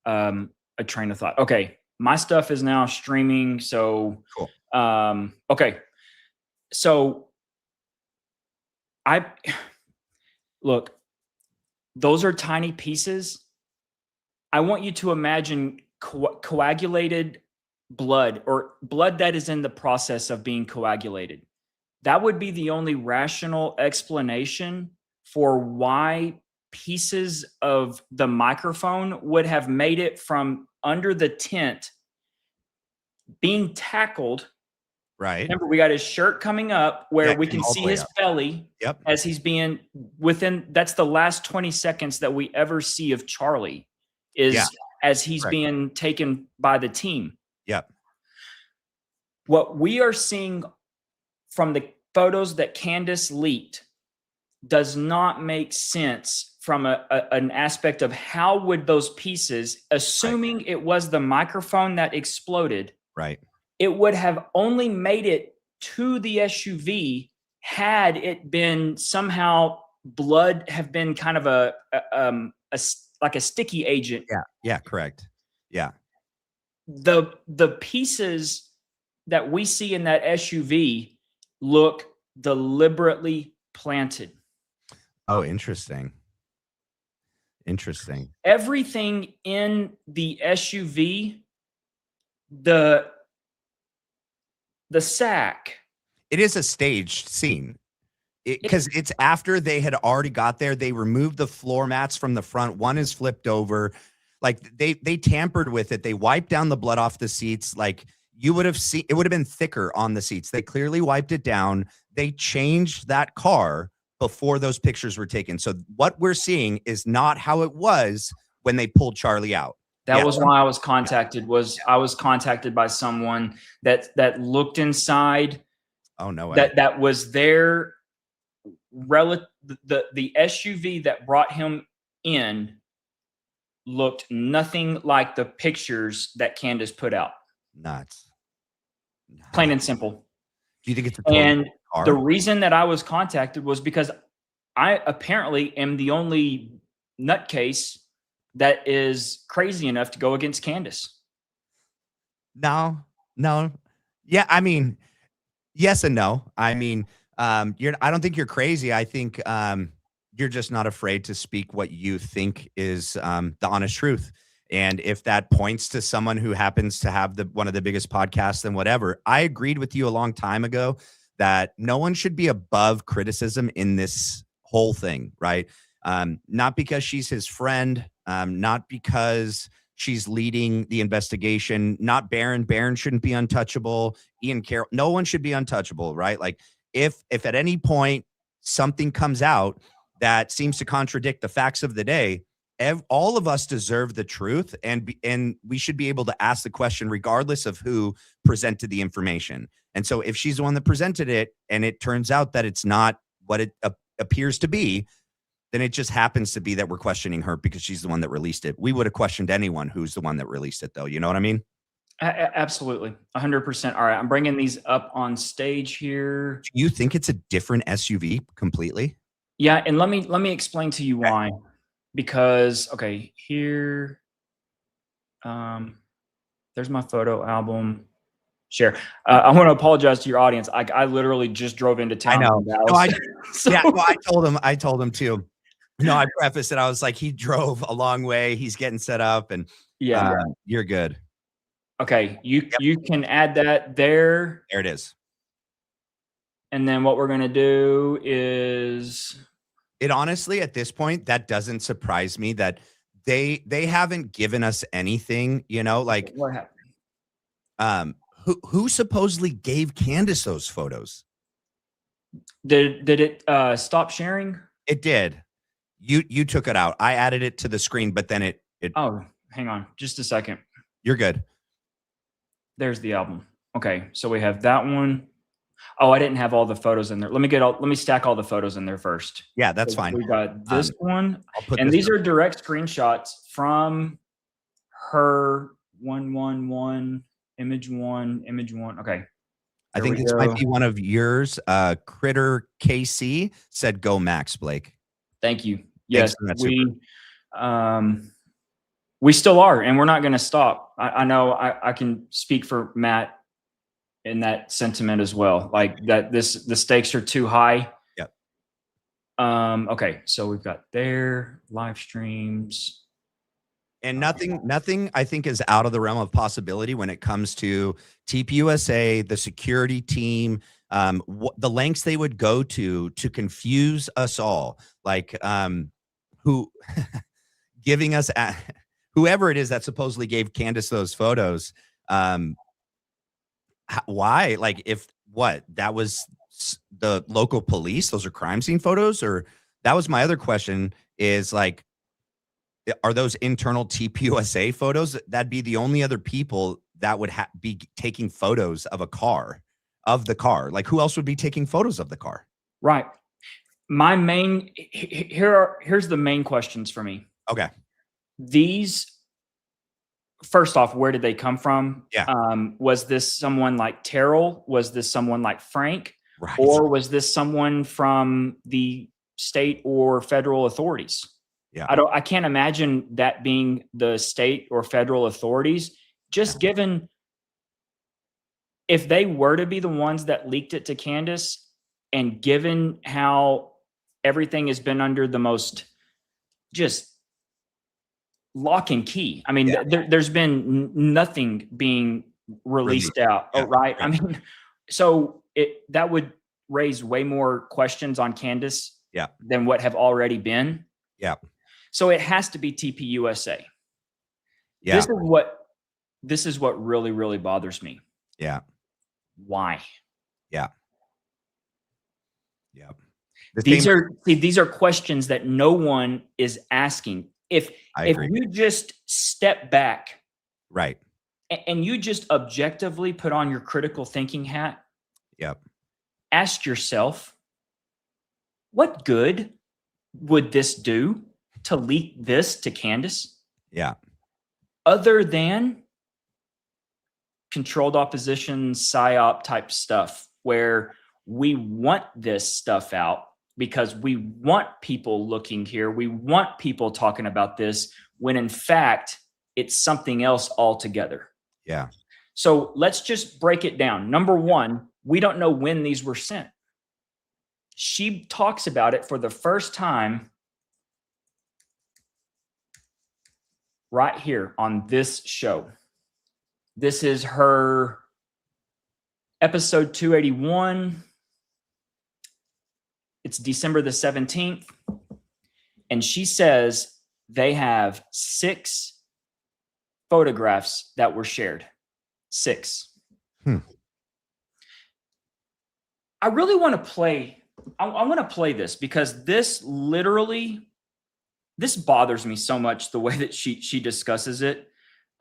a train of thought. Okay, my stuff is now streaming. So, Cool. Okay, so look, those are tiny pieces. I want you to imagine coagulated blood, or blood that is in the process of being coagulated. That would be the only rational explanation for why pieces of the microphone would have made it from under the tent being tackled. Right. Remember, we got his shirt coming up where we can see his belly Yep. as he's being within. That's the last 20 seconds that we ever see of Charlie is as he's being taken by the team. Yep. What we are seeing from the photos that Candace leaked does not make sense from an aspect of how would those pieces, assuming it was the microphone that exploded, right, it would have only made it to the SUV had it been somehow blood have been kind of like a sticky agent. Yeah, correct. Yeah. The pieces that we see in that SUV look deliberately planted. Oh, interesting. Interesting. Everything in the SUV, the sack. It is a staged scene because it's after they had already got there. They removed the floor mats from the front. One is flipped over. Like they tampered with it. They wiped down the blood off the seats. Like you would have seen, it would have been thicker on the seats. They clearly wiped it down. They changed that car before those pictures were taken. So what we're seeing is not how it was when they pulled Charlie out. That was why I was contacted. I was contacted by someone that looked inside. Oh no way. That was their the SUV that brought him in looked nothing like the pictures that Candace put out. Nuts. Plain and simple. Do you think it's a car? The reason that I was contacted was because I apparently am the only nutcase that is crazy enough to go against Candace. No. Yeah, I mean, yes and no. I mean, I don't think you're crazy. I think you're just not afraid to speak what you think is the honest truth. And if that points to someone who happens to have one of the biggest podcasts and whatever, I agreed with you a long time ago that no one should be above criticism in this whole thing, right? Not because she's his friend, not because she's leading the investigation, not Barron. Barron shouldn't be untouchable. Ian Carroll, no one should be untouchable, right? Like if at any point something comes out that seems to contradict the facts of the day, all of us deserve the truth, and we should be able to ask the question regardless of who presented the information. And so if she's the one that presented it and it turns out that it's not what it appears to be, then it just happens to be that we're questioning her because she's the one that released it. We would have questioned anyone who's the one that released it, though. You know what I mean? Absolutely. 100%. All right. I'm bringing these up on stage here. Do you think it's a different SUV completely? Yeah. And let me explain to you why. Because, okay, here, there's my photo album. Share. I want to apologize to your audience. I literally just drove into town. I know. No, I told him too. No, I prefaced it. I was like, he drove a long way. He's getting set up, and you're good. Okay, you can add that there. There it is. And then what we're gonna do is. It honestly, at this point, that doesn't surprise me that they haven't given us anything. You know, like what happened? Who supposedly gave Candace those photos? Did it stop sharing? It did. You took it out. I added it to the screen, but then it. Oh, hang on, just a second. You're good. There's the album. Okay, so we have that one. Oh, I didn't have all the photos in there. Let me stack all the photos in there first. Yeah, that's fine. We got this one, and these are direct screenshots from her 111 image one. Okay. I think this might be one of yours. Critter KC said, "Go Max, Blake." Thank you. Yes, we. We still are, and we're not going to stop. I know I can speak for Matt in that sentiment as well. Like that, the stakes are too high. Yep. Okay, so we've got their live streams. And nothing I think is out of the realm of possibility when it comes to TPUSA, the security team, the lengths they would go to confuse us all. Like, who giving us whoever it is that supposedly gave Candace those photos. Why? Like, if what that was the local police, those are crime scene photos, or that was my other question is like, are those internal TPUSA photos? That'd be the only other people that would be taking photos of the car. Like, who else would be taking photos of the car? Right. My main here's the main questions for me. Okay. These, first off, where did they come from? Yeah. Was this someone like Terrell? Was this someone like Frank? Right. Or was this someone from the state or federal authorities? Yeah. I can't imagine that being the state or federal authorities, just given if they were to be the ones that leaked it to Candace, and given how everything has been under the most just lock and key. I mean, there's been nothing being released out. Yeah. Oh, right. I mean, so that would raise way more questions on Candace than what have already been. Yeah. So it has to be TPUSA. Yeah. This is what really, really bothers me. Yeah. Why? Yeah. Yeah. These are questions that no one is asking. If you just step back, right, and you just objectively put on your critical thinking hat, ask yourself, what good would this do to leak this to Candace? Yeah. Other than controlled opposition, psyop type stuff, where we want this stuff out because we want people looking here. We want people talking about this, when in fact, it's something else altogether. Yeah. So let's just break it down. Number one, we don't know when these were sent. She talks about it for the first time right here on this show. This is her episode 281. It's December the 17th. And she says they have 6 photographs that were shared. 6. I really want to play. I want to play this because this bothers me so much, the way that she discusses it.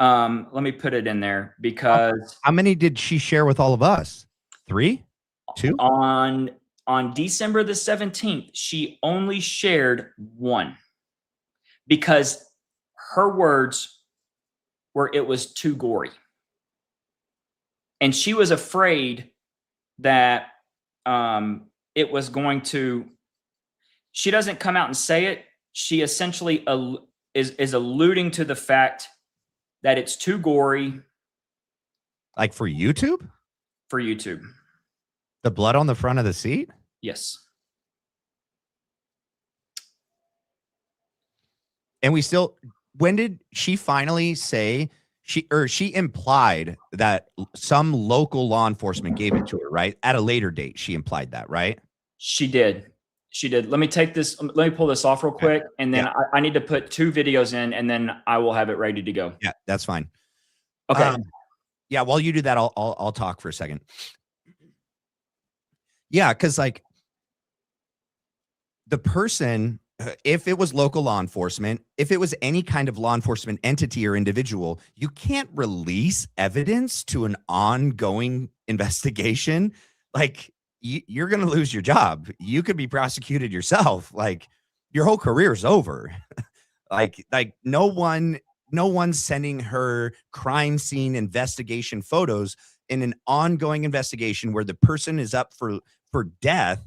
Let me put it in there because how many did she share with all of us? 3? 2? On December the 17th, she only shared 1 because her words were it was too gory. And she was afraid that it was going to, she doesn't come out and say it. She essentially is alluding to the fact that it's too gory. Like for YouTube? For YouTube. The blood on the front of the seat? Yes. And when did she finally say she implied that some local law enforcement gave it to her, right? At a later date, she implied that, right? She did. Let me pull this off real quick. And then I need to put 2 videos in, and then I will have it ready to go. Yeah, that's fine. Okay. Yeah, while you do that, I'll talk for a second. Yeah, because like the person, if it was local law enforcement, if it was any kind of law enforcement entity or individual, you can't release evidence to an ongoing investigation. Like you're going to lose your job. You could be prosecuted yourself. Like your whole career is over. like no one's sending her crime scene investigation photos in an ongoing investigation where the person is up for death,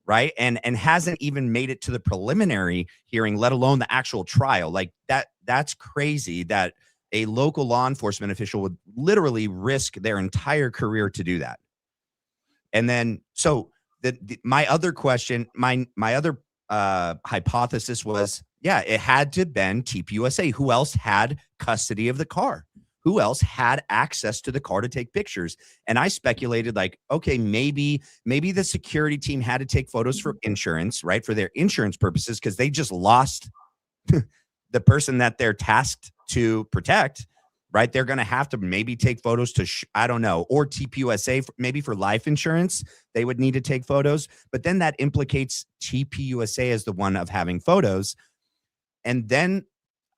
right? And hasn't even made it to the preliminary hearing, let alone the actual trial. Like that's crazy that a local law enforcement official would literally risk their entire career to do that. And then, so my other question, my other hypothesis was, yeah, it had to have been TPUSA. Who else had custody of the car? Who else had access to the car to take pictures? And I speculated, like, okay, maybe the security team had to take photos for insurance, right? For their insurance purposes, because they just lost the person that they're tasked to protect, right? They're going to have to maybe take photos to, I don't know, or TPUSA, maybe for life insurance, they would need to take photos. But then that implicates TPUSA as the one of having photos. And then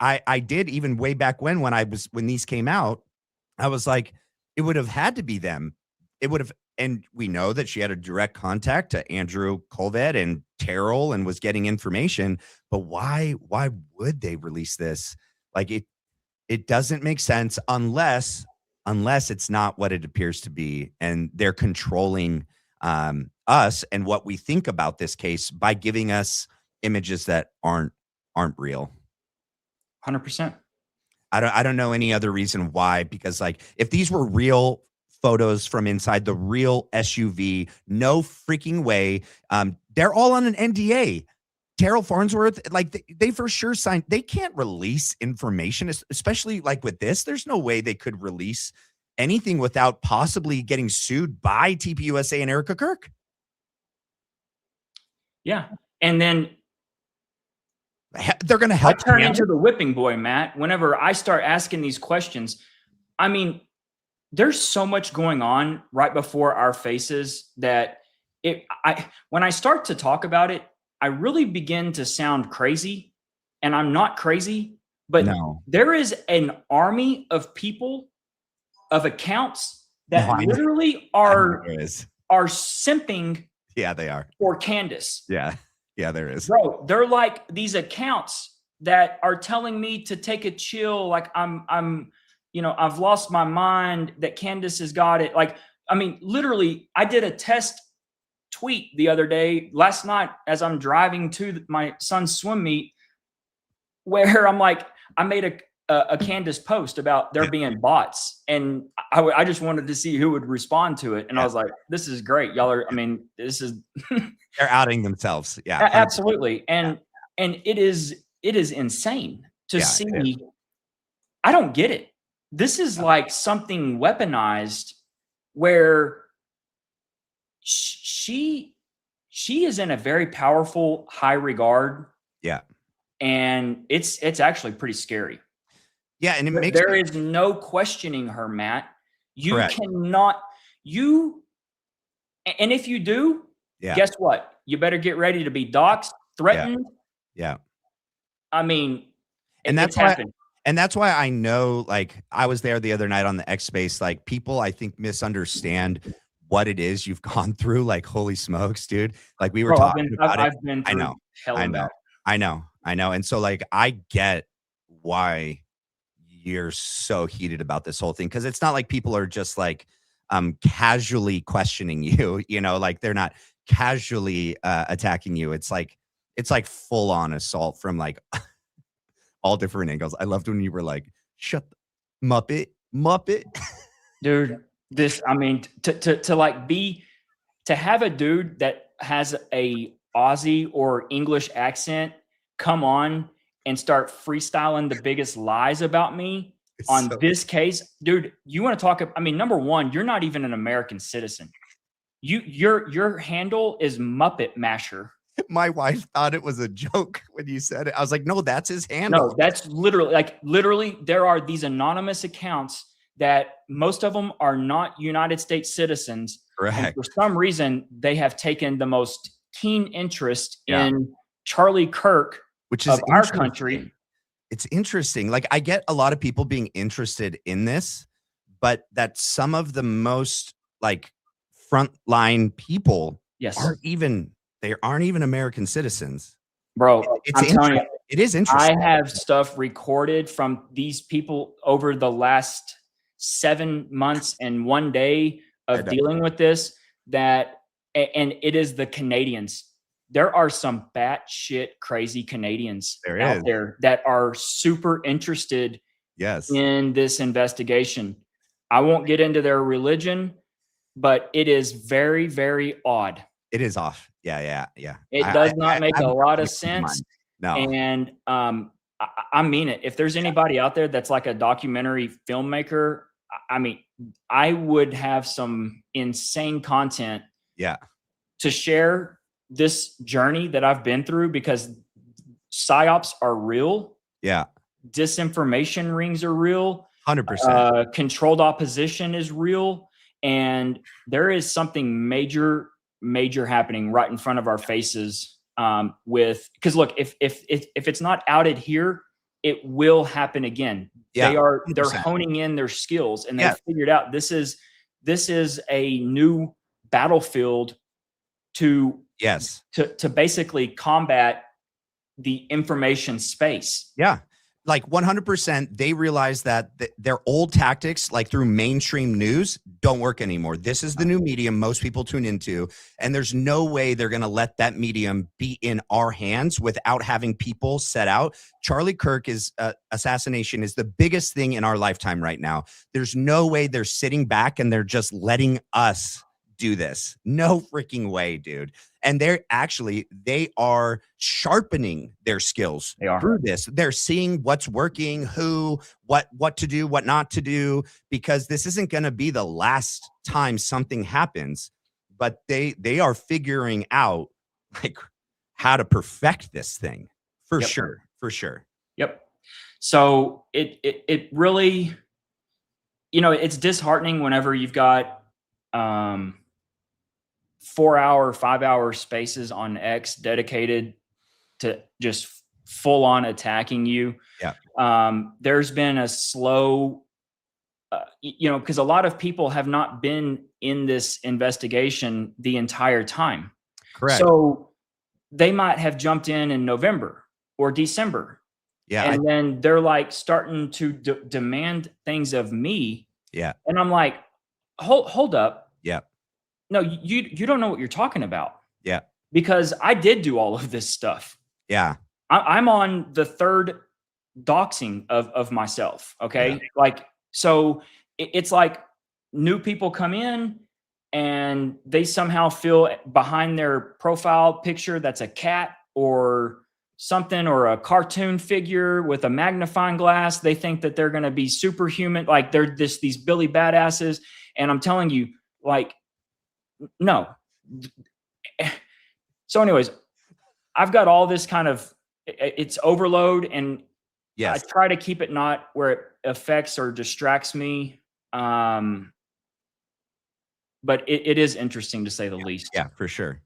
I did, even way back when these came out, I was like, it would have had to be them. It would have, and we know that she had a direct contact to Andrew Colvett and Terrell and was getting information. But why would they release this? Like, it doesn't make sense unless it's not what it appears to be, and they're controlling us and what we think about this case by giving us images that aren't real. 100%. I don't know any other reason why, because like if these were real photos from inside the real SUV, no freaking way. They're all on an NDA. Terrell Farnsworth, like they for sure signed. They can't release information, especially like with this. There's no way they could release anything without possibly getting sued by TPUSA and Erica Kirk. Yeah. And then they're going to help. I turn into the whipping boy, Matt, whenever I start asking these questions. I mean, there's so much going on right before our faces that when I start to talk about it, I really begin to sound crazy, and I'm not crazy, but there is an army of people, of accounts that literally are simping. Yeah, they are. For Candace. Yeah, there is. Bro, they're like these accounts that are telling me to take a chill. Like I'm, I've lost my mind, that Candace has got it. Like, I mean, literally, I did a test tweet the other day, last night, as I'm driving to my son's swim meet, where I'm like, I made a Candace post about there being bots, and I just wanted to see who would respond to it. And I was like, this is great. Y'all are, I mean, this is they're outing themselves. Yeah, 100%. Absolutely. And it is insane to see. I don't get it. This is like something weaponized where she is in a very powerful, high regard. Yeah. And it's actually pretty scary. Yeah. And there is no questioning her, Matt. You Correct. cannot, and if you do, guess what? You better get ready to be doxxed, threatened. Yeah. I mean, and that's happened. And that's why I know, like, I was there the other night on the X Space. Like, people, I think, misunderstand what it is you've gone through. Like, holy smokes, dude. Like, we were talking about it. I've been through I know. And so, like, I get why you're so heated about this whole thing. Cause it's not like people are just like casually questioning you, like they're not casually attacking you. It's like full on assault from like all different angles. I loved when you were like, shut the Muppet. Dude, I mean, to have a dude that has a Aussie or English accent come on and start freestyling the biggest lies about me on this case, dude, you want to talk? I mean, number one, you're not even an American citizen. Your handle is Muppet Masher. My wife thought it was a joke when you said it. I was like, no, that's his handle. No, that's literally, there are these anonymous accounts that most of them are not United States citizens. Correct. And for some reason, they have taken the most keen interest in Charlie Kirk, which is our country. It's interesting. Like, I get a lot of people being interested in this, but that some of the most like frontline people aren't even American citizens. Bro, I'm telling you, it is interesting. I have stuff recorded from these people over the last 7 months and 1 day of dealing with this, and it is the Canadians. there are some batshit crazy Canadians There out is. there that are super interested Yes. in this investigation. I won't get into their religion, but it is very, very odd. It is off. Yeah. It does not make a haven't lot of changed my mind. sense. No. And I mean it. If there's anybody out there that's like a documentary filmmaker, I mean, I would have some insane content Yeah. to share this journey that I've been through, because psyops are real. Yeah. Disinformation rings are real. 100%. Controlled opposition is real. And there is something major happening right in front of our faces. Because look, if it's not outed here, it will happen again. Yeah, They're 100%. honing in their skills, and Yeah. they've figured out this is a new battlefield to Yes. basically combat the information space. Yeah. Like 100%, they realize that their old tactics, like through mainstream news, don't work anymore. This is the new medium most people tune into, and there's no way they're going to let that medium be in our hands without having people set out. Charlie Kirk's assassination is the biggest thing in our lifetime right now. There's no way they're sitting back and they're just letting us do this. No freaking way, dude. And they are sharpening their skills through this. They're seeing what's working, what to do, what not to do, because this isn't going to be the last time something happens, but they are figuring out like how to perfect this thing for sure. Yep. So it really, it's disheartening whenever you've got 4-hour, 5-hour spaces on X dedicated to just full on attacking you. Yeah. There's been a slow, because a lot of people have not been in this investigation the entire time. Correct. So they might have jumped in November or December. Yeah. And then they're like starting to demand things of me. Yeah. And I'm like, hold up. Yeah. No, you don't know what you're talking about. Yeah. Because I did do all of this stuff. Yeah. I'm on the third doxing of myself. Okay. Yeah. Like, so it's like new people come in and they somehow feel behind their profile picture that's a cat or something, or a cartoon figure with a magnifying glass. They think that they're going to be superhuman. Like they're these Billy badasses. And I'm telling you, like, no. So anyways, I've got all this kind of, it's overload, and yes. I try to keep it not where it affects or distracts me. But it is interesting to say the least. Yeah, for sure.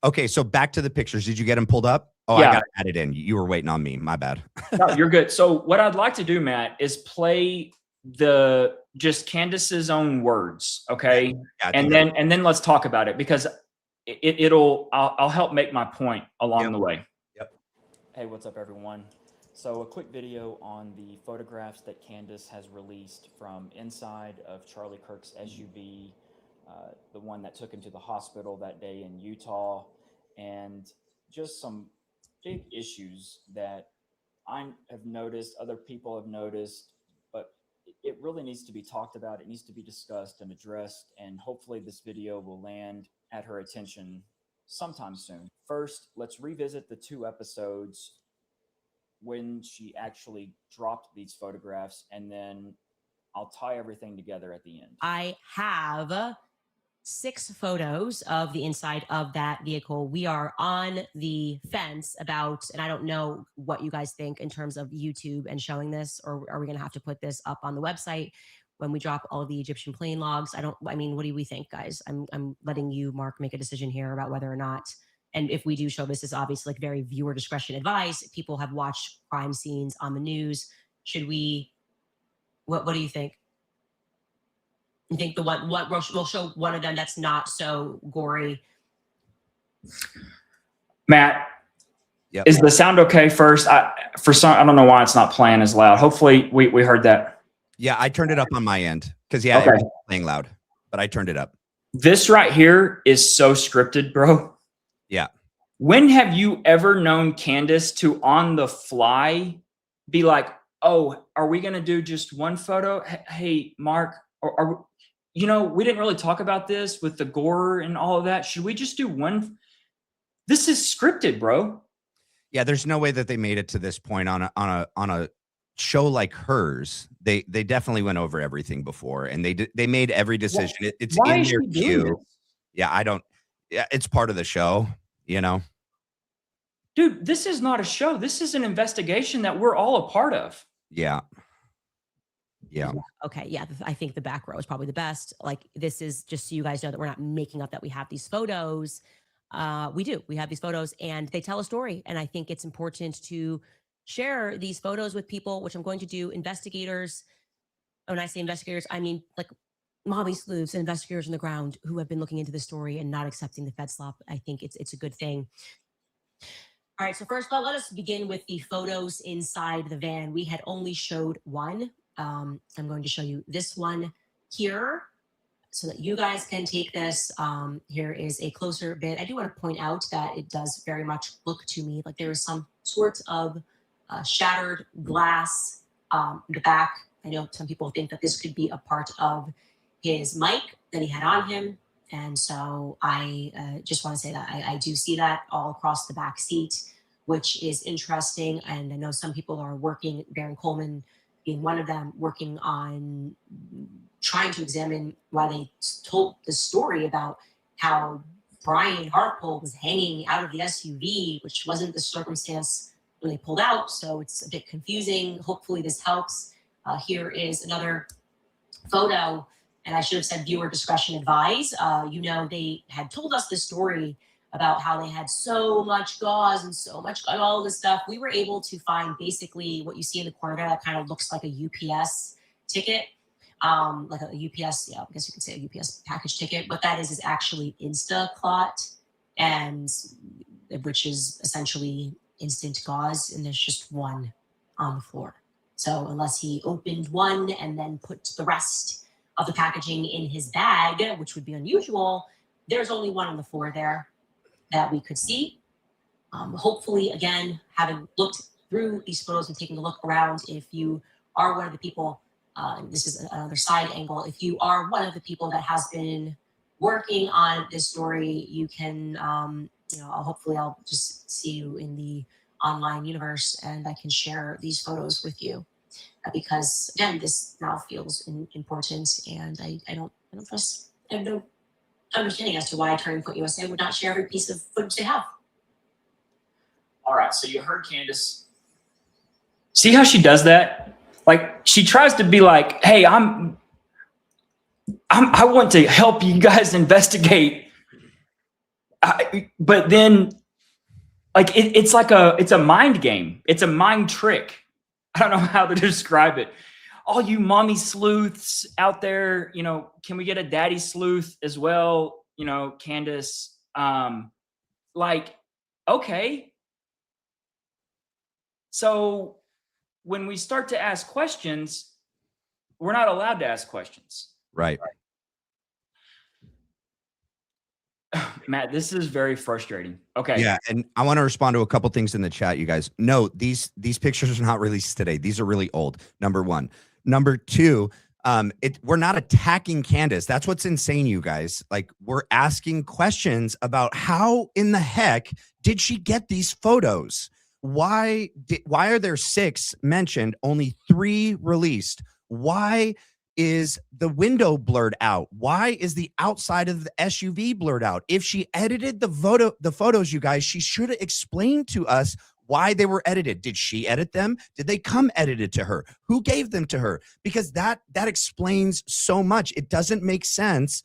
Okay, so back to the pictures. Did you get them pulled up? Oh, Yeah. I got to add it in. You were waiting on me. My bad. No, you're good. So what I'd like to do, Matt, is play just Candace's own words. Okay. Yeah, and then let's talk about it, because I'll help make my point along the way. Yep. Hey, what's up, everyone? So a quick video on the photographs that Candace has released from inside of Charlie Kirk's SUV, the one that took him to the hospital that day in Utah, and just some big issues that I have noticed, other people have noticed, but it really needs to be talked about. It needs to be discussed and addressed, and hopefully this video will land at her attention sometime soon. First, let's revisit the 2 episodes when she actually dropped these photographs, and then I'll tie everything together at the end. I have 6 photos of the inside of that vehicle. We are on the fence about, and I don't know what you guys think in terms of YouTube and showing this, or are we going to have to put this up on the website when we drop all the Egyptian plane logs? I mean, what do we think, guys? I'm letting you, Mark, make a decision here about whether or not, and if we do show this, is obviously like very viewer discretion advice. People have watched crime scenes on the news. Should we, what do you think? You think the one, what we'll show one of them that's not so gory? Matt, Yep. is the sound okay first? I don't know why it's not playing as loud. Hopefully we heard that. Yeah, I turned it up on my end because it was playing loud, but I turned it up. This right here is so scripted, bro. Yeah. When have you ever known Candace to on the fly be like, oh, are we going to do just one photo? Hey, Mark, we didn't really talk about this with the gore and all of that. Should we just do one? This is scripted, bro. Yeah, there's no way that they made it to this point on a show like hers. They definitely went over everything before, and they made every decision. It's Why in is their she doing queue. this? Yeah, I don't. Yeah, it's part of the show, you know. Dude, this is not a show. This is an investigation that we're all a part of. Yeah. Yeah. Okay. Yeah. I think the back row is probably the best. Like, this is just so you guys know that we're not making up that we have these photos. We do. We have these photos and they tell a story. And I think it's important to share these photos with people, which I'm going to do. Investigators. When I say investigators, I mean like mommy sleuths and investigators on the ground who have been looking into the story and not accepting the Fed slop. I think it's a good thing. All right, so first of all, let us begin with the photos inside the van. We had only showed one. I'm going to show you this one here so that you guys can take this. Here is a closer bit. I do want to point out that it does very much look to me like there is some sort of shattered glass in the back. I know some people think that this could be a part of his mic that he had on him. And so I just want to say that I do see that all across the back seat, which is interesting. And I know some people are working, Baron Coleman being one of them, working on trying to examine why they told the story about how Brian Hartpole was hanging out of the SUV, which wasn't the circumstance when they pulled out. So it's a bit confusing. Hopefully this helps. Here is another photo. And I should have said viewer discretion advised. They had told us this story about how they had so much gauze and so much and all this stuff. We were able to find basically what you see in the corner that kind of looks like a UPS ticket, like a UPS, yeah, I guess you could say a UPS package ticket. What that is actually Instaclot, and which is essentially instant gauze, and there's just one on the floor. So unless he opened one and then put the rest of the packaging in his bag, which would be unusual, there's only one on the floor there that we could see. Hopefully, again, having looked through these photos and taking a look around, if you are one of the people, this is another side angle, if you are one of the people that has been working on this story, you can, hopefully I'll just see you in the online universe and I can share these photos with you. Because again, this now feels important, and I have no understanding as to why Turning Point USA would not share every piece of footage they have. All right, so you heard Candace. See how she does that? Like, she tries to be like, "Hey, I want to help you guys investigate," but then, like, it's a mind game. It's a mind trick. I don't know how to describe it. All you mommy sleuths out there, can we get a daddy sleuth as well? Candace, okay. So when we start to ask questions, we're not allowed to ask questions. Right. Matt, this is very frustrating. Okay. Yeah, and I want to respond to a couple things in the chat, you guys. No, these pictures are not released today. These are really old. Number one. Number two, we're not attacking Candace. That's what's insane, you guys. Like, we're asking questions about how in the heck did she get these photos? Why are there 6 mentioned, only 3 released? Why is the window blurred out? Why is the outside of the SUV blurred out? If she edited the photos, you guys, she should have explained to us why they were edited. Did she edit them? Did they come edited to her? Who gave them to her? Because that explains so much. It doesn't make sense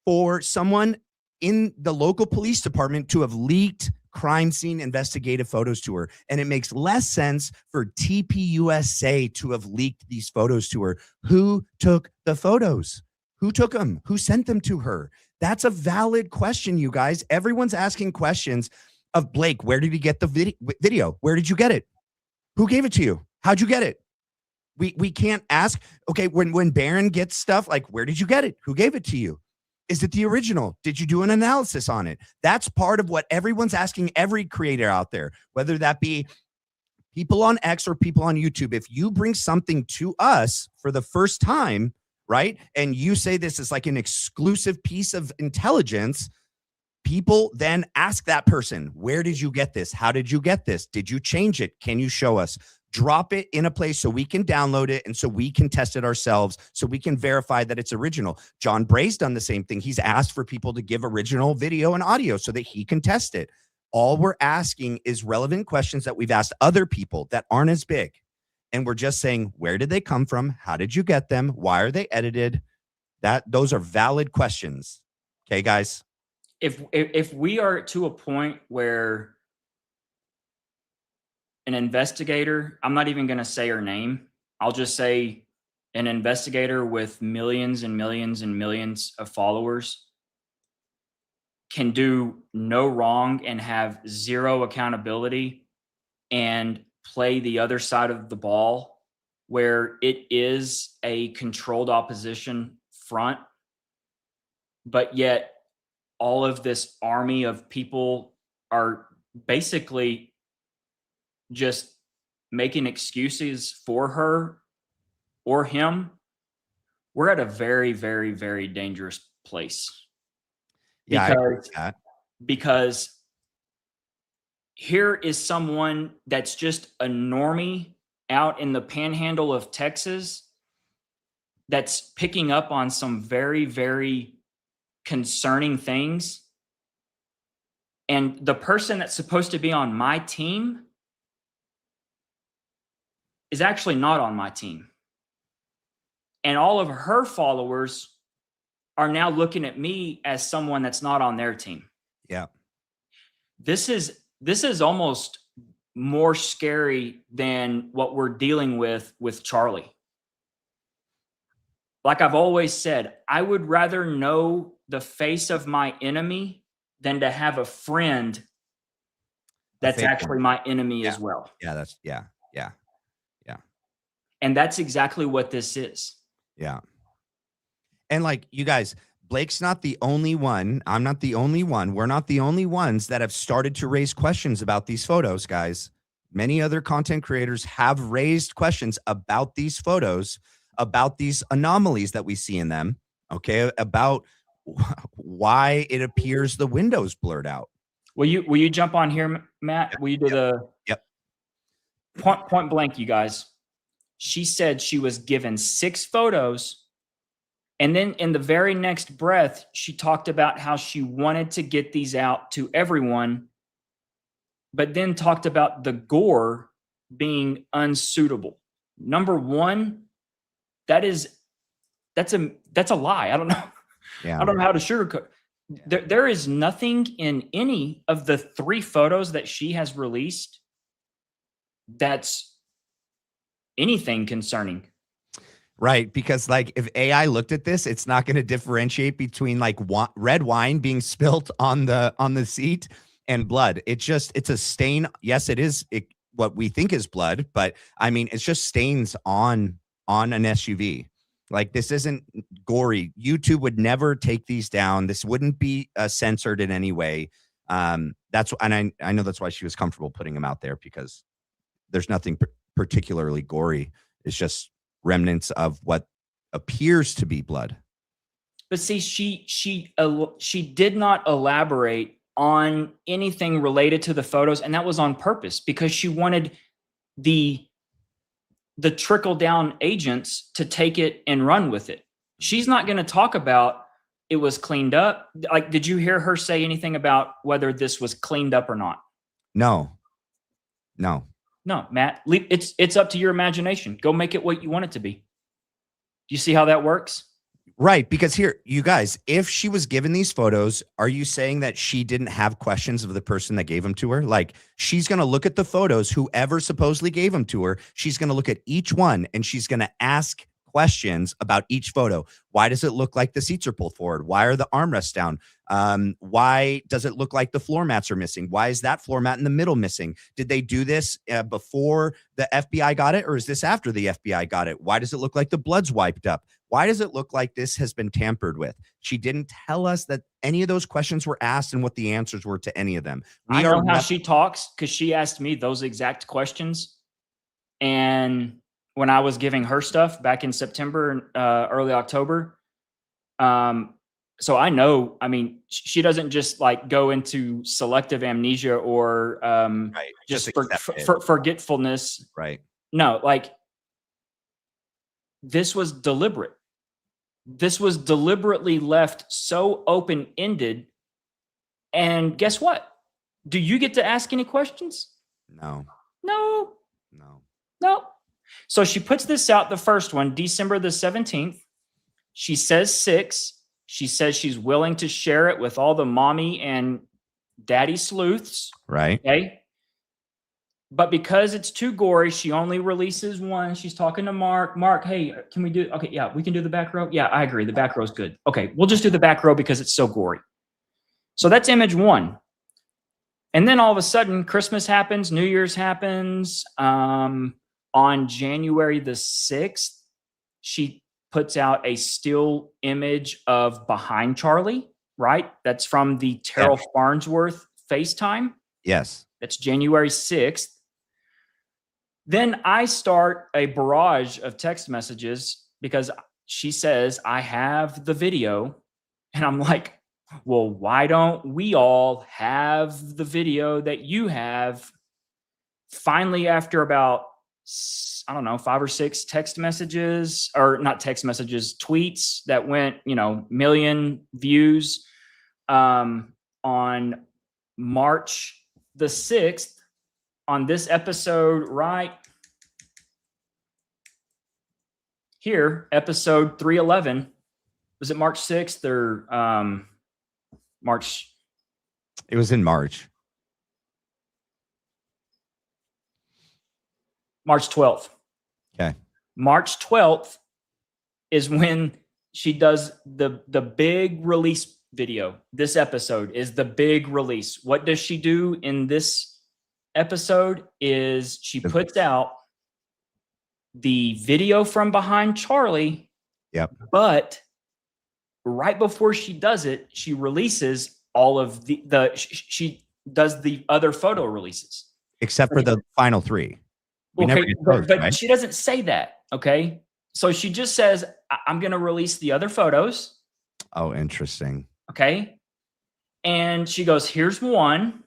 for someone in the local police department to have leaked crime scene investigative photos to her. And it makes less sense for TPUSA to have leaked these photos to her. Who took the photos? Who took them? Who sent them to her? That's a valid question, you guys. Everyone's asking questions of Blake. Where did he get the video? Where did you get it? Who gave it to you? How'd you get it? We can't ask. Okay, when Baron gets stuff, like, where did you get it? Who gave it to you? Is it the original? Did you do an analysis on it? That's part of what everyone's asking every creator out there, whether that be people on X or people on YouTube. If you bring something to us for the first time, right, and you say this is like an exclusive piece of intelligence, people then ask that person, where did you get this? How did you get this? Did you change it? Can you show us? Drop it in a place so we can download it and so we can test it ourselves, so we can verify that it's original. John Bray's done the same thing. He's asked for people to give original video and audio so that he can test it. All we're asking is relevant questions that we've asked other people that aren't as big. And we're just saying, where did they come from? How did you get them? Why are they edited? Those are valid questions. Okay, guys? If we are to a point where an investigator, I'm not even going to say her name, I'll just say an investigator with millions and millions and millions of followers can do no wrong and have zero accountability and play the other side of the ball where it is a controlled opposition front, but yet all of this army of people are basically just making excuses for her or him. We're at a very, very, very dangerous place. Yeah, I agree with that. Because here is someone that's just a normie out in the panhandle of Texas that's picking up on some very, very concerning things. And the person that's supposed to be on my team is actually not on my team. And all of her followers are now looking at me as someone that's not on their team. Yeah. This is almost more scary than what we're dealing with Charlie. Like I've always said, I would rather know the face of my enemy than to have a friend that's actually my enemy as well. Yeah, And that's exactly what this is. yeah. And like, you guys, Blake's not the only one. I'm not the only one. We're not the only ones that have started to raise questions about these photos, guys. Many other content creators have raised questions about these photos, about these anomalies that we see in them, okay, about why it appears the window's blurred out. Will you jump on here, Matt? Will you do the point blank, you guys? She said she was given 6 photos, and then in the very next breath, she talked about how she wanted to get these out to everyone, but then talked about the gore being unsuitable. Number one, that's a lie. I don't know. Yeah. I don't know how to sugarcoat. There is nothing in any of the 3 photos that she has released that's anything concerning. Right, because like if AI looked at this, it's not going to differentiate between like red wine being spilt on the seat and blood. It's a stain. Yes, it is what we think is blood, but I mean, it's just stains on an SUV. Like, this isn't gory. YouTube would never take these down. This wouldn't be censored in any way. And I know that's why she was comfortable putting them out there, because there's nothing particularly gory. It's just remnants of what appears to be blood. But see, she did not elaborate on anything related to the photos, and that was on purpose, because she wanted the trickle down agents to take it and run with it. She's not going to talk about it was cleaned up. Like, did you hear her say anything about whether this was cleaned up or not? No, Matt, it's up to your imagination. Go make it what you want it to be. Do you see how that works? Right, because here, you guys, if she was given these photos, are you saying that she didn't have questions of the person that gave them to her? Like, she's going to look at the photos, whoever supposedly gave them to her, she's going to look at each one and she's going to ask questions about each photo. Why does it look like the seats are pulled forward? Why are the armrests down? Why does it look like the floor mats are missing? Why is that floor mat in the middle missing? Did they do this before the FBI got it, or is this after the FBI got it? Why does it look like the blood's wiped up? Why does it look like this has been tampered with? She didn't tell us that any of those questions were asked and what the answers were to any of them. I know how she talks because she asked me those exact questions. And when I was giving her stuff back in September, early October, so I know, I mean, she doesn't just like go into selective amnesia or Right. just accept it. forgetfulness. Right. No, like this was deliberate. This was deliberately left so open-ended. And guess what? Do you get to ask any questions? No. No. No. No. So she puts this out, the first one, December the 17th. She says 6. She says she's willing to share it with all the mommy and daddy sleuths. Right. Okay. But because it's too gory, she only releases one. She's talking to Mark. Mark, hey, can we do? Okay, yeah, we can do the back row. Yeah, I agree. The back row is good. Okay, we'll just do the back row because it's so gory. So that's image 1. And then all of a sudden, Christmas happens, New Year's happens. On January the 6th, she puts out a still image of behind Charlie, right? That's from the Terrell Farnsworth FaceTime. Yes. That's January 6th. Then I start a barrage of text messages because she says, I have the video. And I'm like, well, why don't we all have the video that you have? Finally, after about, I don't know, 5 or 6 text messages, or not text messages, tweets that went, million views on March the 6th, on this episode right here, episode 311. Was it March 6th or March? It was in March. March 12th. Okay. March 12th is when she does the big release video. This episode is the big release. What does she do in this episode? Is she puts out the video from behind Charlie. Yep. But right before she does it, she releases all of she does the other photo releases. Except for the final 3. Okay, but she doesn't say that. Okay. So she just says, I'm going to release the other photos. Oh, interesting. Okay. And she goes, here's one.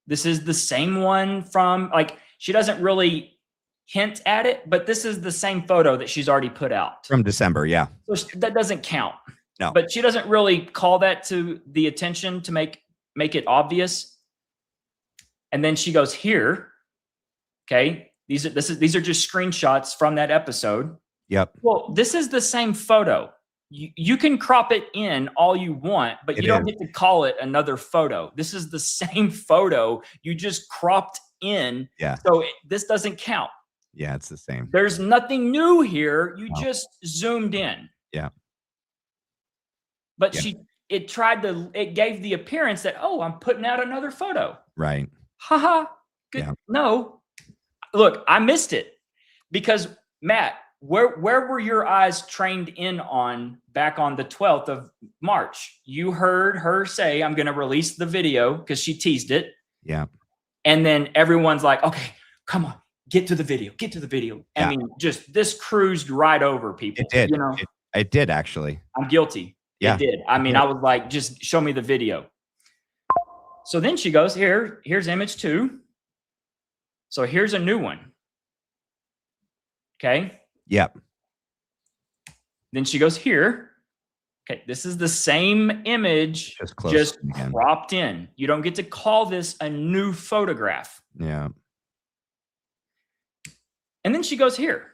This is the same one from, like, she doesn't really hint at it, but this is the same photo that she's already put out. From December, yeah. So that doesn't count. No. But she doesn't really call that to the attention to make it obvious. And then she goes, here. Okay. These are just screenshots from that episode. Yep. Well, this is the same photo. You can crop it in all you want, but you don't get to call it another photo. This is the same photo. You just cropped in. Yeah. So this doesn't count. Yeah, it's the same. There's nothing new here. You just zoomed in. Yeah. But it gave the appearance that, oh, I'm putting out another photo. Right. Haha. Good. Yeah. No. Look, I missed it because Matt, where were your eyes trained in on back on the 12th of March? You heard her say, I'm going to release the video because she teased it. Yeah. And then everyone's like, okay, come on, get to the video, get to the video. Yeah. I mean, just this cruised right over people. It did. You know, it did actually. I'm guilty. Yeah. It did. I mean, I was like, just show me the video. So then she goes, here's image 2. So here's a new one. Okay. Yep. Then she goes here. Okay. This is the same image, just cropped in. You don't get to call this a new photograph. Yeah. And then she goes here.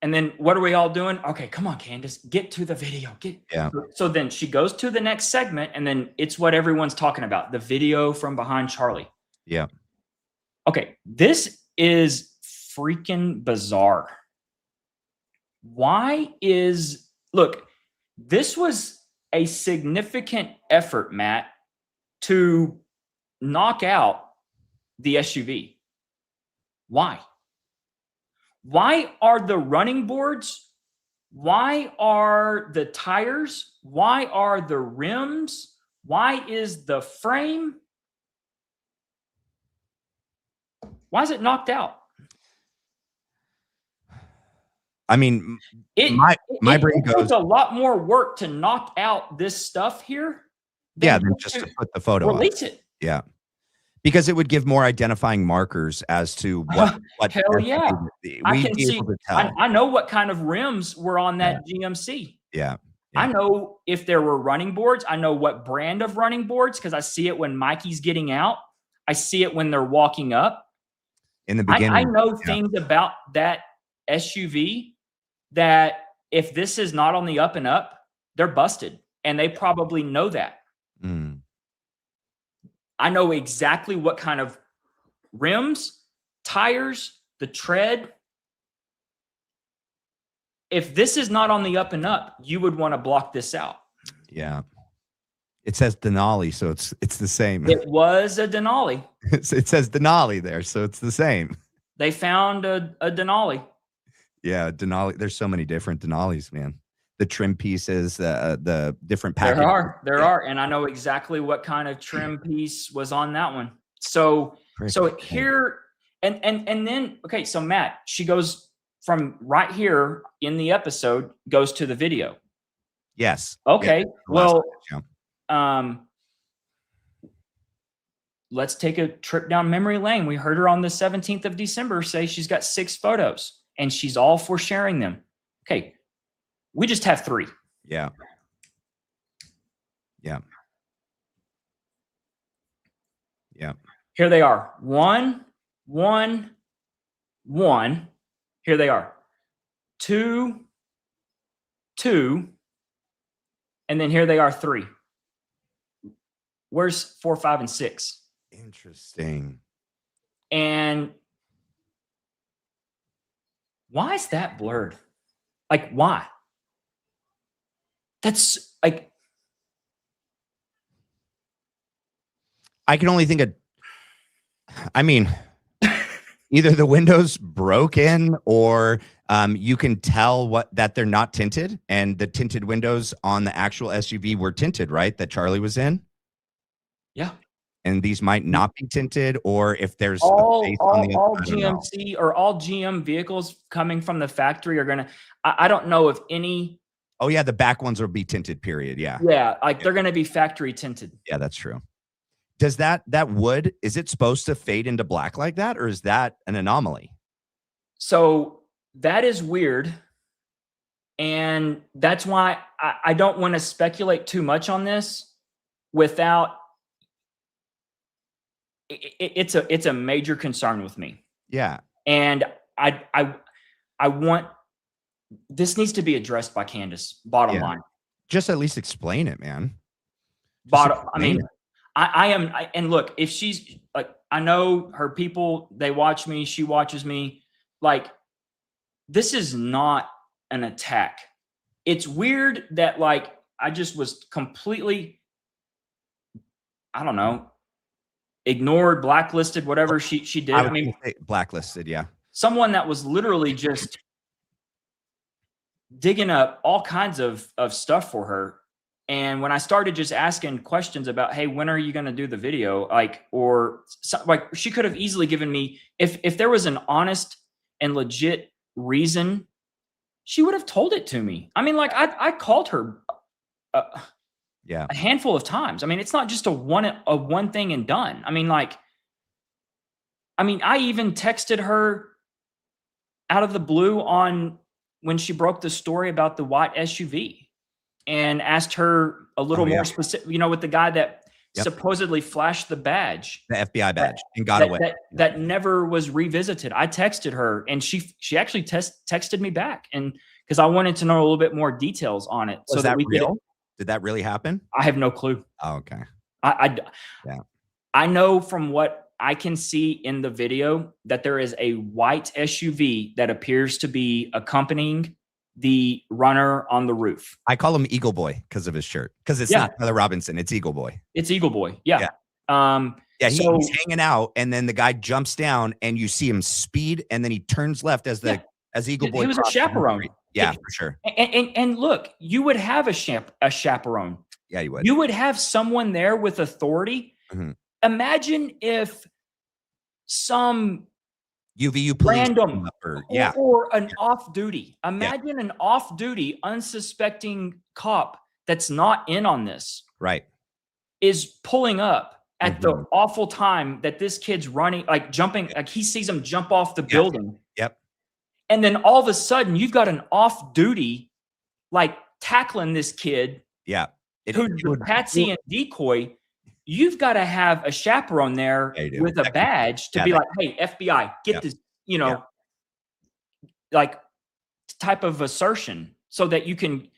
And then what are we all doing? Okay, come on, Candace, get to the video. Yeah. So then she goes to the next segment, and then it's what everyone's talking about, the video from behind Charlie. Yeah. Okay, this is freaking bizarre. Look, this was a significant effort, Matt, to knock out the SUV. Why? Why are the running boards? Why are the tires? Why are the rims? Why is the frame? Why is it knocked out? I mean, It my brain took goes, a lot more work to knock out this stuff here. yeah, than just to put the photo up. Release it. Yeah. Because it would give more identifying markers as to what Hell yeah. we'd be able to tell. I know what kind of rims were on that GMC. Yeah. I know if there were running boards. I know what brand of running boards because I see it when Mikey's getting out. I see it when they're walking up. In the beginning, I know things about that SUV that if this is not on the up and up, they're busted. And they probably know that. Mm. I know exactly what kind of rims, tires, the tread. If this is not on the up and up, you would want to block this out. Yeah. It says Denali, so it's the same. It was a Denali. It says Denali there, so it's the same. They found a Denali. Yeah, Denali. There's so many different Denalis, man. The trim pieces, the different packages. There are, and I know exactly what kind of trim piece was on that one. So here, and then okay, so Matt, she goes from right here in the episode goes to the video. Yes. Okay. Yeah, well, yeah. Let's take a trip down memory lane. We heard her on the 17th of December say she's got 6 photos and she's all for sharing them. Okay. We just have 3. Yeah. Yeah. Yeah. Here they are. 1, 1, 1. Here they are. 2, 2. And then here they are 3. Where's 4, 5, and 6? Interesting. And why is that blurred? Like, why? That's like, I can only think of, I mean, either the windows broken or you can tell that they're not tinted, and the tinted windows on the actual SUV were tinted, right? That Charlie was in. yeah. And these might not be tinted, or if there's all inside, GMC or all GM vehicles coming from the factory are gonna. I don't know if any. Oh yeah, the back ones will be tinted. Period. Yeah. Yeah, like they're gonna be factory tinted. Yeah, that's true. Does that wood, is it supposed to fade into black like that, or is that an anomaly? So that is weird, and that's why I don't want to speculate too much on this without. It's a major concern with me. Yeah. And I want this needs to be addressed by Candace. Bottom line. Just at least explain it, man. I mean, I am, and look, if she's like, I know her people, they watch me, she watches me. Like, this is not an attack. It's weird that like I just was completely, I don't know, ignored, blacklisted, whatever she did. I mean, blacklisted, yeah. Someone that was literally just digging up all kinds of stuff for her. And when I started just asking questions about, hey, when are you going to do the video? Like, or like she could have easily given me, if there was an honest and legit reason, she would have told it to me. I mean, like I called her a handful of times. I mean, it's not just a one thing and done. I mean, I even texted her out of the blue on when she broke the story about the white SUV and asked her a little more specific, with the guy that supposedly flashed the badge, the FBI badge, and got away. That never was revisited. I texted her and she actually texted me back, and because I wanted to know a little bit more details on it. Was that real? Did that really happen? I have no clue. Oh, okay. I know from what I can see in the video that there is a white SUV that appears to be accompanying the runner on the roof. I call him Eagle Boy because of his shirt. Because it's not Tyler Robinson, it's Eagle Boy. It's Eagle Boy. Yeah. He's hanging out, and then the guy jumps down, and you see him speed, and then he turns left as the As Eagle Boy He was a crossed the chaperone. street. Yeah, for sure. And look, you would have a chaperone. Yeah, you would. You would have someone there with authority. Mhm. Imagine if some UVU police came random up yeah, or an off-duty. Imagine an off-duty, unsuspecting cop that's not in on this right. is pulling up at the Mhm. awful time that this kid's running, like jumping, like he sees him jump off the building. Yep. And then all of a sudden you've got an off-duty, like tackling this kid Yeah. who's the patsy and decoy. You've got to have a chaperone there Yeah, you do. with a That badge to yeah, be that- like, hey, FBI, get Yep. this, you know, like type of assertion so that you can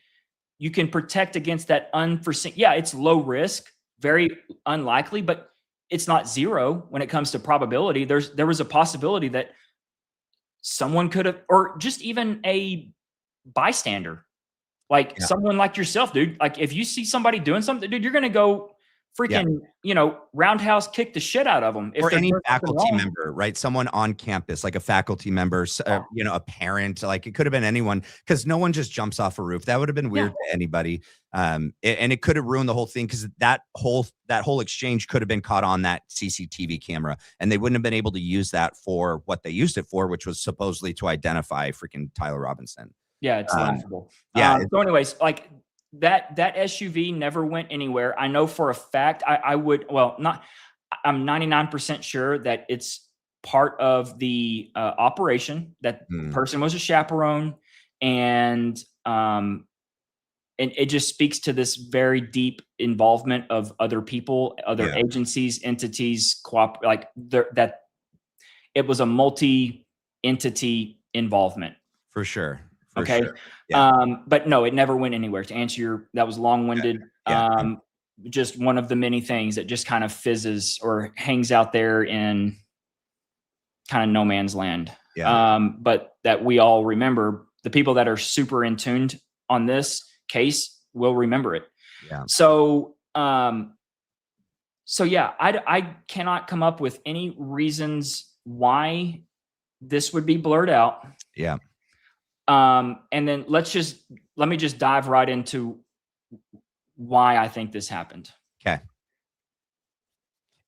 protect against that unforeseen. Yeah, it's low risk, very unlikely, but it's not zero when it comes to probability. There was a possibility that someone could have, or just even a bystander, like Yeah. someone like yourself, dude. Like if you see somebody doing something, dude, you're gonna go freaking, roundhouse kick the shit out of them. If Or they're any doing something faculty wrong. member, right? Someone on campus, like a faculty member, a parent, like it could have been anyone, because no one just jumps off a roof. That would have been weird to anybody. And it could have ruined the whole thing, because that whole exchange could have been caught on that CCTV camera, and they wouldn't have been able to use that for what they used it for, which was supposedly to identify freaking Tyler Robinson. Yeah, it's laughable. Yeah. So anyways, like that SUV never went anywhere. I know for a fact I'm 99% sure that it's part of the operation, that the person was a chaperone, and it just speaks to this very deep involvement of other people, other agencies, entities, that it was a multi-entity involvement. For sure. Okay. Sure. Yeah. But no, it never went anywhere. To answer that was long-winded. Yeah. Just one of the many things that just kind of fizzes or hangs out there in kind of no man's land. Yeah. But that we all remember, the people that are super in tuned on this case will remember it. Yeah. So yeah, I cannot come up with any reasons why this would be blurred out. Yeah. And then let me just dive right into why I think this happened. Okay.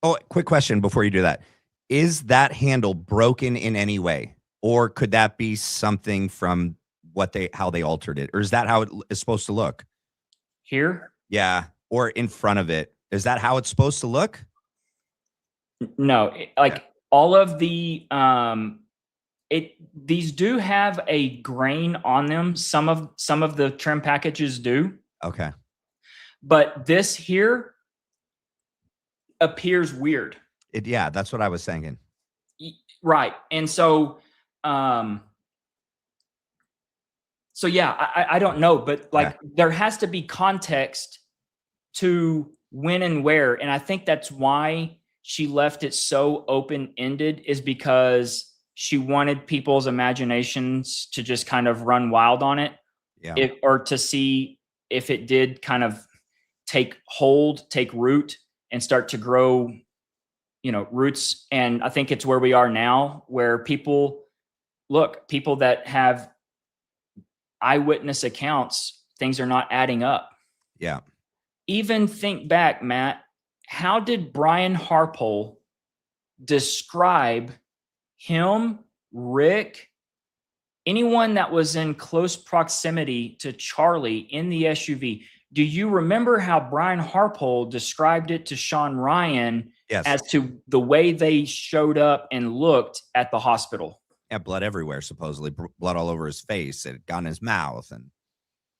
Oh, quick question before you do that. Is that handle broken in any way? Or could that be something from how they altered it? Or is that how it is supposed to look? Here? Yeah. Or in front of it. Is that how it's supposed to look? No, all of the, these do have a grain on them. Some of the trim packages do. Okay. But this here appears weird. Yeah, that's what I was thinking. Right. And so, yeah, I don't know, but there has to be context to when and where. And I think that's why she left it so open-ended, is because she wanted people's imaginations to just kind of run wild on it. Yeah. Or to see if it did kind of take hold, take root, and start to grow, roots. And I think it's where we are now, where people that have eyewitness accounts, things are not adding up. Yeah. Even think back, Matt, how did Brian Harpole describe him, Rick, anyone that was in close proximity to Charlie in the SUV? Do you remember how Brian Harpole described it to Sean Ryan as to the way they showed up and looked at the hospital? Yeah, blood everywhere, supposedly. Blood all over his face. It got in his mouth. And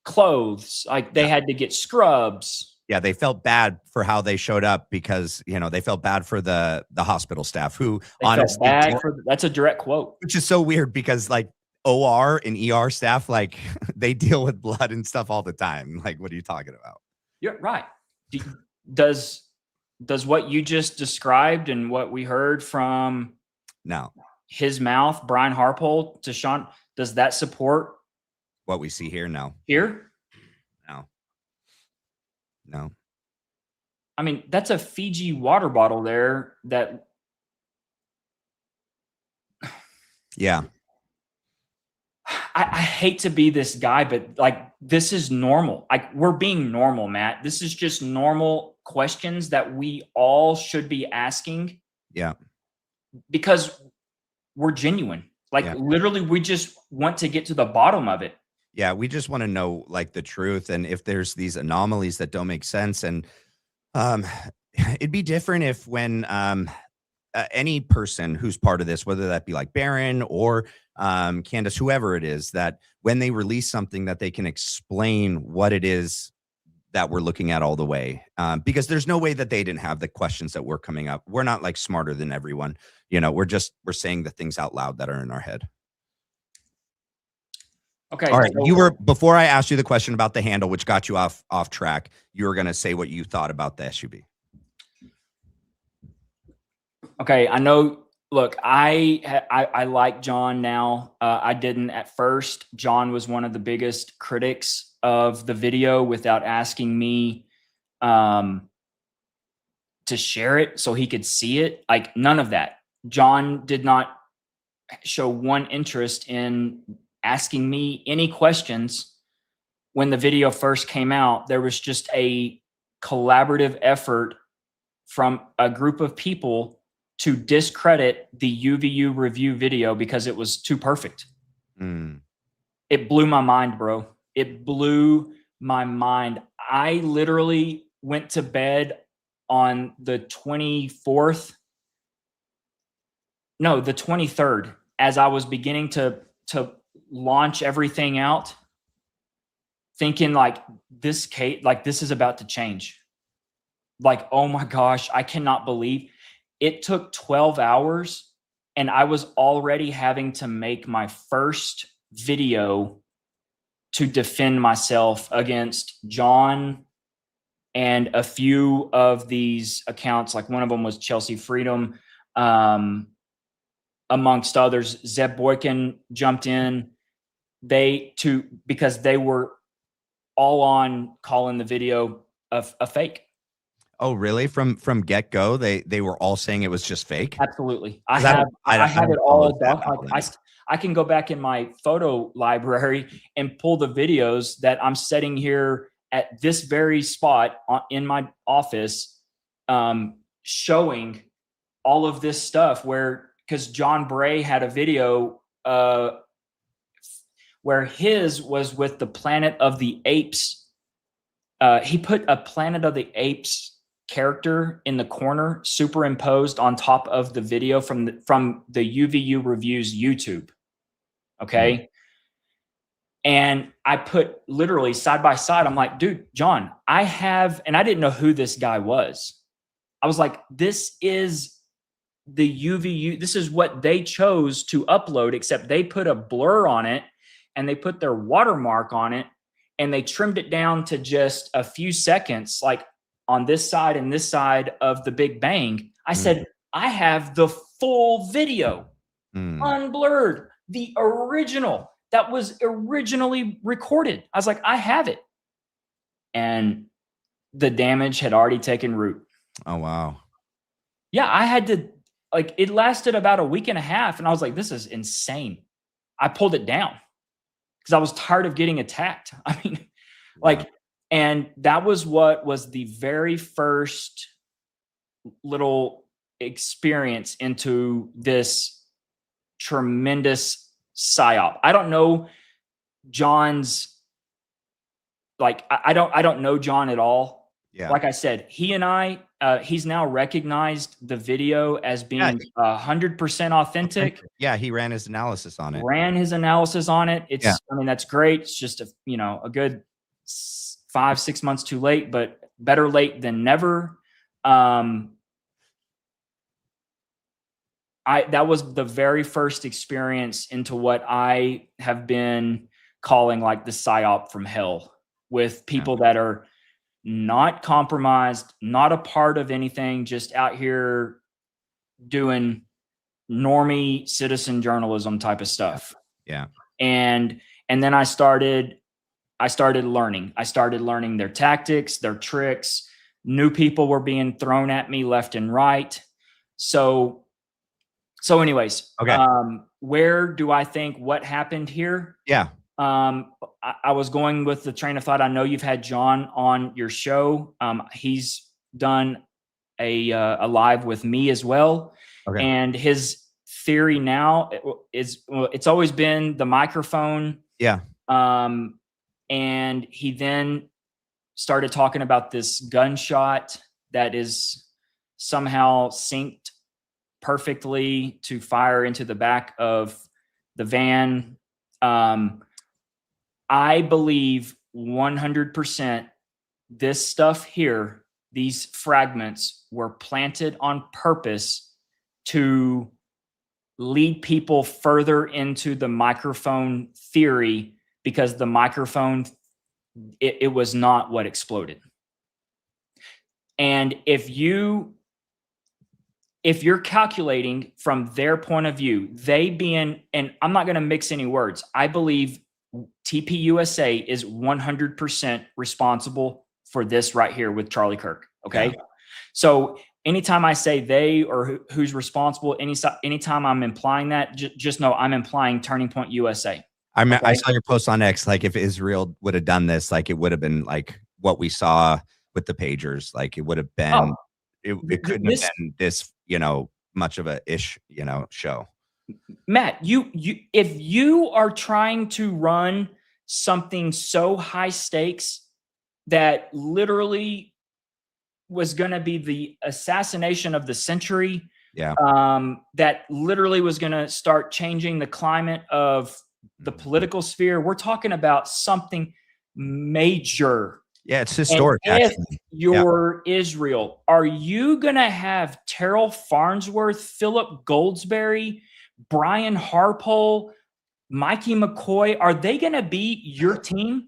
clothes, like they had to get scrubs. Yeah, they felt bad for how they showed up, because, they felt bad for the hospital staff who honestly, that's a direct quote. Which is so weird, because like OR and ER staff, like they deal with blood and stuff all the time. Like, what are you talking about? You're right. Does what you just described and what we heard from his mouth, Brian Harpole, to Sean, does that support what we see here? No. Here? No. I mean, that's a Fiji water bottle there that. Yeah. I hate to be this guy, but like, this is normal. Like, we're being normal, Matt. This is just normal questions that we all should be asking. Yeah. Because we're genuine. Like, Yeah. literally, we just want to get to the bottom of it. Yeah, we just want to know like the truth, and if there's these anomalies that don't make sense. And um it'd be different if when any person who's part of this, whether that be like Baron or Candace, whoever it is, that when they release something that they can explain what it is that we're looking at all the way. Because there's no way that they didn't have the questions that we're coming up. We're not like smarter than everyone. You know, we're saying the things out loud that are in our head. Okay. All right. So, You were, before I asked you the question about the handle, which got you off track, you were going to say what you thought about the SUV. okay. I know. Look, I like John now. I didn't at first. John was one of the biggest critics of the video without asking me to share it so he could see it. Like, none of that. John did not show one interest in asking me any questions when the video first came out. There was just a collaborative effort from a group of people to discredit the UVU review video because it was too perfect. Mm. It blew my mind, bro. It blew my mind. I literally went to bed on the 24th. No, the 23rd, as I was beginning to launch everything out, thinking like, this is about to change. Like, oh my gosh, I cannot believe it took 12 hours and I was already having to make my first video to defend myself against John and a few of these accounts. Like, one of them was Chelsea Freedom, amongst others. Zeb Boykin jumped in. Because they were all on calling the video a fake. Oh, really? From get go, they were all saying it was just fake. Absolutely. I 'Cause have it follow all. that Like, I can go back in my photo library and pull the videos that I'm setting here at this very spot in my office, showing all of this stuff because John Bray had a video where his was with the Planet of the Apes. He put a Planet of the Apes character in the corner superimposed on top of the video from the UVU Reviews YouTube. Okay. And I put literally side by side. I'm like, dude, John, and I didn't know who this guy was. I was like, this is the UVU. This is what they chose to upload, except they put a blur on it and they put their watermark on it and they trimmed it down to just a few seconds, like on this side and this side of the Big Bang. I said, I have the full video, unblurred, the original that was originally recorded. I was like, I have it. And the damage had already taken root. Oh, wow. Yeah, I had to, like, it lasted about a week and a half. And I was like, this is insane. I pulled it down because I was tired of getting attacked. I mean, like, and that was what was the very first little experience into this tremendous psyop. I don't know John's, like, I don't know John at all. Yeah. Like I said, he and I, he's now recognized the video as being 100% authentic. Yeah, he ran his analysis on it. It's, I mean, that's great. It's just a good 5-6 months too late, but better late than never. That was the very first experience into what I have been calling like the psyop from hell, with people that are not compromised, not a part of anything, just out here doing normie citizen journalism type of stuff. Yeah. And then I started learning. I started learning their tactics, their tricks. New people were being thrown at me left and right. So anyways, okay. where do I think what happened here? Yeah. I was going with the train of thought. I know you've had John on your show. He's done a live with me as well. Okay. And his theory now is, well, it's always been the microphone. Yeah. And he then started talking about this gunshot that is somehow synced perfectly to fire into the back of the van. I believe 100% this stuff here, these fragments were planted on purpose to lead people further into the microphone theory, because the microphone, it was not what exploded. And if you're calculating from their point of view, they being, and I'm not going to mix any words, I believe TPUSA is 100% responsible for this right here with Charlie Kirk. Okay. Yeah. So anytime I say they or who's responsible, anytime I'm implying that, just know I'm implying Turning Point USA. Okay? I saw your post on X. Like, if Israel would have done this, like, it would have been like what we saw with the pagers. Like, it would have been, it couldn't have been this, much of a show. Matt, if you are trying to run something so high stakes that literally was going to be the assassination of the century, that literally was going to start changing the climate of the political sphere, we're talking about something major. Yeah, it's historic. And if you're Israel, are you going to have Terrell Farnsworth, Philip Goldsberry, Brian Harpole, Mikey McCoy? Are they going to be your team?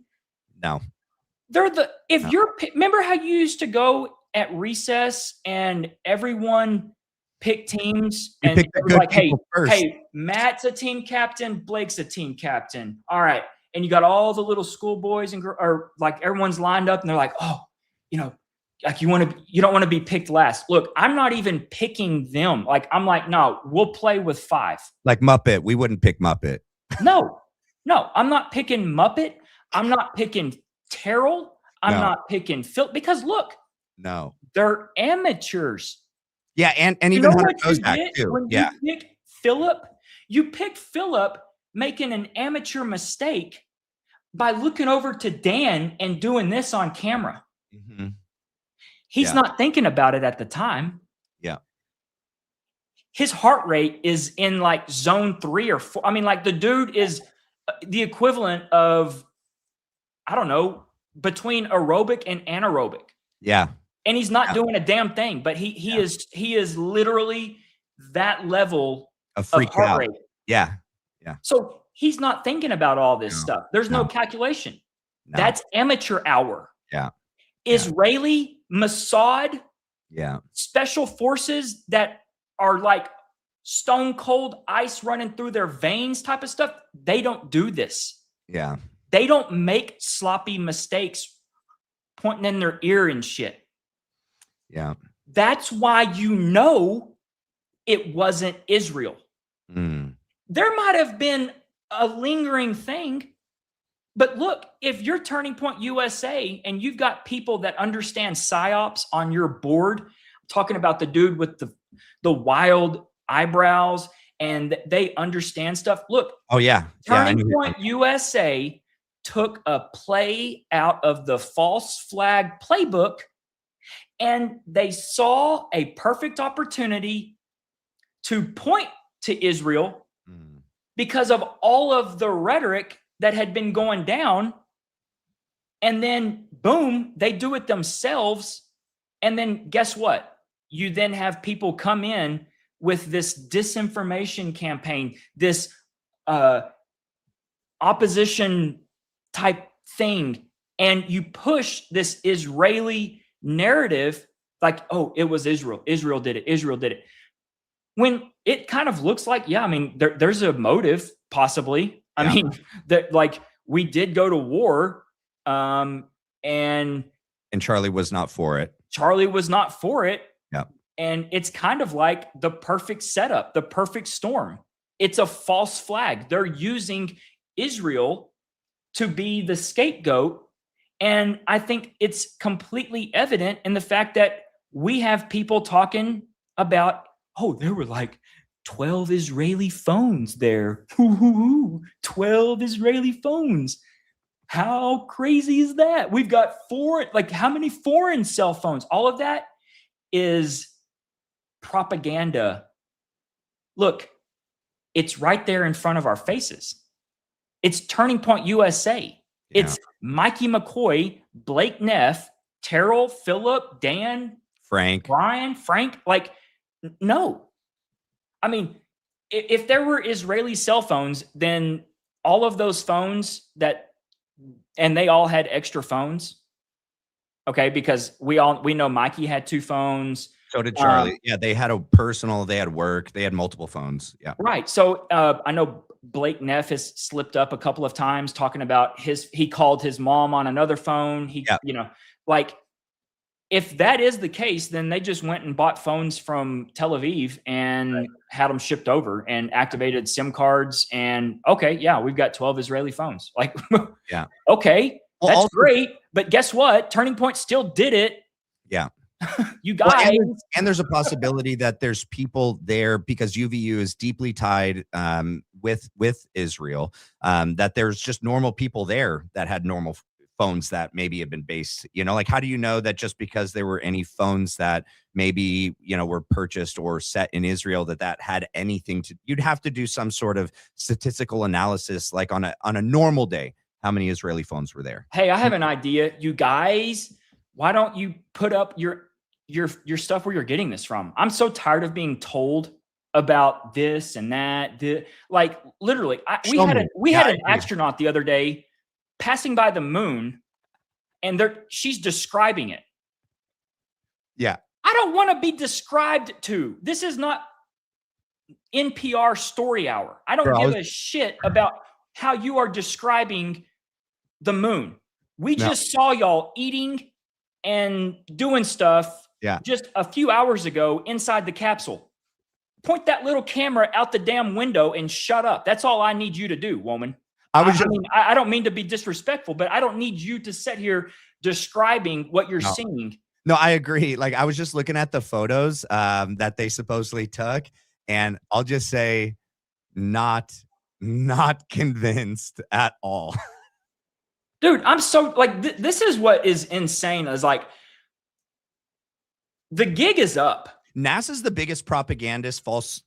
No. They're remember how you used to go at recess and everyone picked teams and they were like, hey, Matt's a team captain, Blake's a team captain. All right. And you got all the little schoolboys or like everyone's lined up and they're like, oh, like you don't want to be picked last. Look, I'm not even picking them. Like, I'm like, no, we'll play with 5. Like Muppet. We wouldn't pick Muppet. No, I'm not picking Muppet. I'm not picking Terrell. I'm not picking Phil, because look, they're amateurs. Yeah. And even Hunter Kozak too. When you pick Philip making an amateur mistake by looking over to Dan and doing this on camera. Mm-hmm. He's not thinking about it at the time. Yeah. His heart rate is in like zone 3 or 4. I mean, like the dude is the equivalent of, I don't know, between aerobic and anaerobic. Yeah. And he's not doing a damn thing, but he is literally that level of freak heart out. rate. Yeah. Yeah. So he's not thinking about all this stuff. There's no calculation. That's amateur hour. Yeah. Israeli, Mossad, special forces that are like stone cold ice running through their veins type of stuff. They don't do this. Yeah. They don't make sloppy mistakes pointing in their ear and shit. Yeah. That's why it wasn't Israel. Mm. There might have been a lingering thing, but look, if you're Turning Point USA and you've got people that understand psyops on your board, I'm talking about the dude with the wild eyebrows and they understand stuff. Look. Oh yeah. Turning Point USA took a play out of the false flag playbook and they saw a perfect opportunity to point to Israel because of all of the rhetoric that had been going down. And then boom, they do it themselves. And then guess what? You then have people come in with this disinformation campaign, this opposition type thing. And you push this Israeli narrative like, oh, it was Israel. Israel did it. Israel did it. When it kind of looks like, yeah, I mean, there's a motive possibly. I mean, that like we did go to war, and Charlie was not for it. Charlie was not for it. Yeah. And it's kind of like the perfect setup, the perfect storm. it's a false flag. They're using Israel to be the scapegoat. And I think it's completely evident in the fact that we have people talking about, oh, there were like 12 Israeli phones there. 12 Israeli phones. How crazy is that? We've got how many foreign cell phones? All of that is propaganda. Look, it's right there in front of our faces. It's Turning Point USA. Yeah. It's Mikey McCoy, Blake Neff, Terrell, Philip, Dan, Frank, Brian, Frank. Like, no. I mean, if there were Israeli cell phones, then all of those phones and they all had extra phones. Okay, because we know Mikey had 2 phones. So did Charlie. Yeah, they had they had work, they had multiple phones. Yeah. Right. So I know Blake Neff has slipped up a couple of times talking about he called his mom on another phone. Like, if that is the case, then they just went and bought phones from Tel Aviv and had them shipped over and activated SIM cards. And okay, yeah, we've got 12 Israeli phones. Like, yeah. Okay, well, that's great. But guess what? Turning Point still did it. Yeah. You guys. And there's a possibility that there's people there because UVU is deeply tied with Israel, that there's just normal people there that had normal phones that maybe have been based, like, how do you know that just because there were any phones that maybe, were purchased or set in Israel that had anything you'd have to do some sort of statistical analysis, like on a normal day, how many Israeli phones were there? Hey, I have an idea. You guys, why don't you put up your stuff where you're getting this from? I'm so tired of being told about this and that. Like, literally, we had an astronaut the other day passing by the moon, and she's describing it. Yeah. I don't want to be described to. This is not NPR Story Hour. I don't give a shit about how you are describing the moon. We just saw y'all eating and doing stuff just a few hours ago inside the capsule. Point that little camera out the damn window and shut up. That's all I need you to do, woman. I don't mean to be disrespectful, but I don't need you to sit here describing what you're seeing. No, I agree. Like, I was just looking at the photos that they supposedly took, and I'll just say, not convinced at all. Dude, I'm so this is what is insane. Is like, the gig is up. NASA's the biggest propagandist false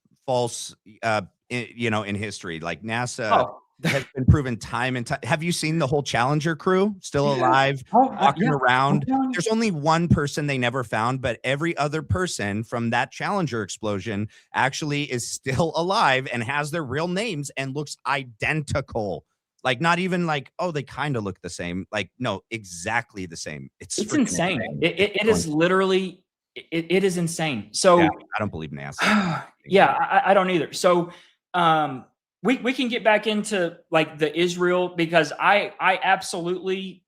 in history. Like, NASA has been proven time and time. Have you seen the whole Challenger crew still alive, walking around? There's only one person they never found, but every other person from that Challenger explosion actually is still alive and has their real names and looks identical. Like, not even like, oh, they kind of look the same. Like, no, exactly the same. It's insane. It is literally, it is insane. So I don't believe NASA. I don't either. So we can get back into like the Israel, because I absolutely,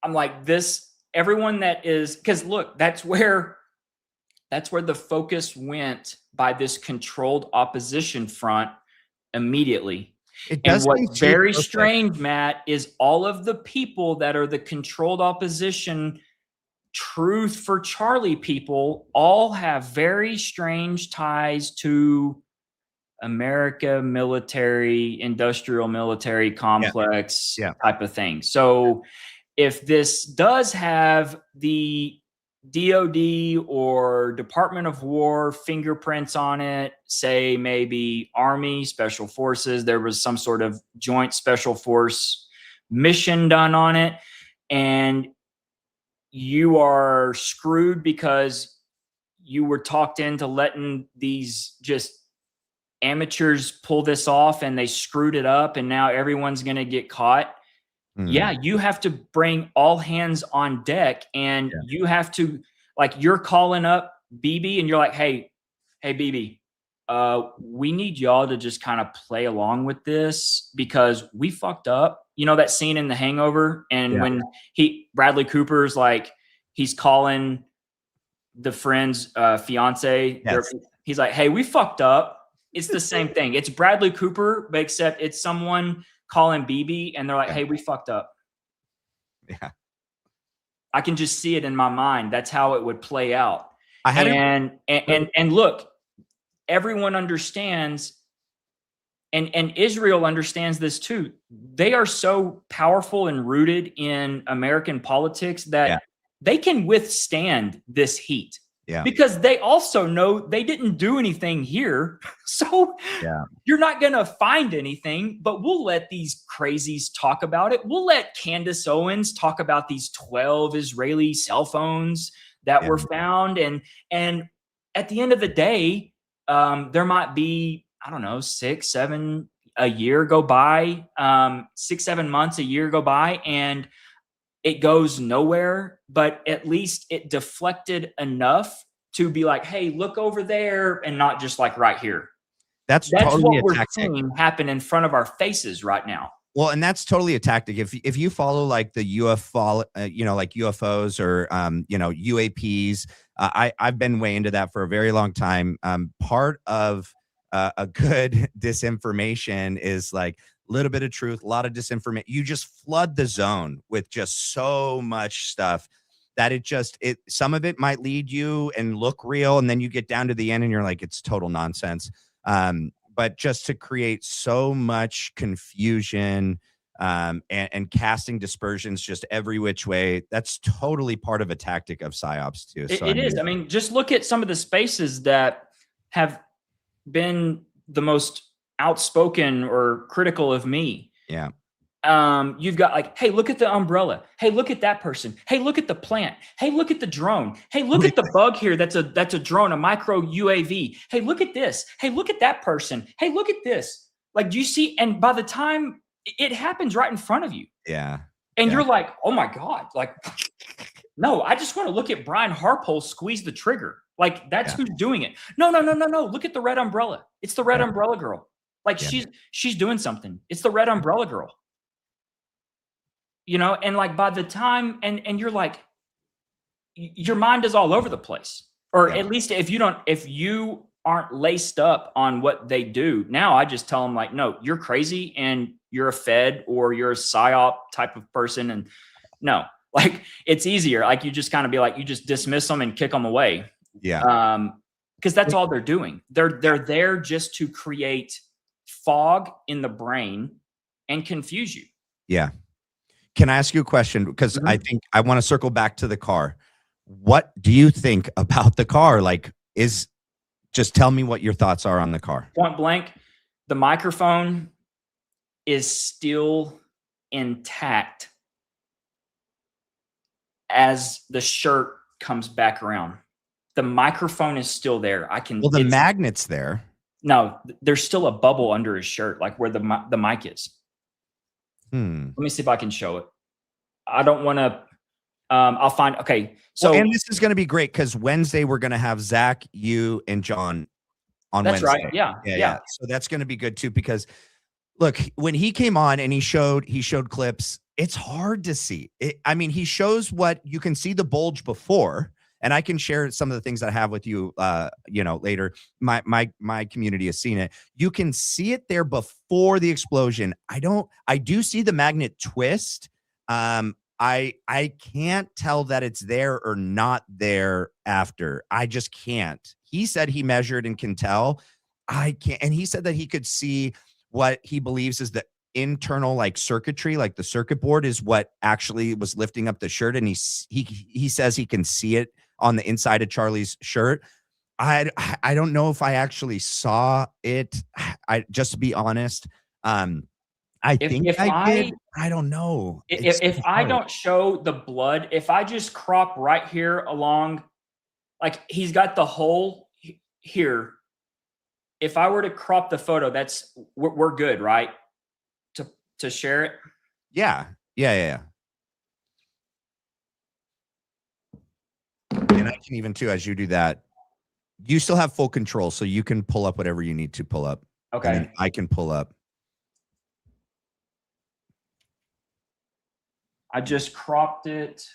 I'm like this, everyone that is, because look, that's where the focus went by this controlled opposition front immediately. And what's very strange, Matt, is all of the people that are the controlled opposition, Truth for Charlie people, all have very strange ties to America military, industrial military complex type of thing. So if this does have the DOD or Department of War fingerprints on it, say maybe Army, Special Forces, there was some sort of joint special force mission done on it, and you are screwed because you were talked into letting these just amateurs pull this off and they screwed it up and now everyone's going to get caught. Yeah, you have to bring all hands on deck, and you have to, like, you're calling up BB and you're like, hey BB, we need y'all to just kind of play along with this because we fucked up. You know that scene in The Hangover, and when Bradley Cooper's like, he's calling the friend's fiance, he's like, hey, we fucked up. It's the same thing. It's Bradley Cooper, but except it's someone calling BB and they're like, hey, we fucked up. Yeah. I can just see it in my mind. That's how it would play out. I had and look, everyone understands, and Israel understands this too. They are so powerful and rooted in American politics that they can withstand this heat. Yeah. Because they also know they didn't do anything here. So you're not going to find anything, but we'll let these crazies talk about it. We'll let Candace Owens talk about these 12 Israeli cell phones that were found. And at the end of the day, there might be, I don't know, 6, 7 a year go by, 6, 7 months a year go by, and it goes nowhere, but at least it deflected enough to be like, hey, look over there, and not just like right here. That's totally what we're seeing happen in front of our faces right now. Well, and that's totally a tactic. If you follow like the UFO, like UFOs or UAPs, I've been way into that for a very long time. Part of a good disinformation is like a little bit of truth, a lot of disinformation. You just flood the zone with just so much stuff that some of it might lead you and look real, and then you get down to the end and you're like, it's total nonsense. But just to create so much confusion and casting dispersions just every which way, that's totally part of a tactic of psyops too. So it is. I mean, just look at some of the spaces that have been the most outspoken or critical of me. Yeah. You've got like, hey, look at the umbrella. Hey, look at that person. Hey, look at the plant. Hey, look at the drone. Hey, look at the bug here. That's a drone, a micro UAV. Hey, look at this. Hey, look at that person. Hey, look at this. Like, do you see? And by the time it happens right in front of you. Yeah. And you're like, oh my God. Like, no, I just want to look at Brian Harpole squeeze the trigger. Like, that's who's doing it. No. Look at the red umbrella. It's the red umbrella girl. Like, she's doing something. It's the red umbrella girl. And like by the time, and you're like, your mind is all over the place. Or at least if you aren't laced up on what they do. Now I just tell them like, no, you're crazy and you're a Fed or you're a PSYOP type of person. And no, like it's easier. Like you just kind of be like, you just dismiss them and kick them away. Yeah. Because that's all they're doing. They're there just to create fog in the brain and confuse you. Yeah. Can I ask you a question? Because I think I want to circle back to the car. What do you think about the car? Like, just tell me what your thoughts are on the car. Point blank, the microphone is still intact as the shirt comes back around. The microphone is still there. Well, the magnet's there. No, there's still a bubble under his shirt, like where the mic is. Let me see if I can show it. I don't want to. I'll find. Okay, so and this is going to be great because Wednesday we're going to have Zach, you, and John on Wednesday. That's right. Yeah. So that's going to be good too because look, when he came on and he showed clips, it's hard to see. I mean, he shows what you can see the bulge before. And I can share some of the things I have with you, later. My community has seen it. You can see it there before the explosion. I do see the magnet twist. I can't tell that it's there or not there after. I just can't. He said he measured and can tell. I can't. And he said that he could see what he believes is the internal like circuitry, like the circuit board is what actually was lifting up the shirt. And he says he can see it on the inside of Charlie's shirt. I don't know if I actually saw it. Just to be honest, I think I did. I don't know. If I don't show the blood, if I just crop right here along, like he's got the hole here. If I were to crop the photo, we're good, right? To share it. Yeah. And I can even too, as you do that, you still have full control. So you can pull up whatever you need to pull up. Okay. And I can pull up. I just cropped it.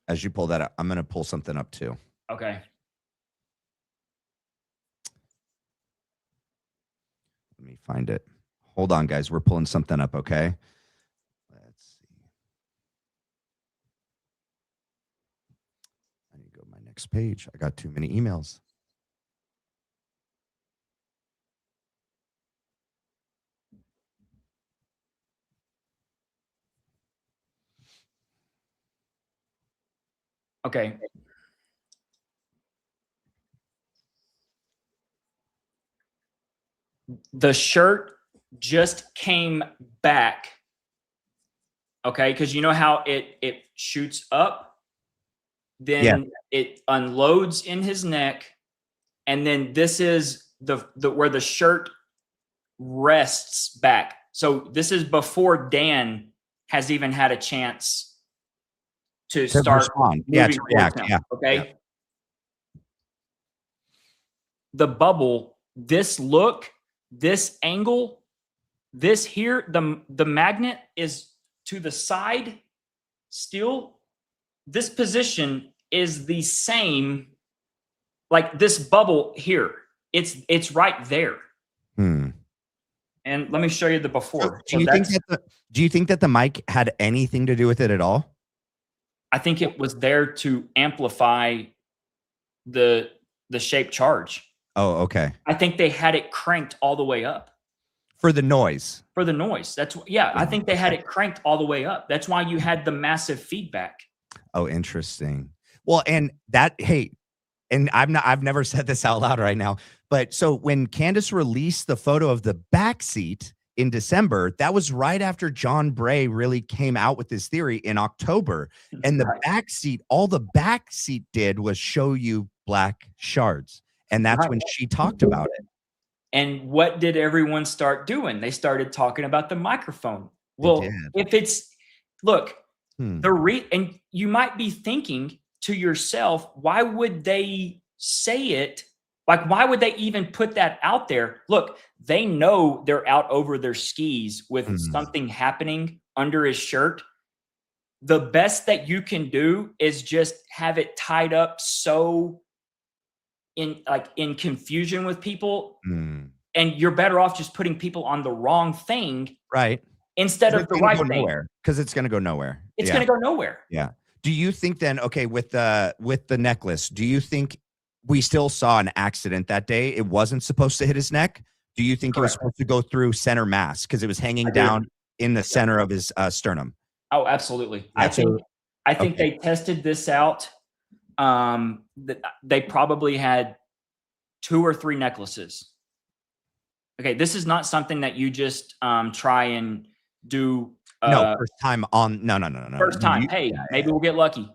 as you pull that up. I'm going to pull something up too. Okay. Let me find it. Hold on, guys. We're pulling something up, okay? Let's see. I need to go to my next page. I got too many emails. Okay. The shirt just came back. Okay, because you know how it shoots up, then it unloads in his neck, and then this is the where the shirt rests back. So this is before Dan has even had a chance to start respond. moving To towards react. him, Yeah. okay. Yeah. The bubble, this look, this angle, this here, the magnet is to the side still. This position is the same, like this bubble here. It's right there. Hmm. And let me show you the before. Do you think that the mic had anything to do with it at all? I think it was there to amplify the shape charge. Oh, okay. I think they had it cranked all the way up. For the noise. For the noise. I think they had it cranked all the way up. That's why you had the massive feedback. Oh, interesting. Well, and I've never said this out loud right now, but so when Candace released the photo of the back seat in December, that was right after John Bray really came out with this theory in October. And the back seat, all the back seat did was show you black shards. And that's when she talked about it. And what did everyone start doing? They started talking about the microphone. Well, if it's, look, and you might be thinking to yourself, why would they say it? Like, why would they even put that out there? Look, they know they're out over their skis with something happening under his shirt. The best that you can do is just have it tied up so in confusion with people. And you're better off just putting people on the wrong thing. Right. Instead of the right thing. Because it's going to go nowhere. It's going to go nowhere. Yeah. Do you think then, okay, with the necklace, do you think we still saw an accident that day? It wasn't supposed to hit his neck. Do you think it was supposed to go through center mass because it was hanging down in the center of his sternum? Oh, absolutely. I think they tested this out. They probably had 2 or 3 necklaces. Okay, this is not something that you just try and do. First time on. No. First time. Maybe we'll get lucky.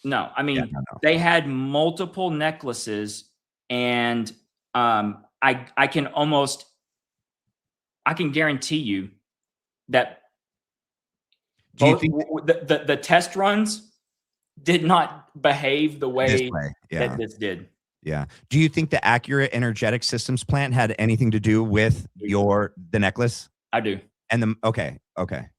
No. I mean, they had multiple necklaces, and I can guarantee you that the test runs did not behave the way that this did. Yeah. Do you think the Accurate Energetic Systems plant had anything to do with the necklace? I do. And okay.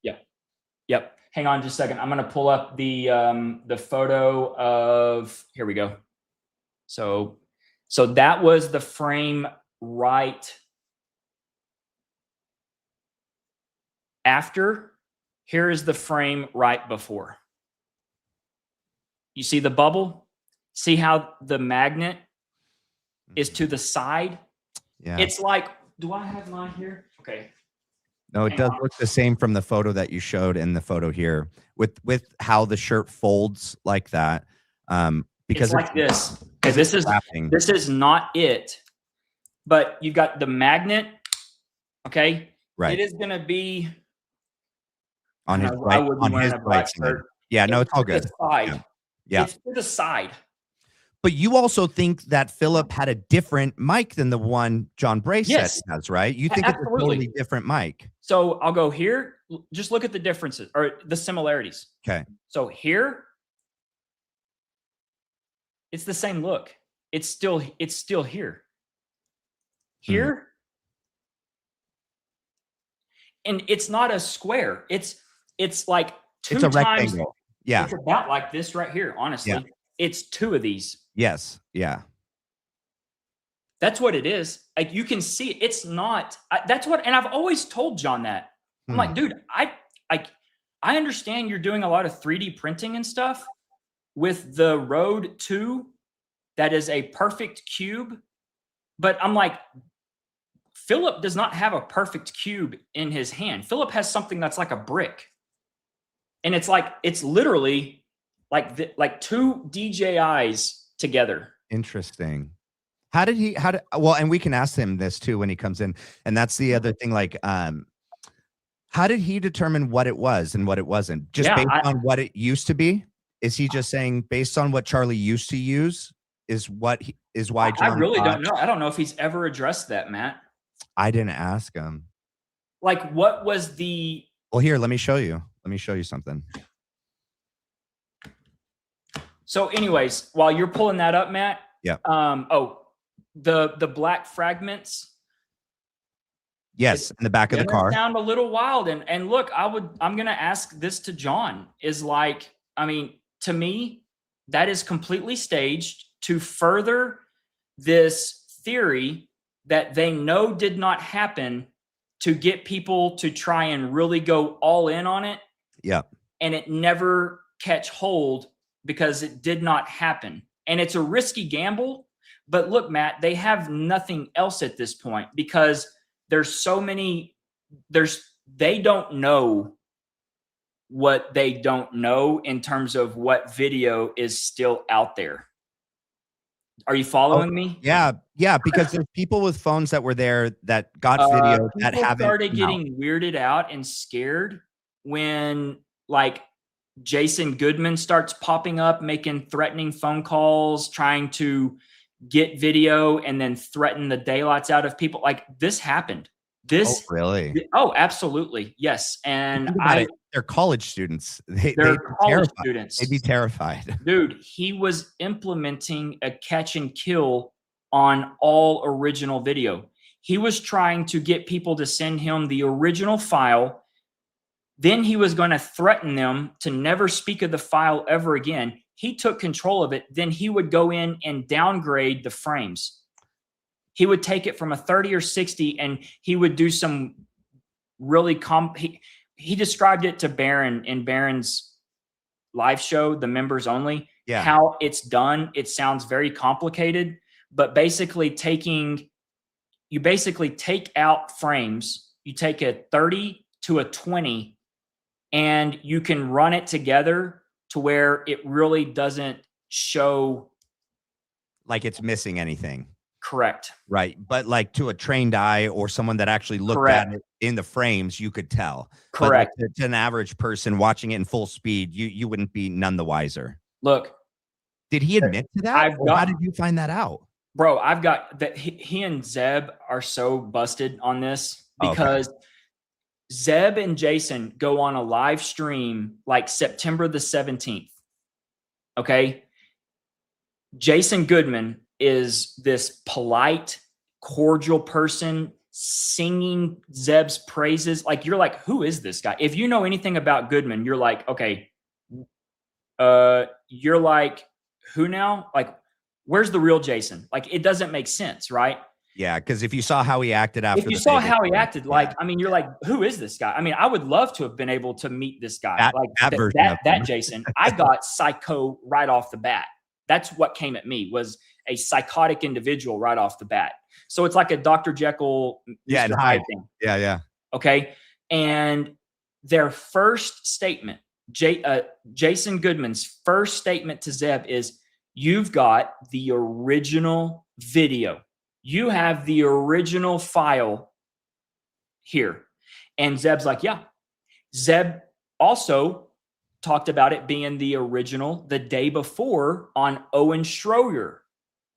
Yep. Hang on just a second. I'm going to pull up the photo of, here we go. So that was the frame right after. Here is the frame right before. You see the bubble? See how the magnet is to the side? Yeah. It's like, do I have mine here? Okay. No, it does look the same from the photo that you showed and the photo here with how the shirt folds like that. Because it's like this. Because this is not it. But you've got the magnet. Okay. Right. It is going to be on his right side. Yeah, no, it's all good. Yeah. It's to the side. But you also think that Philip had a different mic than the one John Bray said he has, right? You think it's a totally different mic. So I'll go here. Just look at the differences or the similarities. Okay. So here, it's the same look. It's still here. Here, and it's not a square. It's like two it's a times. rectangle. Yeah. It's about like this right here, honestly. Yeah. It's 2 of these. Yes. Yeah. That's what it is. Like you can see it's not, that's what, and I've always told John that. I'm like, dude, I understand you're doing a lot of 3D printing and stuff with the Road 2 that is a perfect cube. But I'm like, Philip does not have a perfect cube in his hand. Philip has something that's like a brick. And it's like, it's literally like 2 DJIs together. Interesting. Well, and we can ask him this too when he comes in. And that's the other thing, like, how did he determine what it was and what it wasn't? Just based on what it used to be? Is he just saying based on what Charlie used to use is why John I really don't know. I don't know if he's ever addressed that, Matt. I didn't ask him. Like what was the... Well, here, let me show you. Let me show you something. So anyways, while you're pulling that up, Matt. Yeah. The black fragments. Yes, in the back of the car. Sound a little wild. And look, I'm going to ask this to John is like, I mean, to me, that is completely staged to further this theory that they know did not happen to get people to try and really go all in on it. Yeah. And it never catch hold because it did not happen. And it's a risky gamble. But look, Matt, they have nothing else at this point because there's so many, they don't know what they don't know in terms of what video is still out there. Are you following me? Yeah. Yeah. Because there's people with phones that were there that got video that haven't started getting weirded out and scared when like Jason Goodman starts popping up, making threatening phone calls, trying to get video and then threaten the daylights out of people. Like this happened. Oh, really? Oh, absolutely. Yes. And they're college students. They're college students. They'd be terrified. Dude, he was implementing a catch and kill on all original video. He was trying to get people to send him the original file. Then he was going to threaten them to never speak of the file ever again. He took control of it. Then he would go in and downgrade the frames. He would take it from a 30 or 60 and he would do some really he described it to Baron in Baron's live show, the members only, how it's done. It sounds very complicated, but basically you basically take out frames, you take a 30 to a 20 and you can run it together to where it really doesn't show like it's missing anything. Correct. Right. But like to a trained eye or someone that actually looked at it in the frames, you could tell. Correct. But like to an average person watching it in full speed, you wouldn't be none the wiser. Look. Did he admit to that? How did you find that out? Bro, I've got that he and Zeb are so busted on this because Zeb and Jason go on a live stream like September the 17th. Okay. Jason Goodman is this polite, cordial person singing Zeb's praises. Like, you're like, who is this guy? If you know anything about Goodman, you're like, okay, you're like, who now? Like, where's the real Jason? Like, it doesn't make sense, right? Yeah, because if you saw how he acted after, if you saw how he acted, like, I mean, you're like, who is this guy? I mean, I would love to have been able to meet this guy, that Jason. I got psycho right off the bat. That's what came at me, was a psychotic individual right off the bat. So it's like a Dr. Jekyll, Mr. Hyde thing. Yeah. Okay. And their first statement, Jason Goodman's first statement to Zeb is, you've got the original video. You have the original file here. And Zeb's like, yeah. Zeb also talked about it being the original the day before on Owen Schroyer.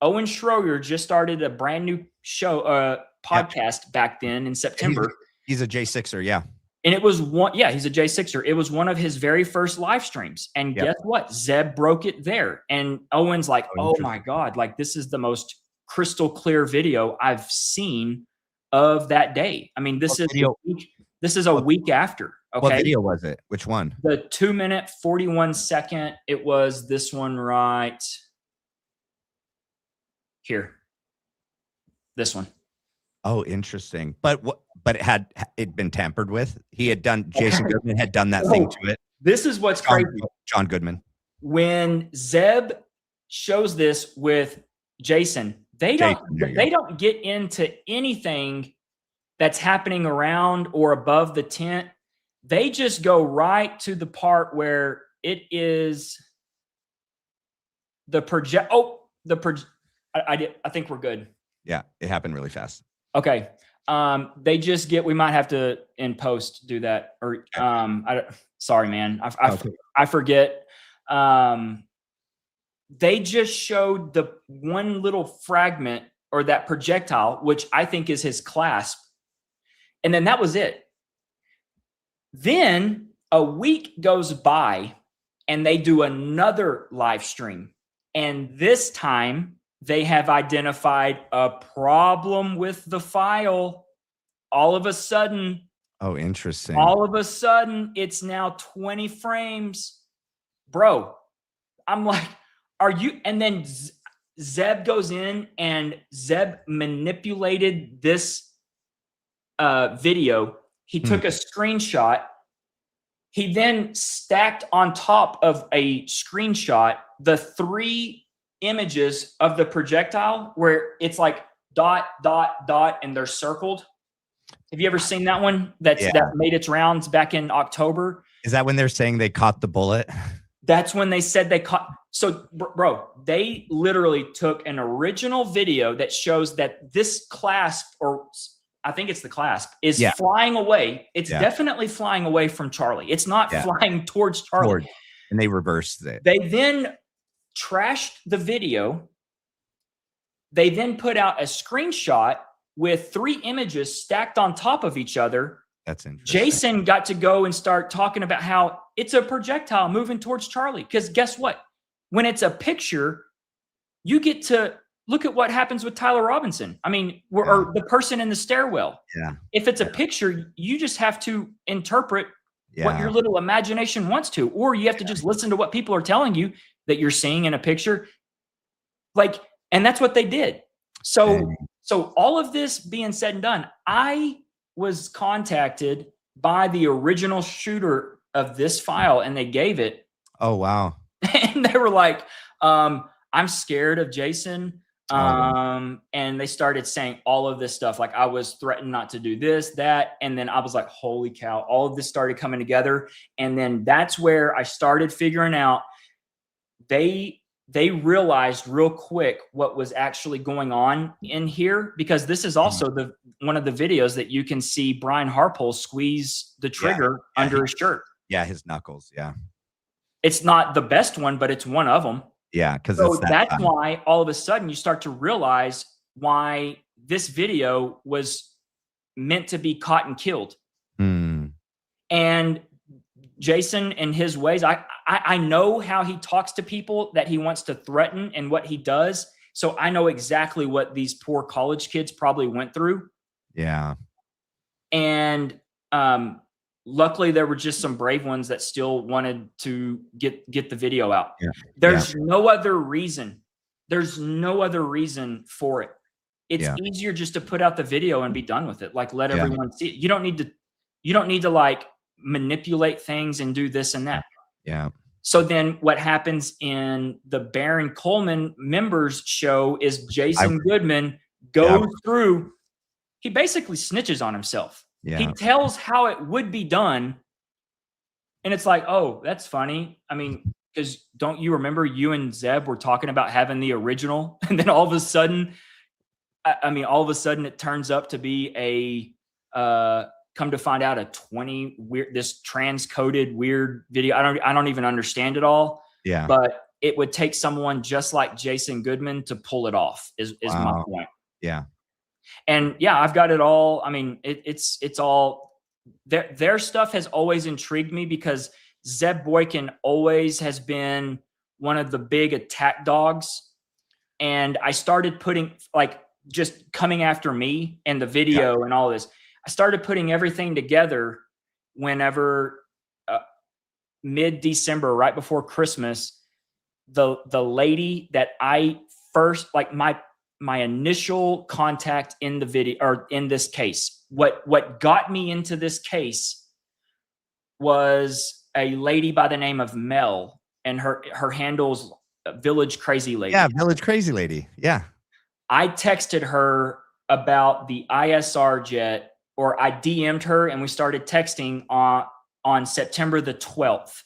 Owen Schroyer just started a brand new show, podcast back then in September. He's a J6er, yeah. And it was he's a J6er. It was one of his very first live streams. And guess what? Zeb broke it there. And Owen's like, oh my God, like this is the most crystal clear video I've seen of that day. I mean, this is a week after. Okay. What video was it? Which one? The 2-minute 41-second. It was this one right here. This one. Oh, interesting. But what? But it been tampered with? He had done. Jason Goodman had done that thing to it. This is what's crazy. John Goodman. When Zeb shows this with Jason, they don't get into anything that's happening around or above the tent. They just go right to the part where it is the project. Oh, I think we're good. Yeah, it happened really fast. Okay. They just get. We might have to in post do that. Or sorry, man. I forget. They just showed the one little fragment or that projectile, which I think is his clasp, and then that was it. Then a week goes by, and they do another live stream, and this time they have identified a problem with the file. All of a sudden, oh, interesting. All of a sudden, it's now 20 frames. Bro, I'm like, are you? And then Zeb goes in and Zeb manipulated this video. He took a screenshot. He then stacked on top of a screenshot the 3 images of the projectile where it's like dot, dot, dot, and they're circled. Have you ever seen that one that made its rounds back in October? Is that when they're saying they caught the bullet? That's when they said they caught. So, bro, they literally took an original video that shows that this clasp, or I think it's the clasp, is flying away. It's definitely flying away from Charlie. It's not flying towards Charlie. And they reversed it. They then trashed the video. They then put out a screenshot with 3 images stacked on top of each other. That's interesting. Jason got to go and start talking about how it's a projectile moving towards Charlie. Because guess what? When it's a picture, you get to look at what happens with Tyler Robinson. I mean, or the person in the stairwell. Yeah. If it's a picture, you just have to interpret what your little imagination wants to, or you have to just listen to what people are telling you that you're seeing in a picture. Like, and that's what they did. So all of this being said and done, I was contacted by the original shooter of this file, and they gave it. Oh, wow. And they were like, I'm scared of Jason. And they started saying all of this stuff. Like, I was threatened not to do this, that. And then I was like, holy cow, all of this started coming together. And then that's where I started figuring out they realized real quick what was actually going on in here, because this is also one of the videos that you can see Brian Harpole squeeze the trigger under his shirt. Yeah, his knuckles. Yeah. It's not the best one, but it's one of them. Yeah, because that's why all of a sudden you start to realize why this video was meant to be caught and killed. And Jason and his ways, I know how he talks to people that he wants to threaten and what he does. So I know exactly what these poor college kids probably went through. Yeah. And luckily there were just some brave ones that still wanted to get the video out. Yeah. There's no other reason. There's no other reason for it. It's easier just to put out the video and be done with it. Like, let everyone see it. You don't need to like manipulate things and do this and that. Yeah. So then what happens in the Baron Coleman members show is Jason Goodman goes through, he basically snitches on himself. Yeah. He tells how it would be done. And it's like, oh, that's funny. I mean, because don't you remember you and Zeb were talking about having the original? And then all of a sudden it turns up to be come to find out this transcoded weird video. I don't even understand it all. Yeah. But it would take someone just like Jason Goodman to pull it off is my point. Yeah. And I've got it all. I mean, it's all their stuff has always intrigued me because Zeb Boykin always has been one of the big attack dogs. And I started putting just coming after me and the video and all this. I started putting everything together whenever mid-December, right before Christmas, the lady that I first, like my initial contact in the video, or in this case, what got me into this case was a lady by the name of Mel, and her handle's Village Crazy Lady. Yeah, Village Crazy Lady. Yeah. I texted her about the ISR jet, or I DM'd her and we started texting on September the 12th.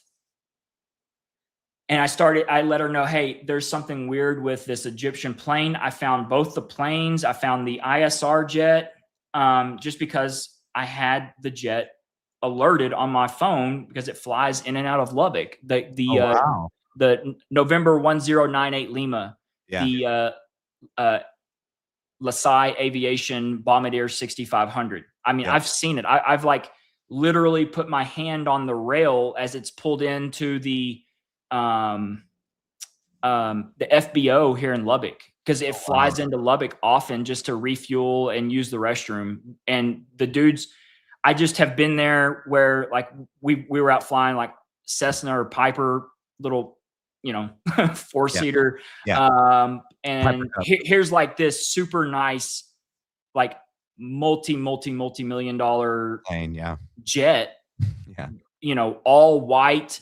And I let her know, hey, there's something weird with this Egyptian plane. I found both the planes. I found the ISR jet, just because I had the jet alerted on my phone because it flies in and out of Lubbock. Wow. The November 1098 Lima, Yeah. the Lasai Aviation Bombardier 6500. I mean, Yeah. I've seen it. I've like literally put my hand on the rail as it's pulled into the FBO here in Lubbock, because it flies into Lubbock often just to refuel and use the restroom. And the dudes, I just have been there where like we were out flying like Cessna or Piper, little, four-seater. Yeah. And here's like this super nice, like multi-million dollar Plane, yeah. jet, Yeah. All white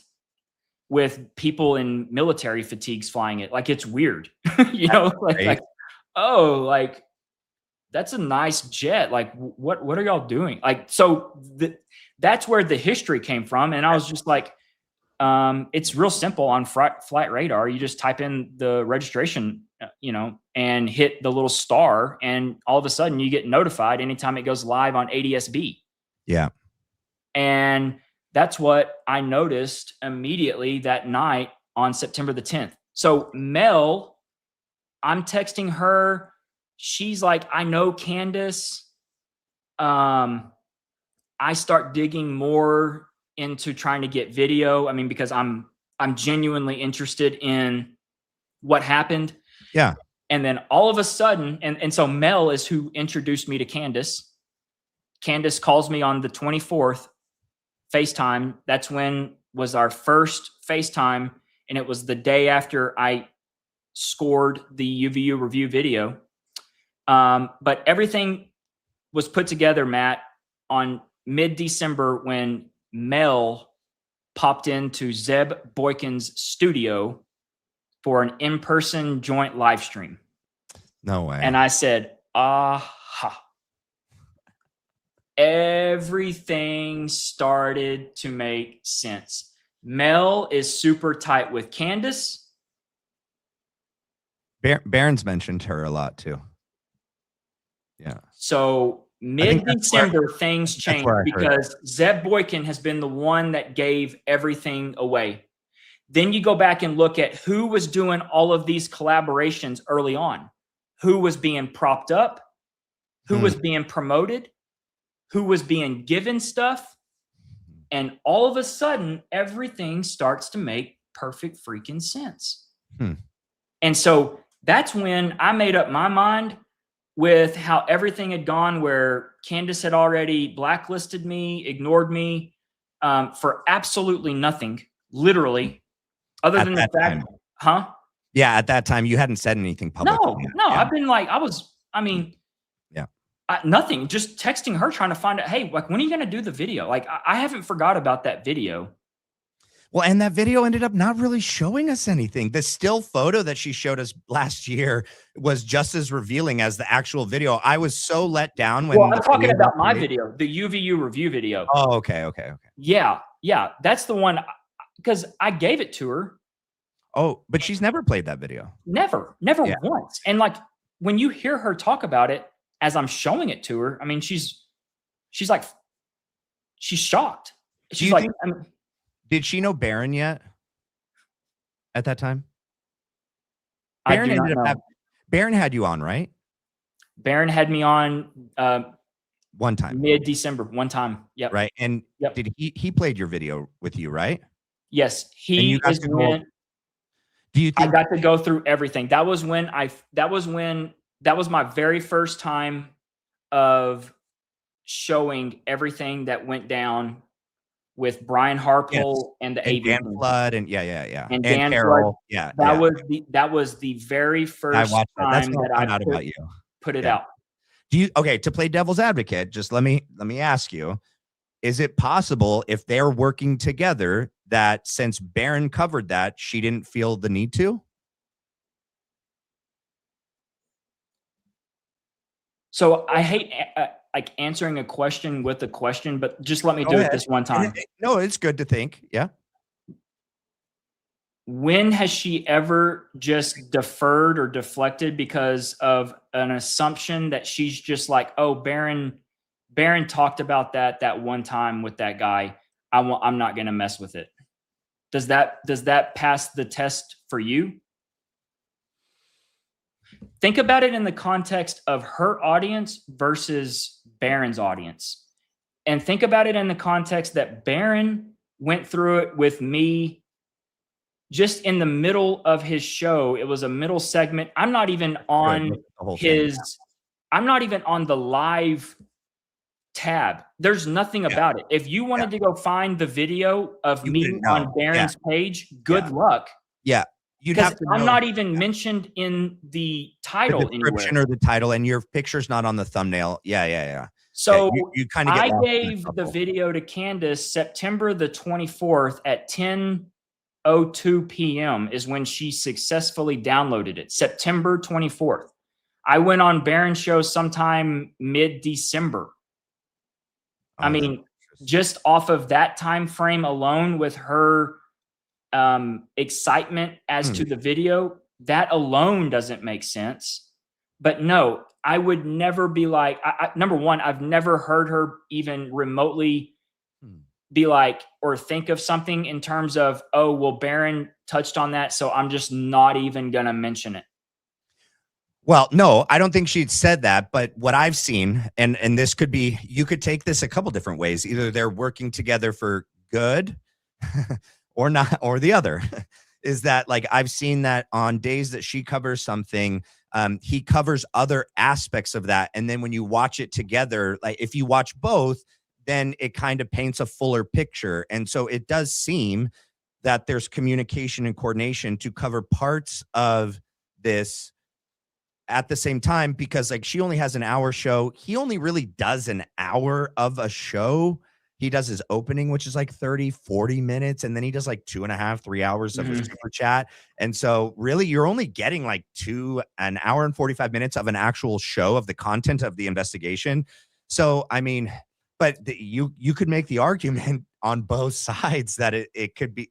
with people in military fatigues flying it. Like, it's weird, like, that's a nice jet. Like, what are y'all doing? Like, so that's where the history came from. And I was just like, it's real simple on flight radar. You just type in the registration, and hit the little star, and all of a sudden you get notified anytime it goes live on ADSB. Yeah. And that's what I noticed immediately that night on September the 10th. So Mel, I'm texting her. She's like, I know Candace. I start digging more into trying to get video. I mean, because I'm genuinely interested in what happened. Yeah. And then all of a sudden, and so Mel is who introduced me to Candace. Candace calls me on the 24th, FaceTime. That's when was our first FaceTime. And it was the day after I scored the UVU review video. But everything was put together, Matt, on mid-December when Mel popped into Zeb Boykin's studio for an in-person joint live stream. No way. And I said, aha. Everything started to make sense. Mel is super tight with Candace. Barron's mentioned her a lot too. Yeah. So mid-December, things changed because Zeb Boykin has been the one that gave everything away. Then you go back and look at who was doing all of these collaborations early on, who was being propped up, who was being promoted, who was being given stuff. And all of a sudden, everything starts to make perfect freaking sense. And so that's when I made up my mind with how everything had gone, where Candace had already blacklisted me, ignored me for absolutely nothing, literally, other than the fact, Yeah, at that time, you hadn't said anything publicly. No, I've been like, nothing, just texting her, trying to find out, hey, like, when are you going to do the video? Like, I haven't forgot about that video. Well, and that video ended up not really showing us anything. The still photo that she showed us last year was just as revealing as the actual video. I was so let down when. Well, I'm talking about my video, the UVU review video. Oh, okay. Yeah, that's the one, because I gave it to her. Oh, but she's never played that video. Never once. And like, when you hear her talk about it as I'm showing it to her, I mean, she's like, she's shocked. She's like, did she know Barron yet at that time? Barron had you on, right? Barron had me on one time. Mid-December, one time. Yep. Right. And did he played your video with you, right? Yes. Do you think I got to go through everything? That was my very first time of showing everything that went down with Brian Harpole and the And AV Dan team. Flood and yeah. And Dan Carol. Flood. Yeah. That was the very I first watched that. That's time what that I I found out about you. put it Yeah. out. Okay, to play devil's advocate, just let me ask you, is it possible if they're working together that since Barron covered that, she didn't feel the need to? So I hate like answering a question with a question, but just let me Go do it ahead. this one time. No, it's good to think. Yeah. When has she ever just deferred or deflected because of an assumption that she's just like, oh, Barron talked about that one time with that guy. I'm not going to mess with it. Does that pass the test for you? Think about it in the context of her audience versus Barron's audience. And think about it in the context that Barron went through it with me just in the middle of his show. It was a middle segment. I'm not even on I'm not even on the live tab. There's nothing about it. If you wanted to go find the video of me on Barron's page, good luck. Yeah. You'd have to know. I'm not even mentioned in the title the description anywhere. or the title, and your picture's not on the thumbnail. Yeah. So you kind of I gave the video to Candace September the 24th at 10:02 p.m. is when she successfully downloaded it. September 24th. I went on Barron's show sometime mid-December. I mean, just off of that time frame alone with her excitement as to the video, that alone doesn't make sense. But no, I would never be like, number one, I've never heard her even remotely be like, or think of something in terms of, oh, well, Barron touched on that, so I'm just not even going to mention it. Well, no, I don't think she'd said that, but what I've seen, and this could be, you could take this a couple different ways. Either they're working together for good or not, or the other is that, like, I've seen that on days that she covers something, he covers other aspects of that. And then when you watch it together, like if you watch both, then it kind of paints a fuller picture. And so it does seem that there's communication and coordination to cover parts of this at the same time, because like she only has an hour show. He only really does an hour of a show. He does his opening, which is like 30-40 minutes. And then he does like 2.5, 3 hours of a super chat. And so really you're only getting like an hour and 45 minutes of an actual show of the content of the investigation. So, I mean, but you could make the argument on both sides that it could be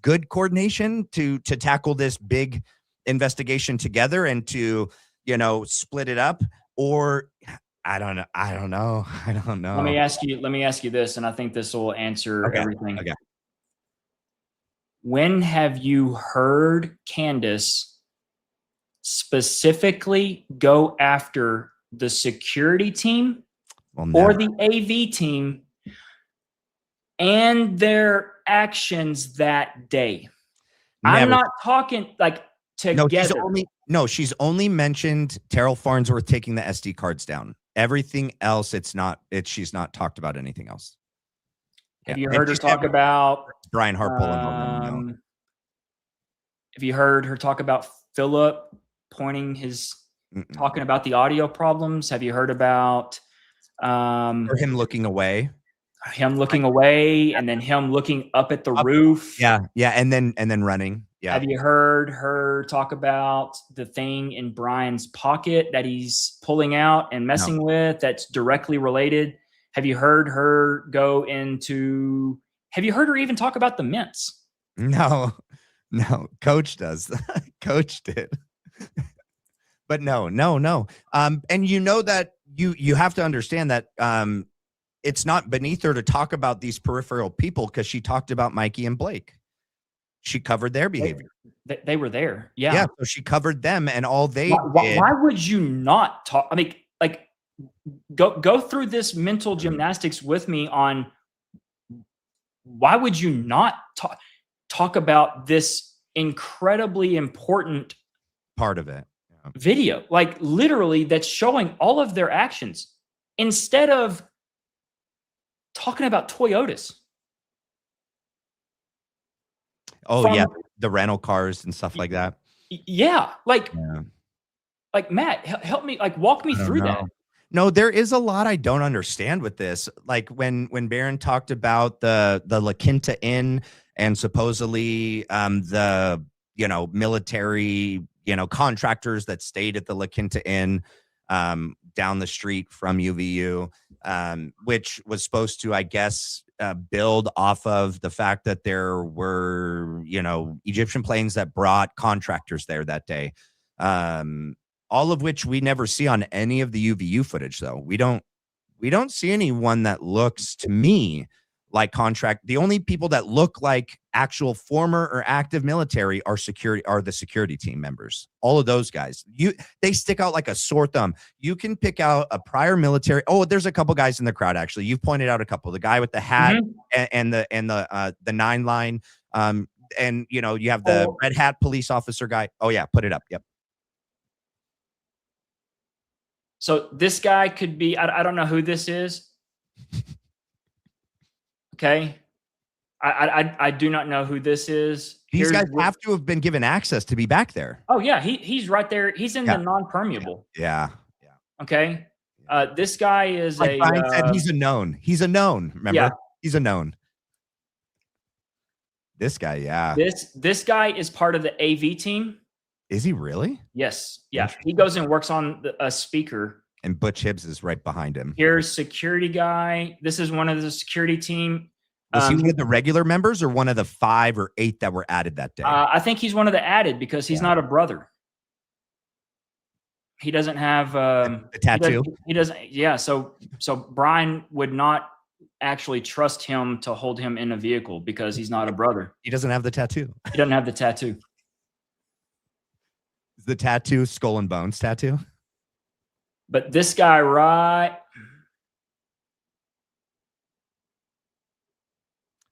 good coordination to tackle this big investigation together and to, split it up, or I don't know. Let me ask you this, and I think this will answer everything. Okay. When have you heard Candace specifically go after the security team or the AV team and their actions that day? Never. I'm not talking like together. She's only mentioned Terrell Farnsworth taking the SD cards down. Everything else, she's not talked about anything else. Have you heard her talk about Brian Harpole? Have you heard her talk about Philip talking about the audio problems? Have you heard about or him looking away? Him looking away, and then him looking up at the roof. Yeah, and then running. Yeah. Have you heard her talk about the thing in Brian's pocket that he's pulling out and messing with that's directly related? Have you heard her have you heard her even talk about the mints? No. Coach does. Coach did. But no. And that you have to understand that it's not beneath her to talk about these peripheral people, because she talked about Mikey and Blake. She covered their behavior. They were there. Yeah. Yeah. So she covered them, and all they did. Why would you not talk? I mean, like, go through this mental gymnastics with me on why would you not talk about this incredibly important part of it? Video, like literally that's showing all of their actions, instead of talking about Toyotas. Oh from- yeah, the rental cars and stuff like that. Yeah, like Yeah. Matt, help me, like walk me I don't through that. know. No, there is a lot I don't understand with this. Like when Barron talked about the La Quinta Inn and supposedly the military contractors that stayed at the La Quinta Inn down the street from UVU, which was supposed to, I guess, build off of the fact that there were Egyptian planes that brought contractors there that day. All of which we never see on any of the UVU footage, though. We don't see anyone that looks to me like contract. The only people that look like actual former or active military are the security team members. All of those guys, they stick out like a sore thumb. You can pick out a prior military. Oh, there's a couple guys in the crowd actually. You've pointed out a couple. The guy with the hat and the 9 line. And you have the red hat police officer guy. Oh yeah, put it up. Yep. So this guy could be, I don't know who this is. Okay. I do not know who this is. These guys have to have been given access to be back there. Oh yeah. He's right there. He's in the non-permeable. Yeah. Okay. This guy is like Brian said, he's a known. He's a known. Remember? Yeah. He's a known. This guy, yeah. This guy is part of the AV team. Is he really? Yes. Yeah. He goes and works on a speaker. And Butch Hibbs is right behind him. Here's security guy. This is one of the security team. Was he one of the regular members or one of the 5 or 8 that were added that day? I think he's one of the added because he's not a brother. He doesn't have a tattoo. He doesn't. Yeah. So Brian would not actually trust him to hold him in a vehicle because he's not a brother. He doesn't have the tattoo. He doesn't have the tattoo. Is the tattoo skull and bones tattoo? But this guy, right?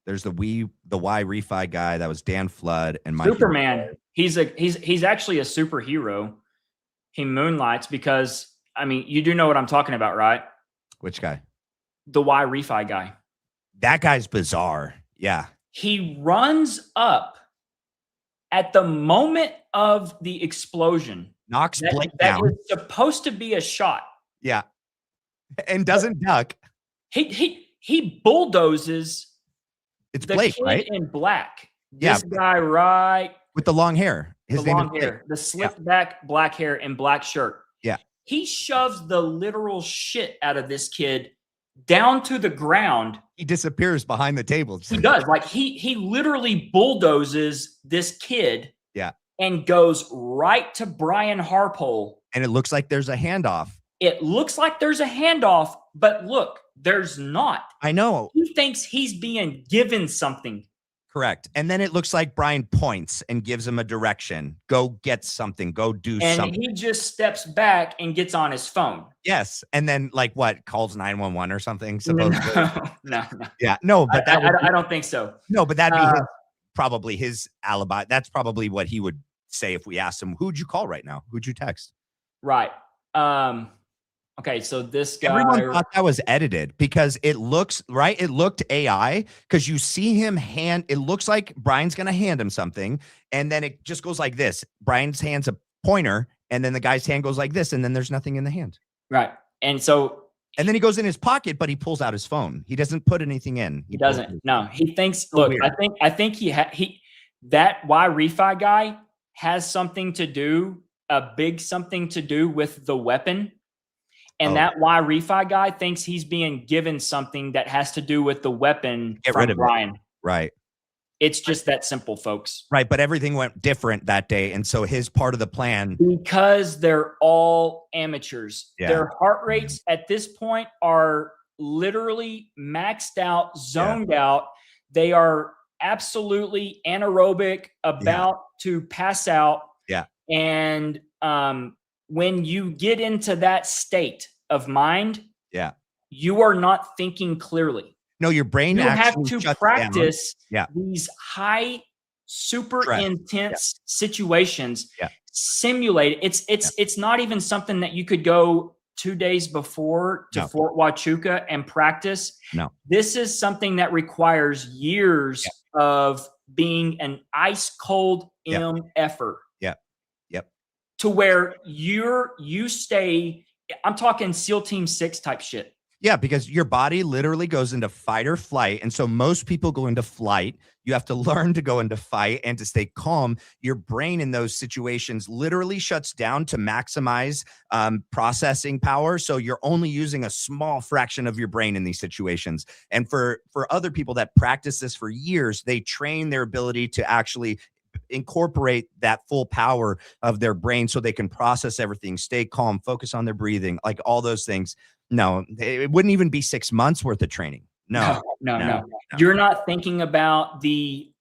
There's the Y Refi guy. That was Dan Flood and Mike Superman. He's actually a superhero. He moonlights because, I mean, you do know what I'm talking about, right? Which guy? The Y Refi guy. That guy's bizarre. Yeah. He runs up at the moment of the explosion. Knocks Blake down. That is supposed to be a shot. Yeah. And doesn't duck. He bulldozes. It's Blake, right? In black. Yeah. This guy, right? With the long hair. His name is Blake. The slicked back black hair and black shirt. Yeah. He shoves the literal shit out of this kid down to the ground. He disappears behind the table. He does. Like he literally bulldozes this kid. Yeah. And goes right to Brian Harpole. And it looks like there's a handoff. It looks like there's a handoff, but look, there's not. I know. He thinks he's being given something. Correct. And then it looks like Brian points and gives him a direction. Go get something. Go do something. And he just steps back and gets on his phone. Yes. And then like what? Calls 911 or something? No. Yeah. No, but I don't think so. No, but that'd be probably his alibi. That's probably what he would say if we asked him, who'd you call right now? Who'd you text? Right. Okay, so this guy. Everyone thought that was edited because it looks right. It looked AI because you see him it looks like Brian's going to hand him something. And then it just goes like this. Brian's hand's a pointer. And then the guy's hand goes like this. And then there's nothing in the hand. Right. And then he goes in his pocket, but he pulls out his phone. He doesn't put anything in. He doesn't. No, he thinks, look, I think that Y Refi guy has something to do, a big something to do with the weapon. And that Y Refi guy thinks he's being given something that has to do with the weapon from Brian. Right. It's just that simple, folks. Right. But everything went different that day. And so his part of the plan. Because they're all amateurs. Yeah. Their heart rates at this point are literally maxed out, zoned out. They are absolutely anaerobic, about to pass out. Yeah. And when you get into that state of mind, you are not thinking clearly. No, your brain you actually have to practice down. these high, super Stress. intense situations. Yeah. Simulate. It's not even something that you could go 2 days before to Fort Huachuca and practice. No. This is something that requires years of being an ice cold Yep. MFer. Yep. To where you stay, I'm talking SEAL Team 6 type shit. Yeah, because your body literally goes into fight or flight. And so most people go into flight. You have to learn to go into fight and to stay calm. Your brain in those situations literally shuts down to maximize processing power. So you're only using a small fraction of your brain in these situations. And for other people that practice this for years, they train their ability to actually incorporate that full power of their brain so they can process everything, stay calm, focus on their breathing, like all those things. No, it wouldn't even be 6 months worth of training. No. You're not thinking about the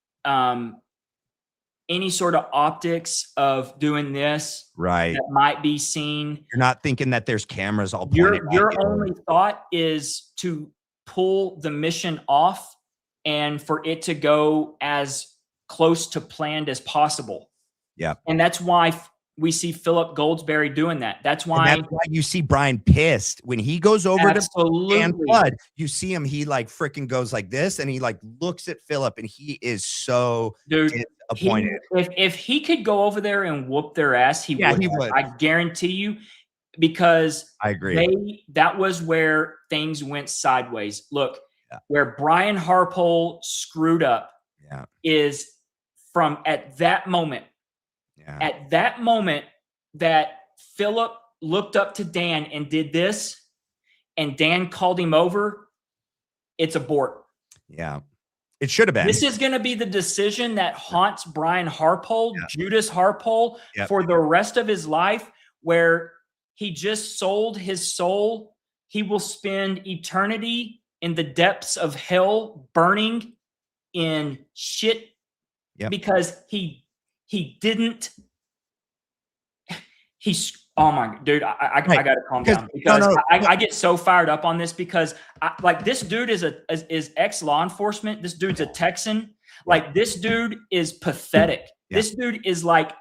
any sort of optics of doing this Right. that might be seen. You're not thinking that there's cameras all pointed at Your you. only thought is to pull the mission off and for it to go as close to planned as possible. Yeah. And that's why we see Philip Goldsberry doing that. That's why, and that's why you see Brian pissed when he goes over to Dan Flood. You see him, he like freaking goes like this, and he like looks at Philip, and he is so disappointed. If he could go over there and whoop their ass, he would. I guarantee you, because I agree. That was where things went sideways. Look, where Brian Harpole screwed up is from at that moment. At that moment that Philip looked up to Dan and did this, and Dan called him over, it's abort. Yeah. It should have been. This is going to be the decision that haunts Brian Harpole, Judas Harpole, for the rest of his life, where he just sold his soul. He will spend eternity in the depths of hell, burning in shit because he didn't. Oh my dude, I gotta calm down because I get so fired up on this because like this dude is ex law enforcement. This dude's a Texan. Like this dude is pathetic. This dude is like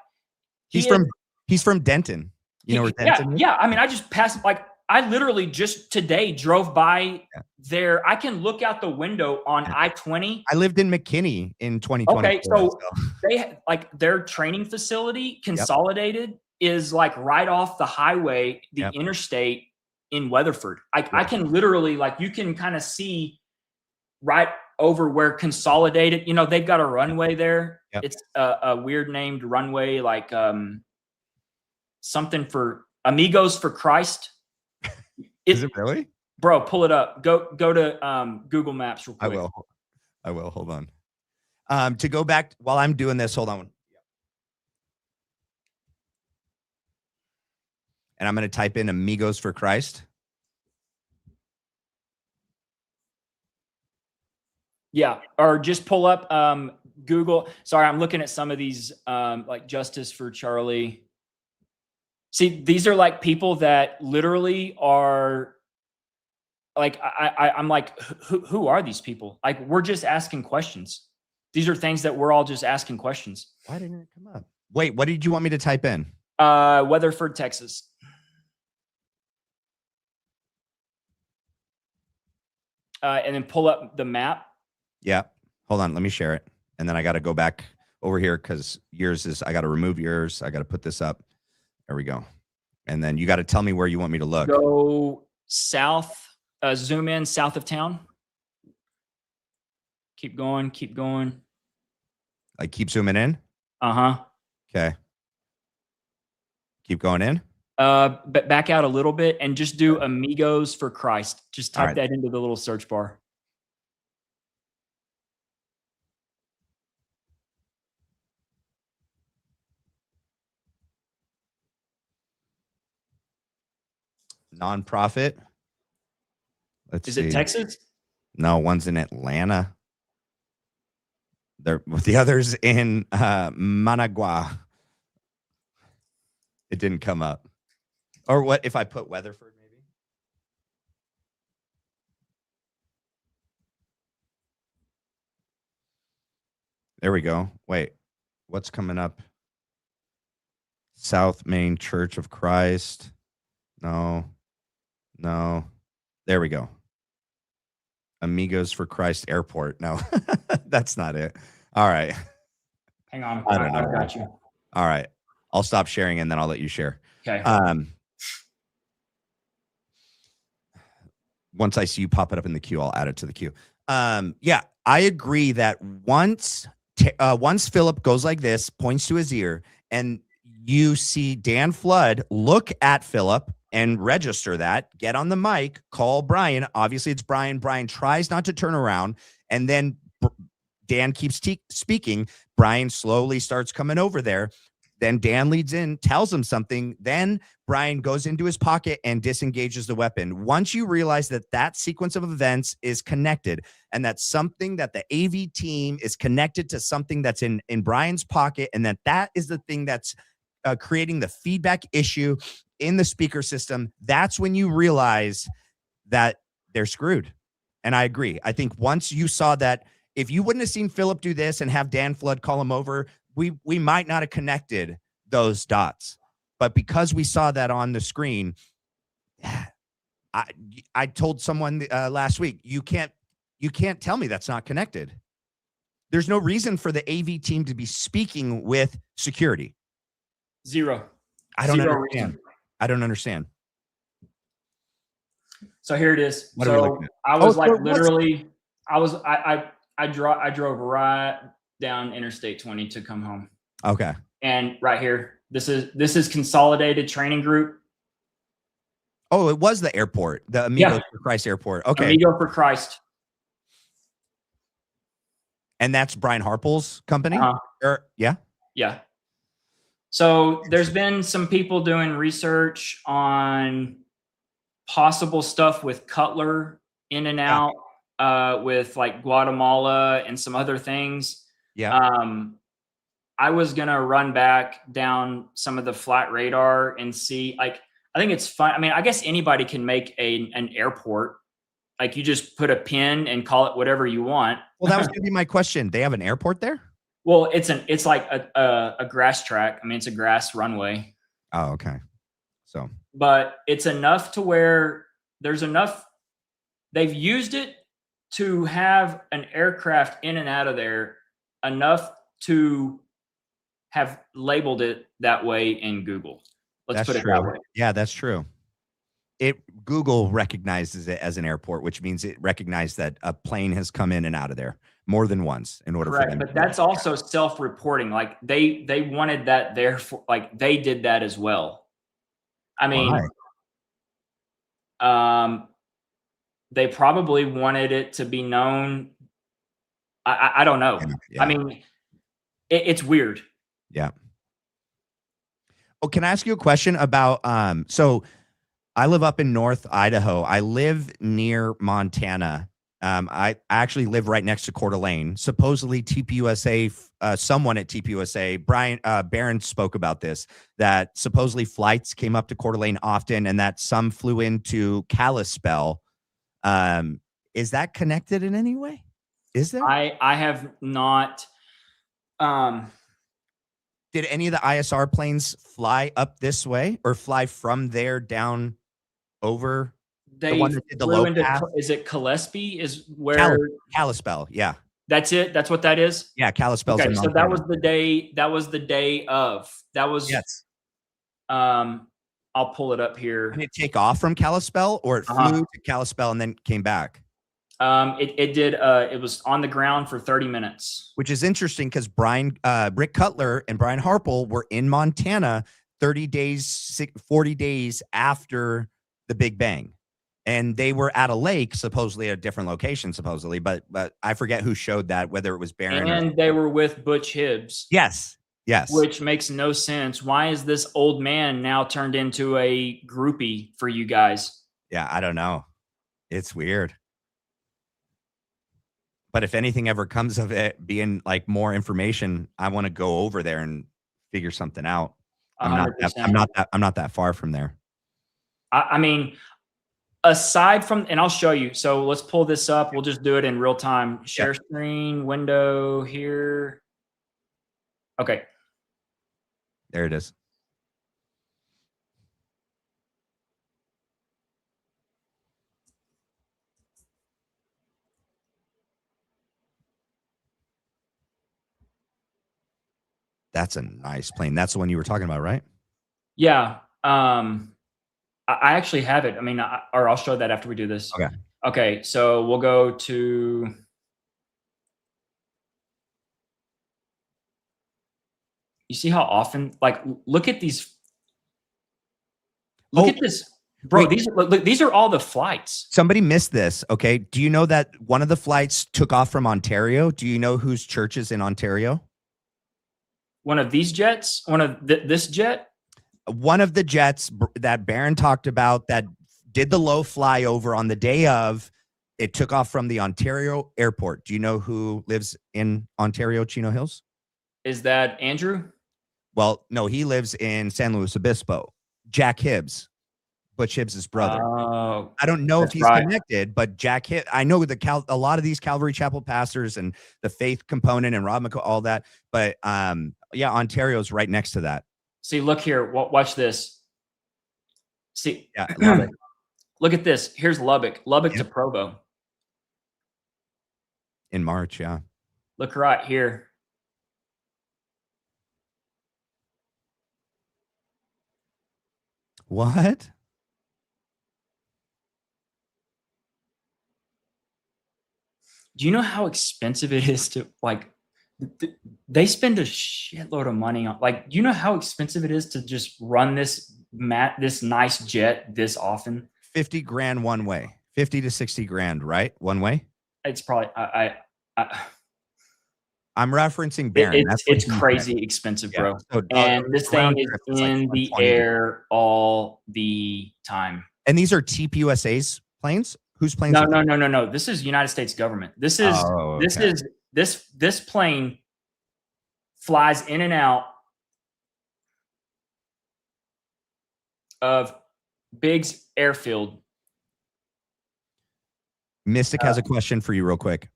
he's from Denton. You know where Denton is? Yeah. I mean, I just passed I literally just today drove by there. I can look out the window on I-20. I lived in McKinney in 2020. Okay, so they like their training facility consolidated is like right off the highway, the interstate in Weatherford. I can literally like you can kind of see right over where Consolidated, you know, they've got a runway there. It's a weird named runway, like something for Amigos for Christ. Is it really? Bro, pull it up. Go to Google Maps real quick. I will. Hold on. To go back while I'm doing this, hold on. And I'm going to type in Amigos for Christ. Yeah, or just pull up Google. Sorry, I'm looking at some of these like Justice for Charlie. See, these are like people that literally are like, I'm like, who are these people? Like, we're just asking questions. These are things that we're all just asking questions. Why didn't it come up? Wait, what did you want me to type in? Weatherford, Texas. And then pull up the map. Yeah. Hold on. Let me share it. And then I got to go back over here because yours is, I got to remove yours. I got to put this up. There we go. And then you got to tell me where you want me to look. Go south, zoom in south of town. Keep going, keep going. Like keep zooming in? Uh-huh. Okay. Keep going in? But back out a little bit and just do Amigos for Christ. Just type that into the little search bar. Nonprofit. Let's see. Is it Texas? No, one's in Atlanta. The other's in Managua. It didn't come up. Or what if I put Weatherford maybe? There we go. Wait, what's coming up? South Main Church of Christ. No. There we go. Amigos for Christ Airport. No, that's not it. All right. Hang on. I don't know. I've got you. All right. I'll stop sharing and then I'll let you share. Okay. Once I see you pop it up in the queue, I'll add it to the queue. Yeah, I agree that once Philip goes like this, points to his ear, and you see Dan Flood look at Philip and register that, get on the mic, call Brian. Obviously, it's Brian. Brian tries not to turn around, and then Dan keeps speaking. Brian slowly starts coming over there. Then Dan leads in, tells him something. Then Brian goes into his pocket and disengages the weapon. Once you realize that that sequence of events is connected and that something that the AV team is connected to something that's in Brian's pocket, and that is the thing that's creating the feedback issue in the speaker system, that's when you realize that they're screwed. And I agree. I think once you saw that, if you wouldn't have seen Philip do this and have Dan Flood call him over, we might not have connected those dots. But because we saw that on the screen, I told someone last week, you can't tell me that's not connected. There's no reason for the AV team to be speaking with security. Zero. I don't Zero understand. reason. I don't understand. So here it is. What are we looking at? I was like so literally, I drove right down Interstate 20 to come home. Okay. And right here, this is Consolidated Training Group. Oh, it was the airport, the Amigos for Christ airport. Okay. Amigo for Christ. And that's Brian Harple's company? Yeah. Yeah. So there's been some people doing research on possible stuff with Cutler in and out, with like Guatemala and some other things. Yeah. I was gonna run back down some of the flat radar and see, like, I think it's fun. I mean, I guess anybody can make an airport. Like, you just put a pin and call it whatever you want. Well, that was gonna be my question. They have an airport there? Well, it's like a grass track. I mean, it's a grass runway. Oh, okay. So, but it's enough to where there's enough. They've used it to have an aircraft in and out of there enough to have labeled it that way in Google. Let's put it that way. Yeah, that's true. Google recognizes it as an airport, which means it recognized that a plane has come in and out of there more than once in order for them. But that's also self-reporting. Like they wanted that there for, like, they did that as well. I mean, they probably wanted it to be known. I don't know. Yeah. I mean, it's weird. Yeah. Oh, can I ask you a question about, so I live up in North Idaho. I live near Montana. I actually live right next to Coeur d'Alene. Supposedly TPUSA, someone at TPUSA, Barron spoke about this, that supposedly flights came up to Coeur d'Alene often and that some flew into Kalispell. Is that connected in any way? Is there? I have not. Did any of the ISR planes fly up this way or fly from there down over? They the one that did the low path? Is it Gillespie? Is where Kalispell? Yeah, that's it. That's what that is. Yeah, Kalispell's. Okay, so that was the day. That was the day of. That was. Yes. I'll pull it up here. Did it take off from Kalispell, or it flew to Kalispell and then came back? It did. It was on the ground for 30 minutes, which is interesting because Rick Cutler and Brian Harple were in Montana 40 days after the Big Bang. And they were at a lake, supposedly at a different location, supposedly, but I forget who showed that, whether it was Barron. And they were with Butch Hibbs. Yes. Which makes no sense. Why is this old man now turned into a groupie for you guys? Yeah, I don't know. It's weird. But if anything ever comes of it being like more information, I want to go over there and figure something out. I'm not that far from there. I mean, aside from, and I'll show you. So let's pull this up. We'll just do it in real time. Share screen window here. Okay. There it is. That's a nice plane. That's the one you were talking about, right? Yeah. I actually have it. I mean, or I'll show that after we do this. Okay. Okay. So we'll go to. You see how often, like, look at these. Look at this, bro. Wait. Look, these are all the flights. Somebody missed this. Okay. Do you know that one of the flights took off from Ontario? Do you know whose church is in Ontario? One of these jets, one of this jet. One of the jets that Barron talked about that did the low flyover on the day of, it took off from the Ontario airport. Do you know who lives in Ontario, Chino Hills? Is that Andrew? Well, no, he lives in San Luis Obispo. Jack Hibbs, Butch Hibbs' brother. Oh, I don't know if he's right. connected, but Jack Hibbs, I know a lot of these Calvary Chapel pastors and the faith component and Rob McCall, all that. But yeah, Ontario's right next to that. See, look here. Watch this. See, Yeah, I love it. Look at this. Here's Lubbock to Provo. In March, yeah. Look right here. What? Do you know how expensive it is to, like, they spend a shitload of money on, like, do you know how expensive it is to just run this nice jet this often? 50 grand one way, 50 to 60 grand, right? One way. It's probably, I'm referencing Barron. It's crazy expensive, bro. So, and this thing is like in the 120. air all the time. And these are TPUSA's planes? Whose planes? No. This is United States government. This is this plane flies in and out of Biggs Airfield. Mystic has a question for you real quick.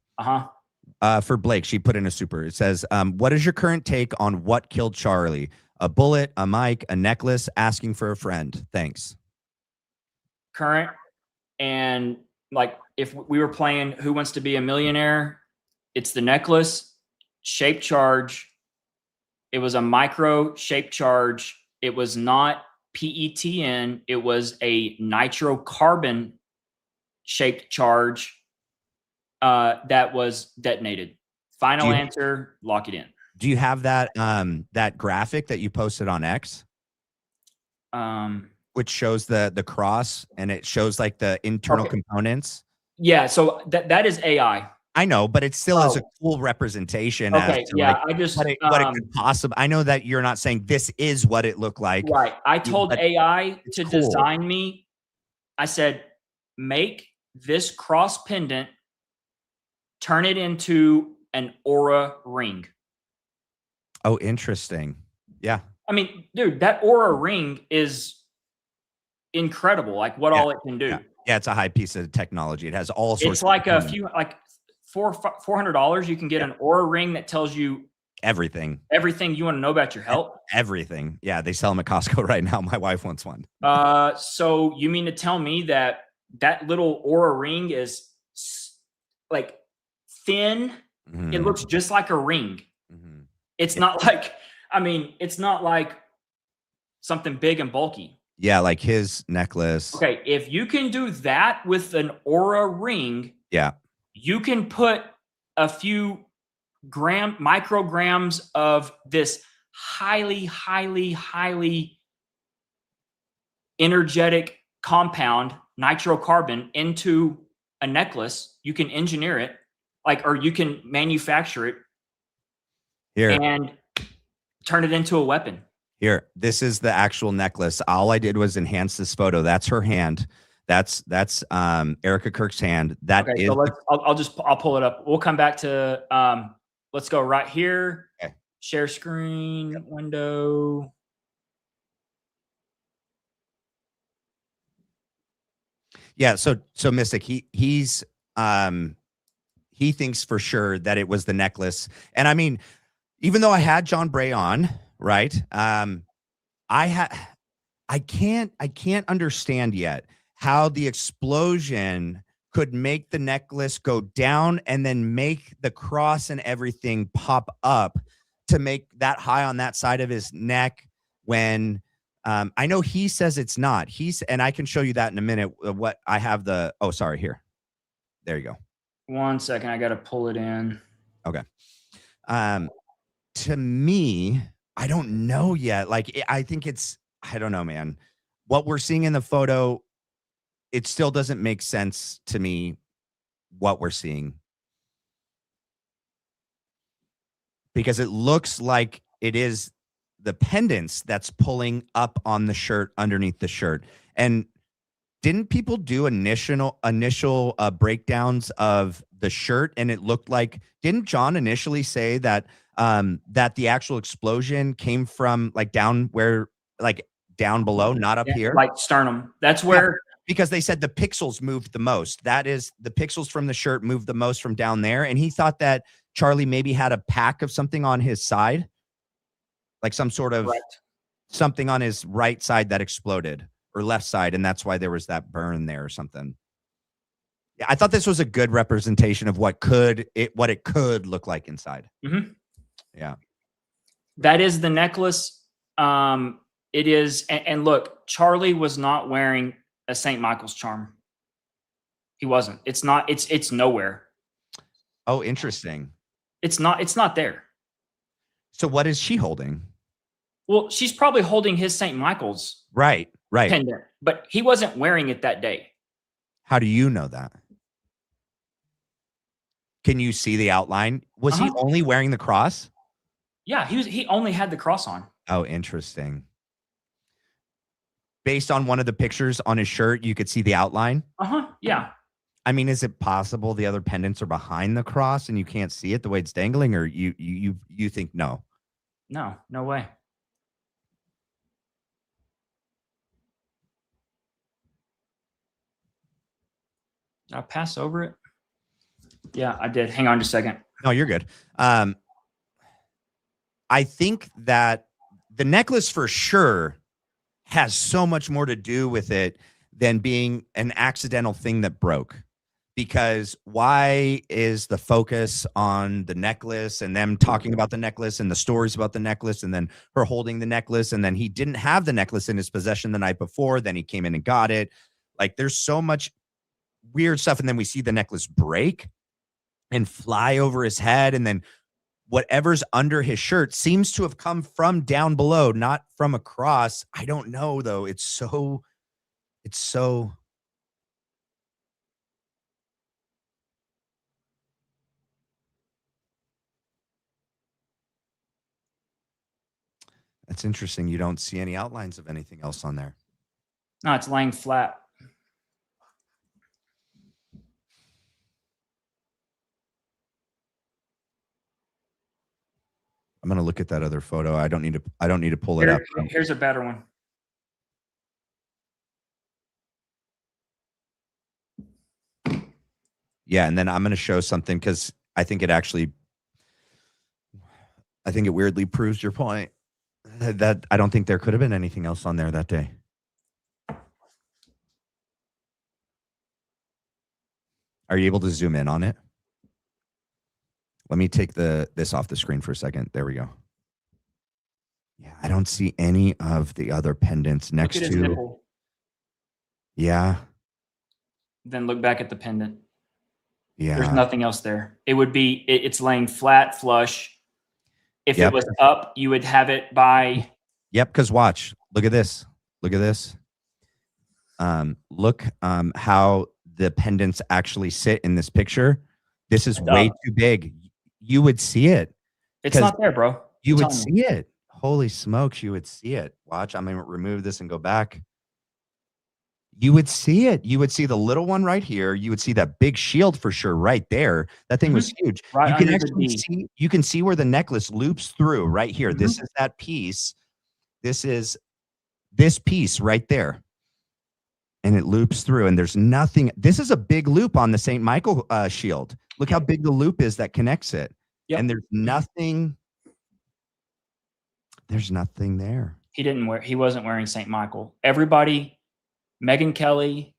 For Blake, she put in a super. It says, what is your current take on what killed Charlie? A bullet, a mic, a necklace, asking for a friend. Thanks. Current. And like, if we were playing Who Wants to Be a Millionaire, it's the necklace, shaped charge. It was a micro shaped charge. It was not PETN. It was a nitrocarbon shaped charge that was detonated. Final answer, lock it in. Do you have that that graphic that you posted on X? Which shows the cross and it shows like the internal components. Yeah, so that is AI. I know, but it still is a cool representation. Okay, yeah, like I just what it could possibly. I know that you're not saying this is what it looked like. Right. I told AI to design me. I said, make this cross pendant, turn it into an aura ring. Oh, interesting. Yeah. I mean, dude, that aura ring is incredible. Like what all it can do. Yeah, it's a high piece of technology. It has all sorts. It's like a few, like $400. You can get an aura ring that tells you everything you want to know about your health. Everything. Yeah, they sell them at Costco right now. My wife wants one. So you mean to tell me that little aura ring is like thin? Mm-hmm. It looks just like a ring. Mm-hmm. It's not like, I mean, it's not like something big and bulky. Yeah, like his necklace. Okay, if you can do that with an aura ring, you can put a few micrograms of this highly, highly, highly energetic compound, nitrocarbon, into a necklace. You can engineer it, or you can manufacture it here and turn it into a weapon. Here, this is the actual necklace. All I did was enhance this photo. That's her hand. That's Erica Kirk's hand. That okay, is. So I'll pull it up. We'll come back to. Let's go right here. Okay. Share screen window. Yeah. So Mystic, he thinks for sure that it was the necklace, and I mean, even though I had John Bray on. Right. I can't understand yet how the explosion could make the necklace go down and then make the cross and everything pop up to make that high on that side of his neck when I know he says it's not. And I can show you that in a minute. What I have oh, sorry, here. There you go. 1 second. I got to pull it in. Okay. To me, I don't know yet. Like, I think I don't know, man. What we're seeing in the photo, it still doesn't make sense to me what we're seeing. Because it looks like it is the pendants that's pulling up on the shirt underneath the shirt. And didn't people do initial breakdowns of the shirt? And it looked like, didn't John initially say that that the actual explosion came from like down below, not up here? Like sternum. That's where. Yeah, because they said the pixels moved the most. That is, the pixels from the shirt moved the most from down there. And he thought that Charlie maybe had a pack of something on his side, like some sort of something on his right side that exploded, or left side, and that's why there was that burn there or something. Yeah, I thought this was a good representation of what it could look like inside. Mm-hmm. Yeah, that is the necklace. It is, and look, Charlie was not wearing a St. Michael's charm. He wasn't. It's not. It's nowhere. Oh, interesting. It's not there. So what is she holding? Well, she's probably holding his St. Michael's right pendant, but he wasn't wearing it that day. How do you know that? Can you see the outline? Was he only wearing the cross? Yeah, he only had the cross on. Oh, interesting. Based on one of the pictures on his shirt, you could see the outline? Yeah. I mean, is it possible the other pendants are behind the cross and you can't see it the way it's dangling, or you think no? No way. Did I pass over it? Yeah, I did. Hang on just a second. No, you're good. I think that the necklace for sure has so much more to do with it than being an accidental thing that broke. Because why is the focus on the necklace and them talking about the necklace and the stories about the necklace and then her holding the necklace, and then he didn't have the necklace in his possession the night before, then he came in and got it. Like, there's so much weird stuff. And then we see the necklace break and fly over his head, and then whatever's under his shirt seems to have come from down below, not from across. I don't know though. It's so that's interesting. You don't see any outlines of anything else on there. No, it's laying flat. I'm going to look at that other photo. I don't need to pull it up. Here's a better one. Yeah, and then I'm going to show something because I think it weirdly proves your point that I don't think there could have been anything else on there that day. Are you able to zoom in on it? Let me take this off the screen for a second. There we go. Yeah, I don't see any of the other pendants next Look at his to. nipple. Yeah. Then look back at the pendant. Yeah. There's nothing else there. It would be, it's laying flat, flush. If it was up, you would have it by. Yep. Because watch, look at this. Look at this. Look how the pendants actually sit in this picture. This is way too big. You would see it. It's not there, bro. You would see it. Holy smokes, you would see it. Watch, I'm going to remove this and go back. You would see it. You would see the little one right here. You would see that big shield for sure right there. That thing was huge. Right, you can actually see, you can see where the necklace loops through right here. This is that piece. This is this piece right there. And it loops through, and there's nothing. This is a big loop on the St. Michael shield. Look how big the loop is that connects it. Yep. And there's nothing. There's nothing there. He wasn't wearing St. Michael. Everybody, Megyn Kelly,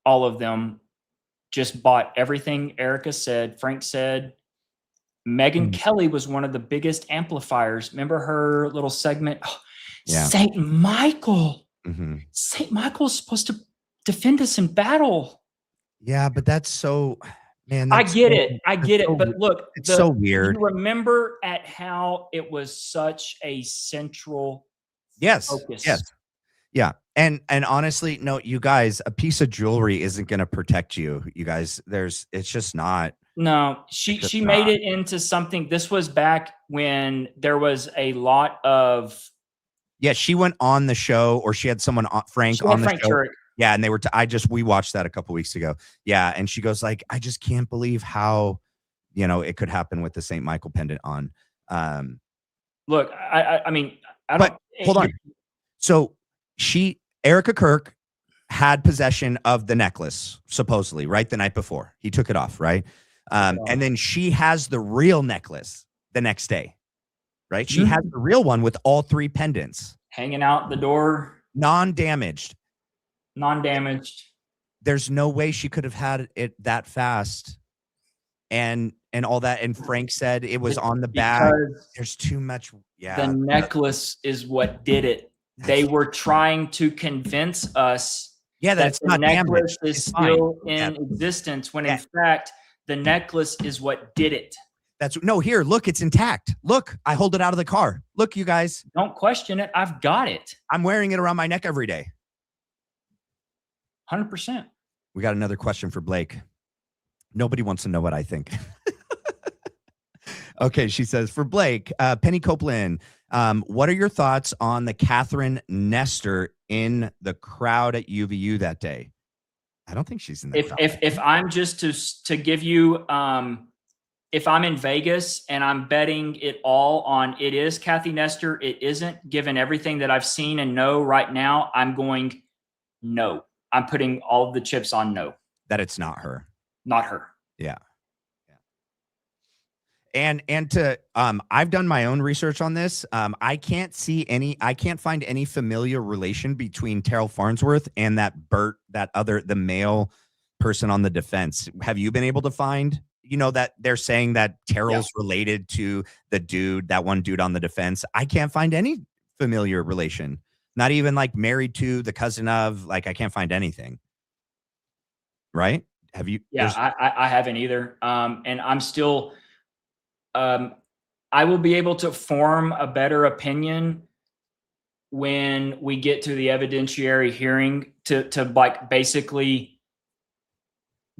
all of them just bought everything Erica said, Frank said, Megyn Kelly was one of the biggest amplifiers. Remember her little segment? Oh, Yeah. Saint Michael. Mhm. Saint Michael's supposed to defend us in battle. Yeah, but that's so, man. I That's get so, it. I that's get it. so But we- look, it's so weird. you remember at how it was such a central Yes. focus. Yes. Yeah. And honestly, no, you guys, a piece of jewelry isn't going to protect you. You guys, it's just not. No, she made it into something. This was back when there was a lot of. Yeah, she went on the show, or she had someone, Frank, on the show. Turek. Yeah, and they were. We watched that a couple weeks ago. Yeah, and she goes like, I just can't believe how, it could happen with the St. Michael pendant on. Look, I mean, I don't. But hold on. So Erica Kirk had possession of the necklace, supposedly, right? The night before. He took it off, right? And then she has the real necklace the next day, right? She has the real one with all 3 pendants. Hanging out the door. Non-damaged. There's no way she could have had it that fast. And all that. And Frank said it was on the bag. There's too much. Yeah. The necklace is what did it. They were trying to convince us that it's the not necklace damaged. is still in existence, when in fact the necklace is what did it. Here, look, it's intact. Look, I hold it out of the car. Look, you guys. Don't question it. I've got it. I'm wearing it around my neck every day. 100%. We got another question for Blake. Nobody wants to know what I think. Okay, she says, for Blake, Penny Copeland, what are your thoughts on the Catherine Nestor in the crowd at UVU that day? I don't think she's in the crowd. If I'm just to give you, if I'm in Vegas and I'm betting it all on it is Kathy Nestor, it isn't, given everything that I've seen and know right now, I'm going no. I'm putting all of the chips on no. That it's not her. Not her. Yeah. And I've done my own research on this. I can't find any familiar relation between Terrell Farnsworth and that the male person on the defense. Have you been able to find, that they're saying that Terrell's related to that one dude on the defense? I can't find any familiar relation. Not even like married to, the cousin of, I can't find anything. Right? Have you? Yeah, I haven't either. And I'm still, I will be able to form a better opinion when we get to the evidentiary hearing to basically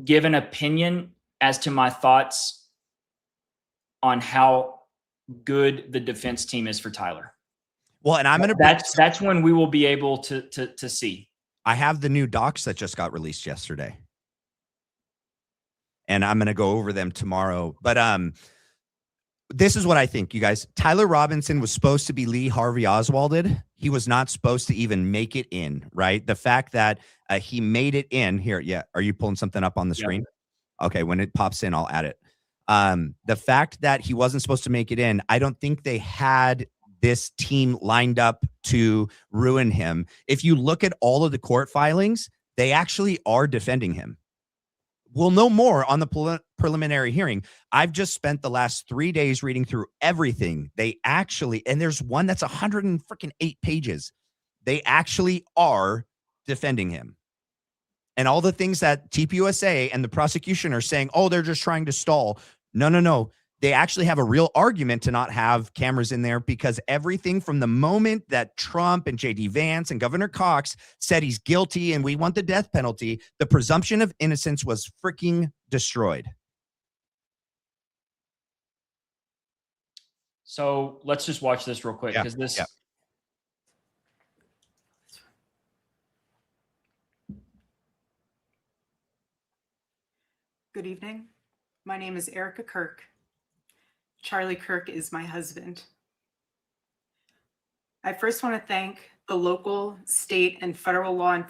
give an opinion as to my thoughts on how good the defense team is for Tyler. Well, and I'm going to, that's when we will be able to see. I have the new docs that just got released yesterday, and I'm going to go over them tomorrow. But, this is what I think, you guys. Tyler Robinson was supposed to be Lee Harvey Oswalded. He was not supposed to even make it in, right? The fact that he made it in here. Yeah. Are you pulling something up on the screen? Okay. When it pops in, I'll add it. The fact that he wasn't supposed to make it in, I don't think they had this team lined up to ruin him. If you look at all of the court filings, they actually are defending him. We'll know more on the preliminary hearing. I've just spent the last 3 days reading through everything. They actually, and there's one that's 108 pages. They actually are defending him. And all the things that TPUSA and the prosecution are saying, oh, they're just trying to stall. No. They actually have a real argument to not have cameras in there, because everything from the moment that Trump and JD Vance and Governor Cox said he's guilty and we want the death penalty, the presumption of innocence was freaking destroyed. So let's just watch this real quick, because this. Good evening. My name is Erica Kirk. Charlie Kirk is my husband. I first want to thank the local, state, and federal law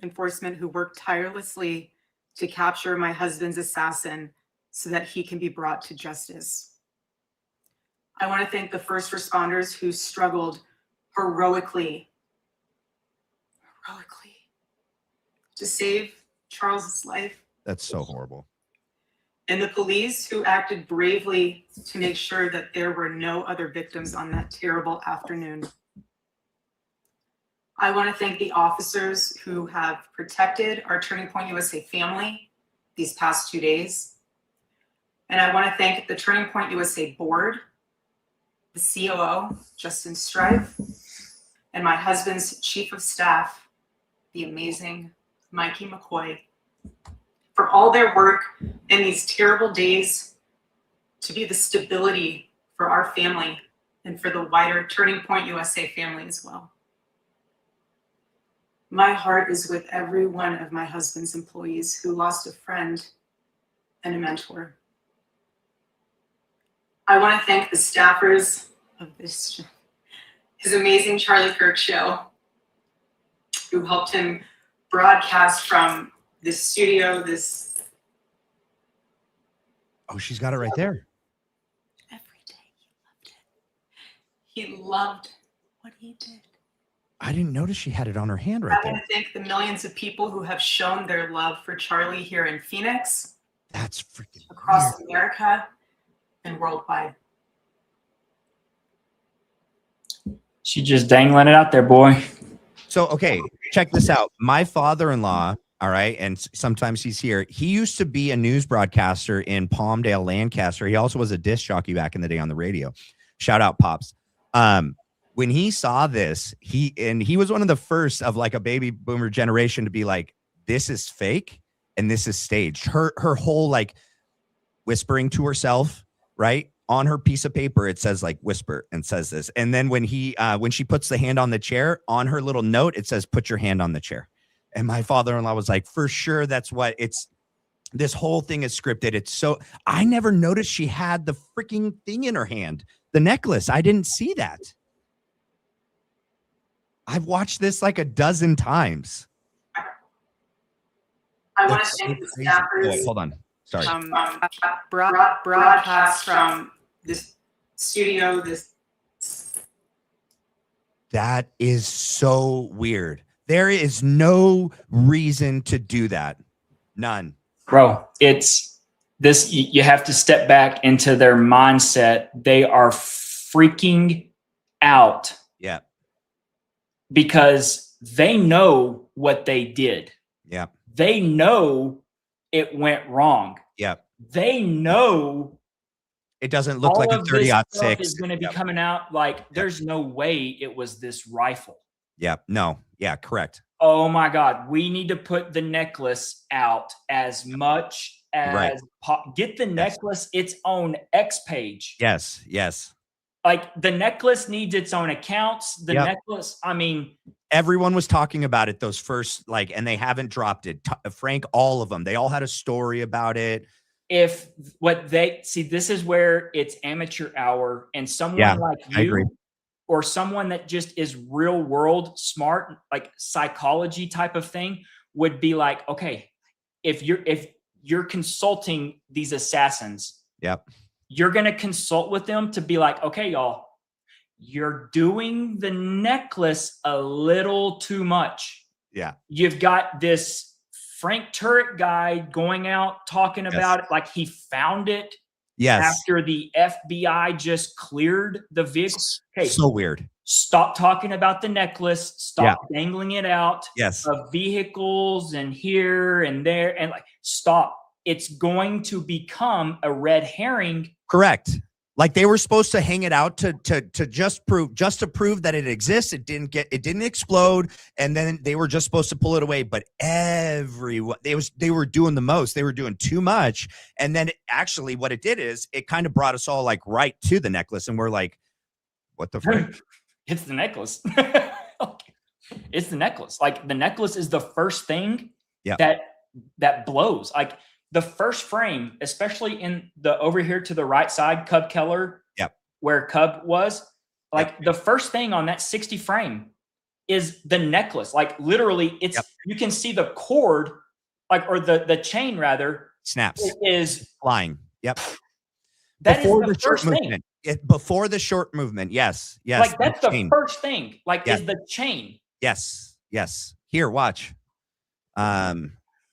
enforcement who worked tirelessly to capture my husband's assassin so that he can be brought to justice. I want to thank the first responders who struggled heroically to save Charles's life. That's so horrible. and the police who acted bravely to make sure that there were no other victims on that terrible afternoon. I want to thank the officers who have protected our Turning Point USA family these past 2 days. And I want to thank the Turning Point USA board, the COO, Justin Strife, and my husband's chief of staff, the amazing Mikey McCoy, for all their work in these terrible days to be the stability for our family and for the wider Turning Point USA family as well. My heart is with every one of my husband's employees who lost a friend and a mentor. I want to thank the staffers of his amazing Charlie Kirk show, who helped him broadcast from this studio, this. Oh, she's got it right there. Every day he loved what he did. I didn't notice she had it on her hand right I there. want to thank the millions of people who have shown their love for Charlie here in Phoenix, That's freaking across weird. America, and worldwide. She just dangling it out there, boy. So, okay, check this out. My father-in-law, all right, and sometimes he's here. He used to be a news broadcaster in Palmdale, Lancaster. He also was a disc jockey back in the day on the radio. Shout out, Pops. When he saw this, he was one of the first of like a baby boomer generation to be like, this is fake and this is staged. Her whole like whispering to herself, right? On her piece of paper, it says like whisper and says this. And then when she puts the hand on the chair, on her little note, it says, put your hand on the chair. And my father-in-law was like, for sure, that's what it's. This whole thing is scripted. It's so, I never noticed she had the freaking thing in her hand, the necklace. I didn't see that. I've watched this like a dozen times. I want to That's thank so the crazy. staffers. Wait, hold on. Sorry. Broadcast from this studio, That is so weird. There is no reason to do that. None. Bro, it's this. You have to step back into their mindset. They are freaking out. Yeah. Because they know what they did. Yeah. They know it went wrong. Yeah. They know it doesn't look like a 30-06 is going to be coming out. Like there's no way it was this rifle. Yeah. No. Yeah. Correct. Oh my God. We need to put the necklace out as much as get the necklace its own X page. Yes. Yes. Like the necklace needs its own accounts. The necklace, I mean, everyone was talking about it those first, like, and they haven't dropped it. Frank, all of them, they all had a story about it. If what they see, this is where it's amateur hour, and someone like you or someone that just is real world smart, like psychology type of thing, would be like, okay, if you're consulting these assassins, you're going to consult with them to be like, okay, y'all, you're doing the necklace a little too much. Yeah. You've got this Frank Turret guy going out talking about it like he found it after the FBI just cleared the vehicle. Okay, so weird. Stop talking about the necklace. Stop dangling it out of vehicles and here and there. And like, stop. It's going to become a red herring. Correct. Like they were supposed to hang it out to just to prove that it exists. It didn't explode, and then they were just supposed to pull it away. But everyone, they were doing the most. They were doing too much, and then actually, what it did is it kind of brought us all like right to the necklace, and we're like, "What the frick?" It's the necklace. It's the necklace. Like the necklace is the first thing that blows. Like. The first frame, especially in the over here to the right side, Cub Keller, where Cub was, like the first thing on that 60 frame is the necklace. Like literally, it's you can see the cord, like or the chain rather snaps. It is flying. Yep. That before is the first thing. Before the short movement. Yes. Yes. Like that's the first thing. Like is the chain. Yes. Yes. Here, watch.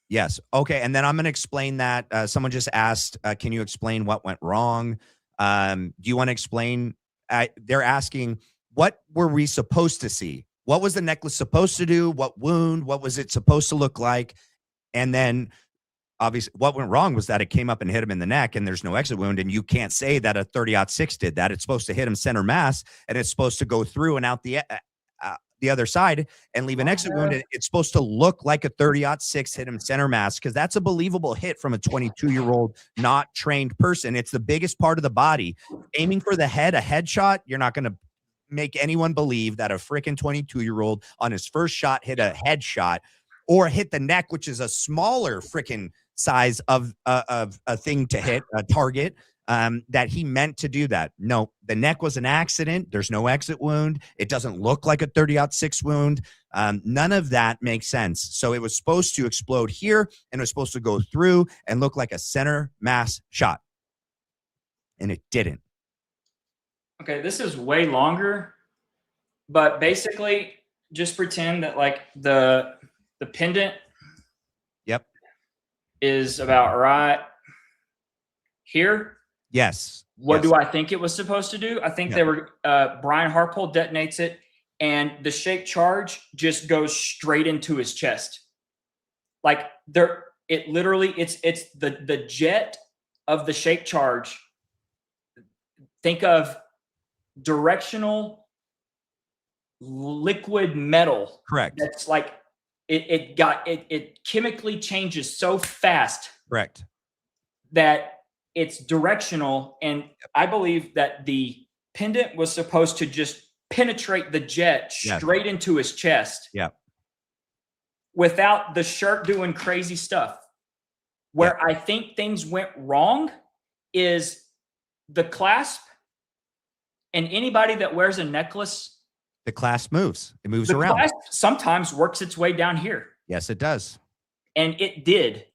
Yes. Okay. And then I'm going to explain that. Someone just asked, can you explain what went wrong? Do you want to explain? They're asking, what were we supposed to see? What was the necklace supposed to do? What wound? What was it supposed to look like? And then obviously what went wrong was that it came up and hit him in the neck and there's no exit wound. And you can't say that a 30-06 did that. It's supposed to hit him center mass and it's supposed to go through and out the other side and leave an exit wound. It's supposed to look like a 30-06 hit him center mass because that's a believable hit from a 22-year-old not trained person. It's the biggest part of the body. Aiming for the head, a headshot, you're not going to make anyone believe that a freaking 22-year-old on his first shot hit a headshot or hit the neck, which is a smaller freaking size of a thing to hit, a target, that he meant to do that. No, the neck was an accident. There's no exit wound. It doesn't look like a 30-06 wound. None of that makes sense. So it was supposed to explode here and it was supposed to go through and look like a center mass shot. And it didn't. Okay, this is way longer, but basically just pretend that like the pendant is about right here. Yes. What do I think it was supposed to do? I think they were Brian Harpole detonates it and the shape charge just goes straight into his chest. Like it literally it's the jet of the shape charge. Think of directional liquid metal. Correct. That's like it chemically changes so fast. Correct. That it's directional. And I believe that the pendant was supposed to just penetrate the jet straight into his chest. Yeah. Without the shirt doing crazy stuff. Where I think things went wrong is the clasp. And anybody that wears a necklace, the clasp moves. It moves the around. clasp sometimes works its way down here. Yes, it does. And it did.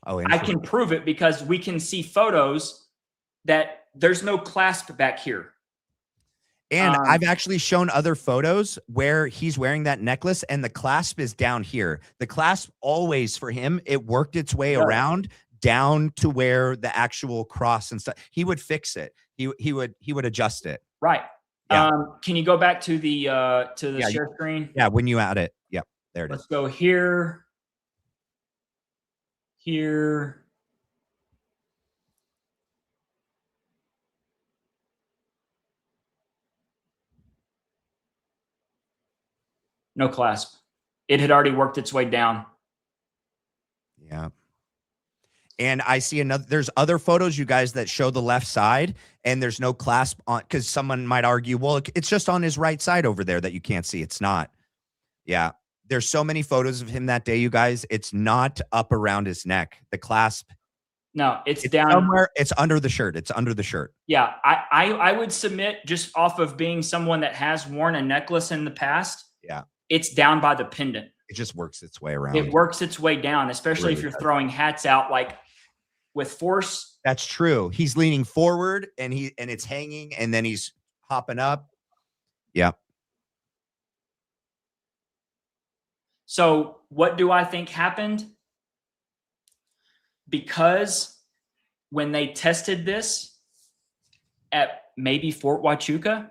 Oh, I can prove it because we can see photos that there's no clasp back here. And I've actually shown other photos where he's wearing that necklace and the clasp is down here. The clasp always for him, it worked its way around down to where the actual cross and stuff. He would fix it. He would adjust it. Right. Yeah. Can you go back to the share screen? Yeah, when you add it. Yep. There it is. Let's go here. Here. No clasp. It had already worked its way down. Yeah. And I see there's other photos, you guys, that show the left side and there's no clasp on, because someone might argue, well, it's just on his right side over there that you can't see. It's not. Yeah. There's so many photos of him that day, you guys. It's not up around his neck. The clasp. No, it's down somewhere. It's under the shirt. It's under the shirt. Yeah. I would submit, just off of being someone that has worn a necklace in the past. Yeah. It's down by the pendant. It just works its way around. It works its way down, especially if you're throwing hats out like with force. That's true. He's leaning forward and it's hanging and then he's hopping up. Yeah. So what do I think happened? Because when they tested this at maybe Fort Huachuca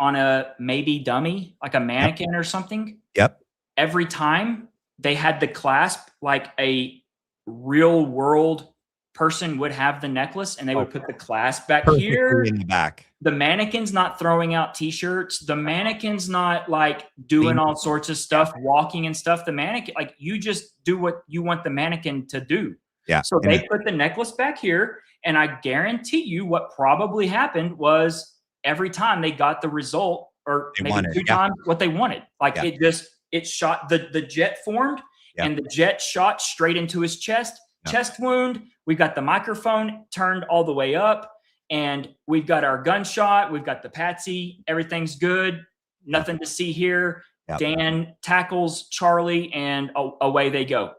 on a maybe dummy, like a mannequin or something. Yep. Every time they had the clasp like a real world person would have the necklace and they would put the clasp back here in the back. The mannequin's not throwing out t-shirts. The mannequin's not like doing all sorts of stuff, walking and stuff. The mannequin, like you just do what you want the mannequin to do. Yeah. So they put the necklace back here and I guarantee you what probably happened was every time they got the result or maybe two times what they wanted. Like it shot, the jet formed and the jet shot straight into his chest. Chest wound. We've got the microphone turned all the way up and we've got our gunshot. We've got the patsy. Everything's good. Nothing to see here. Dan tackles Charlie and away they go.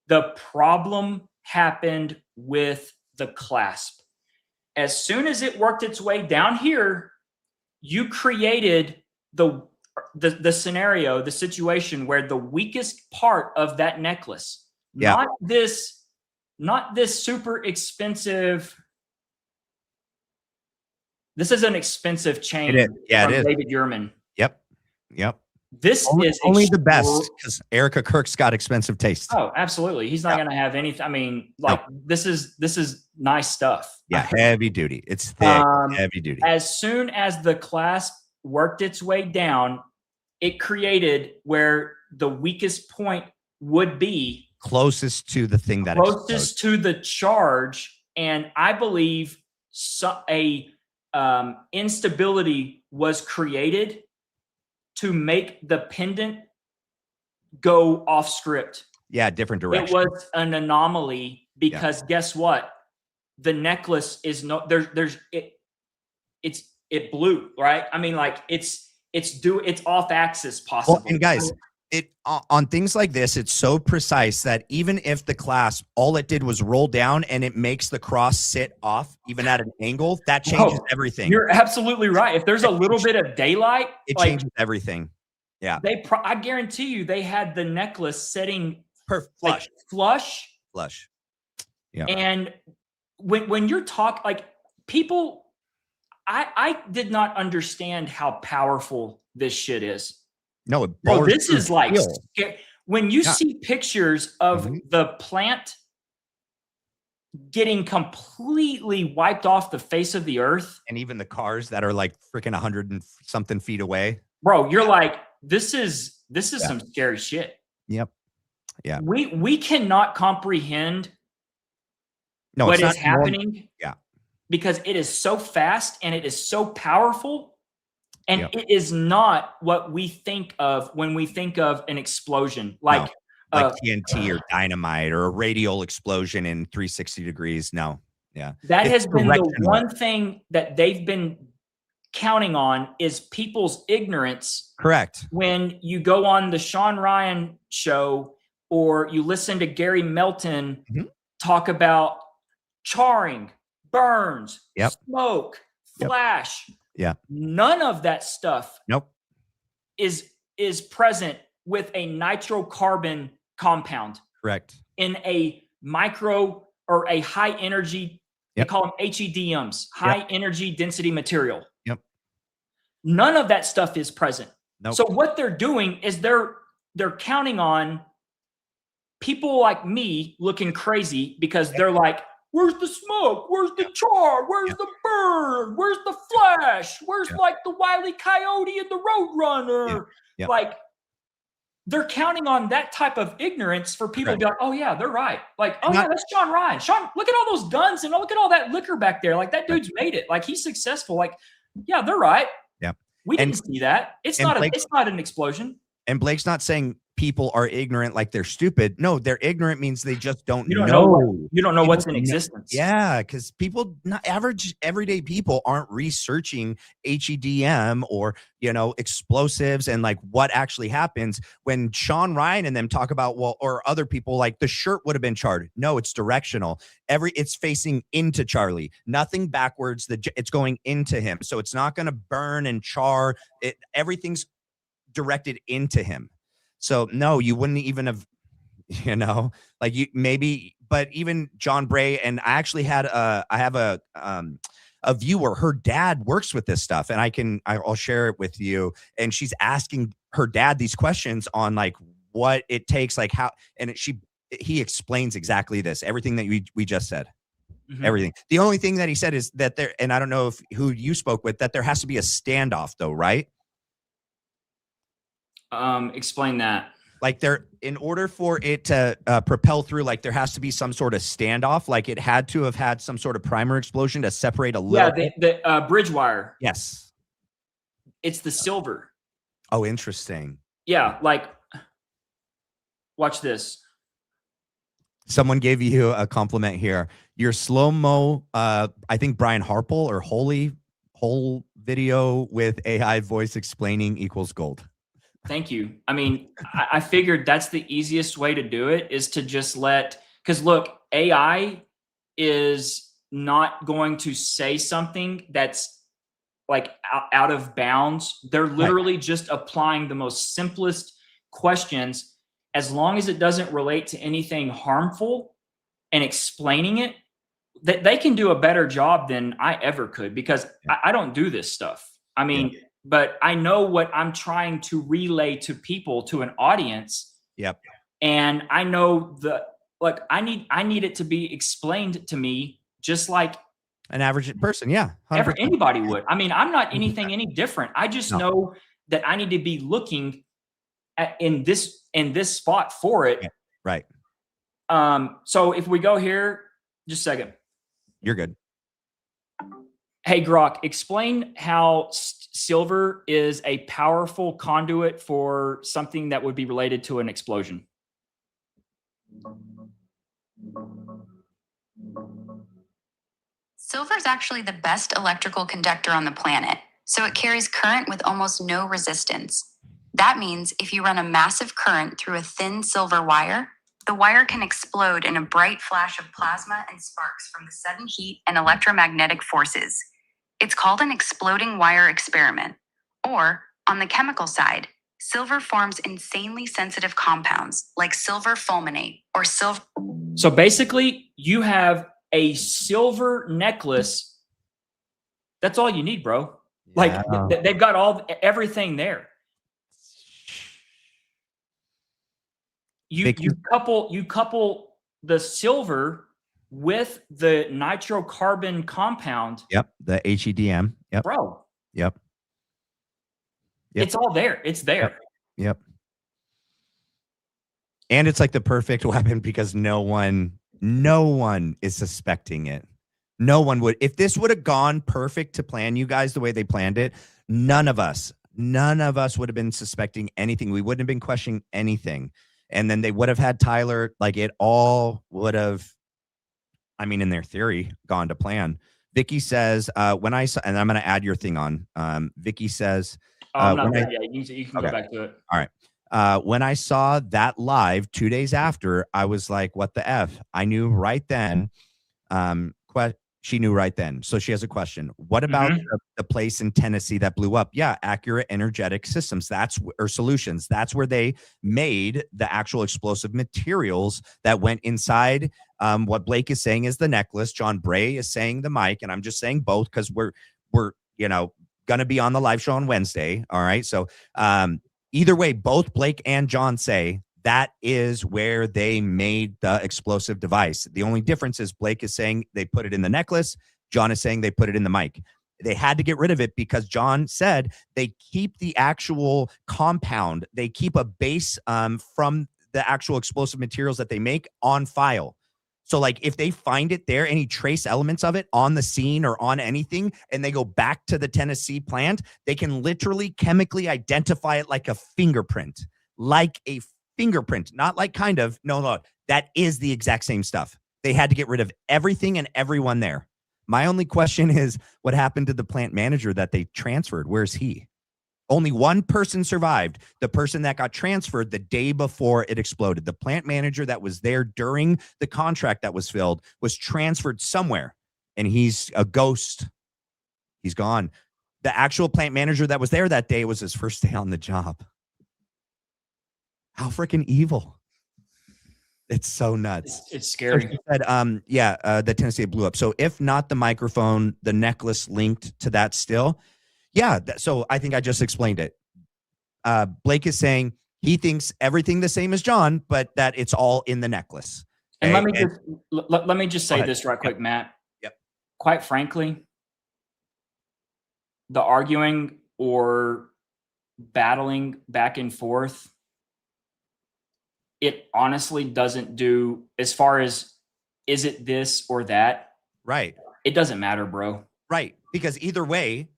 The problem happened with the clasp. As soon as it worked its way down here, you created the scenario, the situation where the weakest part of that necklace, Yeah. Not this super expensive. This is an expensive chain It is. Yeah, from it is. David Yurman. Yep. Yep. This is Only the best, because Erica Kirk's got expensive taste. Oh, absolutely. He's not going to have anything. I mean, like this is nice stuff. Yeah, heavy duty. It's thick, heavy duty. As soon as the clasp worked its way down, it created where the weakest point would be Closest to the thing that closest to the charge, and I believe instability was created to make the pendant go off script. Yeah, different direction. It was an anomaly because guess what? The necklace is it blew, right? I mean, like it's off axis possibly. Well, and guys, it on things like this, it's so precise that even if the clasp, all it did was roll down and it makes the cross sit off even at an angle, that changes everything. You're absolutely right. If there's a little bit of daylight, it changes everything. Yeah. I guarantee you they had the necklace setting flush. Flush. Yeah. And when you're talking, like, people, I did not understand how powerful this shit is. No, bro, this is like when you Yeah. see pictures of the plant getting completely wiped off the face of the earth, and even the cars that are like freaking 100 and something feet away, bro, you're like, this is some scary shit. Yep. Yeah. We cannot comprehend what is happening. Yeah. Because it is so fast and it is so powerful. And it is not what we think of when we think of an explosion, like TNT or dynamite or a radial explosion in 360 degrees. No. Yeah. That has been the one thing that they've been counting on is people's ignorance. Correct. When you go on the Sean Ryan show or you listen to Gary Melton talk about charring, burns, smoke, flash. Yeah. None of that stuff is present with a nitrocarbon compound. Correct. In a micro or a high energy, they call them HEDMs, high energy density material. Yep. None of that stuff is present. Nope. So what they're doing is they're counting on people like me looking crazy because they're like, where's the smoke? Where's the char? Where's the burn? Where's the flash? Where's like the Wile E. Coyote and the Roadrunner? Like, they're counting on that type of ignorance for people to be like, oh yeah, they're right. Like, oh yeah, that's Sean Ryan. Sean, look at all those guns and look at all that liquor back there. Like, that dude's made it. Like, he's successful. Like, yeah, they're right. Yeah. We didn't see that. It's not an explosion. And Blake's not saying people are ignorant like they're stupid. No, they're ignorant means they just don't know. You don't know what's in existence. Yeah, because people, not average everyday people, aren't researching HEDM or explosives and like what actually happens when Sean Ryan and them talk about or other people like the shirt would have been charred. No, it's directional. It's facing into Charlie. Nothing backwards. It's going into him, so it's not going to burn and char. Everything's directed into him. So no, you wouldn't even have, like you maybe, but even John Bray, and I actually had I have a viewer, her dad works with this stuff, and I'll share it with you. And she's asking her dad these questions on like what it takes, like how, and he explains exactly this, everything that we just said. Everything. The only thing that he said is that there, and I don't know who you spoke with, that there has to be a standoff though, right? Explain that. Like in order for it to propel through, like there has to be some sort of standoff. Like it had to have had some sort of primer explosion to separate a little. Yeah, the bridge wire. Yes. It's the silver. Oh, interesting. Yeah, like, watch this. Someone gave you a compliment here. Your slow-mo, I think Brian Harple or whole video with AI voice explaining equals gold. Thank you. I mean, I figured that's the easiest way to do it is to just because look, AI is not going to say something that's like out of bounds. They're literally just applying the most simplest questions. as long as it doesn't relate to anything harmful and explaining it, that they can do a better job than I ever could, because I don't do this stuff. I mean, but I know what I'm trying to relay to people, to an audience. Yep. And I know I need it to be explained to me just like an average person. Yeah. 100%. Anybody would. I mean, I'm not anything any different. I just know that I need to be looking at in this spot for it. Right. So if we go here, just a second. You're good. Hey, Grok, explain how silver is a powerful conduit for something that would be related to an explosion. Silver is actually the best electrical conductor on the planet, so it carries current with almost no resistance. That means if you run a massive current through a thin silver wire, the wire can explode in a bright flash of plasma and sparks from the sudden heat and electromagnetic forces. It's called an exploding wire experiment. Or, on the chemical side, silver forms insanely sensitive compounds like silver fulminate or silver. So basically, you have a silver necklace. That's all you need, bro. Yeah. Like they've got everything there. You couple the silver with the nitrocarbon compound. Yep. The HEDM. Yep. Bro. Yep. It's all there. It's there. Yep. And it's like the perfect weapon because no one is suspecting it. No one would. If this would have gone perfect to plan you guys the way they planned it, none of us would have been suspecting anything. We wouldn't have been questioning anything. And then they would have had Tyler, like it all would have, I mean, in their theory, gone to plan. Vicky says, when I saw, and I'm going to add your thing on. Vicky says, I'm not there yet. You can go back to it. All right. When I saw that live 2 days after, I was like, what the F? I knew right then. She knew right then. So she has a question. What about the place in Tennessee that blew up? Yeah, Accurate Energetic Systems. Or Solutions. That's where they made the actual explosive materials that went inside. What Blake is saying is the necklace. John Bray is saying the mic, and I'm just saying both because we're going to be on the live show on Wednesday. All right. So either way, both Blake and John say that is where they made the explosive device. The only difference is Blake is saying they put it in the necklace. John is saying they put it in the mic. They had to get rid of it because John said they keep the actual compound. They keep a base from the actual explosive materials that they make on file. So like if they find it there, any trace elements of it on the scene or on anything, and they go back to the Tennessee plant, they can literally chemically identify it like a fingerprint, not like kind of, no, that is the exact same stuff. They had to get rid of everything and everyone there. My only question is what happened to the plant manager that they transferred? Where's he? Only one person survived, the person that got transferred the day before it exploded. The plant manager that was there during the contract that was filled was transferred somewhere, and he's a ghost. He's gone. The actual plant manager that was there that day was his first day on the job. How freaking evil. It's so nuts. It's scary. So she said, the Tennessee blew up. So if not the microphone, the necklace linked to that still. Yeah, so I think I just explained it. Blake is saying he thinks everything the same as John, but that it's all in the necklace. Okay? And let me just say this right quick, Matt. Yep. Quite frankly, the arguing or battling back and forth, it honestly doesn't do as far as is it this or that? Right. It doesn't matter, bro. Right. Because either way,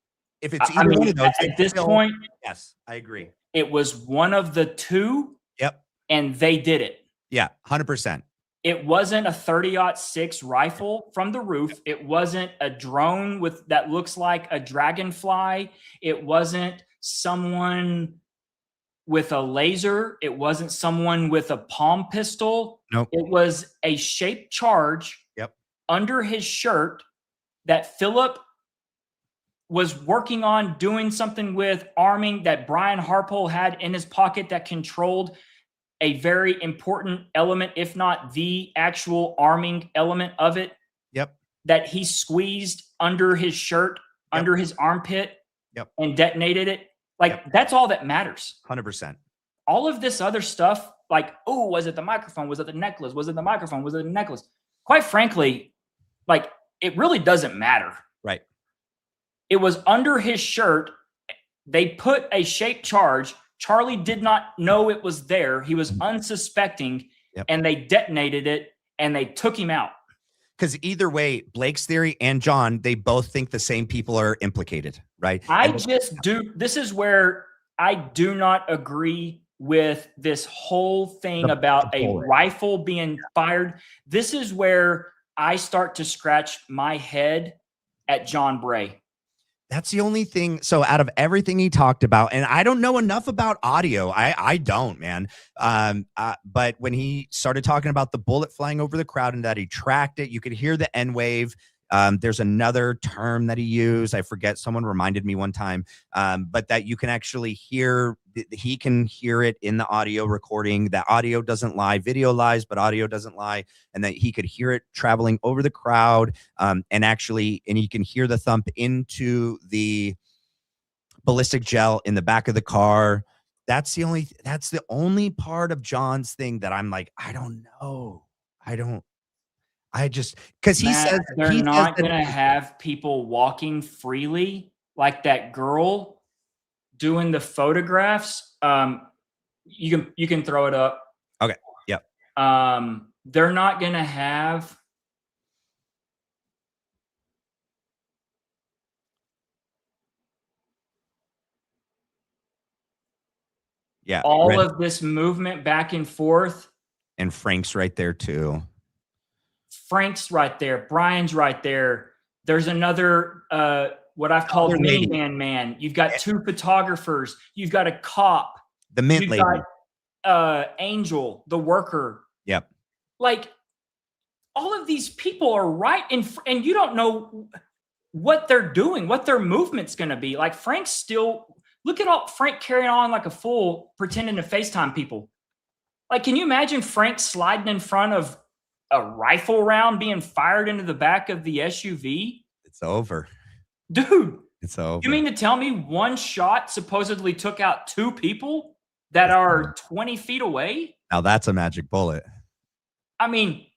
if it's either one of those, at this point, yes, I agree. It was one of the two. Yep. And they did it. Yeah, 100%. It wasn't a 30-06 rifle from the roof. It wasn't a drone that looks like a dragonfly. It wasn't someone with a laser. It wasn't someone with a palm pistol. Nope. It was a shaped charge under his shirt that Philip was working on doing something with, arming, that Brian Harpole had in his pocket that controlled. a very important element, if not the actual arming element of it, Yep. that he squeezed under his shirt, Yep. under his armpit, Yep. and detonated it. Like, Yep. that's all that matters. 100%. All of this other stuff, like, oh, was it the microphone? Was it the necklace? Was it the microphone? Was it the necklace? Quite frankly, like, it really doesn't matter. Right. It was under his shirt. They put a shaped charge. Charlie did not know it was there. He was unsuspecting, Yep. and they detonated it, and they took him out. Because either way, Blake's theory and John, they both think the same people are implicated, right? This is where I do not agree with this whole thing about a bullet. rifle being fired. This is where I start to scratch my head at John Bray. That's the only thing. So out of everything he talked about, and I don't know enough about audio. I don't, man. But when he started talking about the bullet flying over the crowd and that he tracked it, you could hear the N wave. There's another term that he used. I forget. Someone reminded me one time, but that you can actually hear, he can hear it in the audio recording. That audio doesn't lie, video lies, but audio doesn't lie. And that he could hear it traveling over the crowd. And you can hear the thump into the ballistic gel in the back of the car. That's the only part of John's thing that I'm like, I don't know. Because he says they're not going to have people walking freely like that girl doing the photographs. You can throw it up. Okay. Yep. They're not going to have. Yeah. All of this movement back and forth. And Frank's right there too. Frank's right there. Brian's right there. There's another, what I've called minivan man. You've got two photographers. You've got a cop. The mint You've lady. got Angel, the worker. Yep. Like, all of these people are right and you don't know what they're doing, what their movement's going to be. Like, Frank's still, look at Frank carrying on like a fool, pretending to FaceTime people. Like, can you imagine Frank sliding in front of a rifle round being fired into the back of the SUV? It's over. Dude, it's over. You mean to tell me one shot supposedly took out two people that are 20 feet away? Now that's a magic bullet. I mean,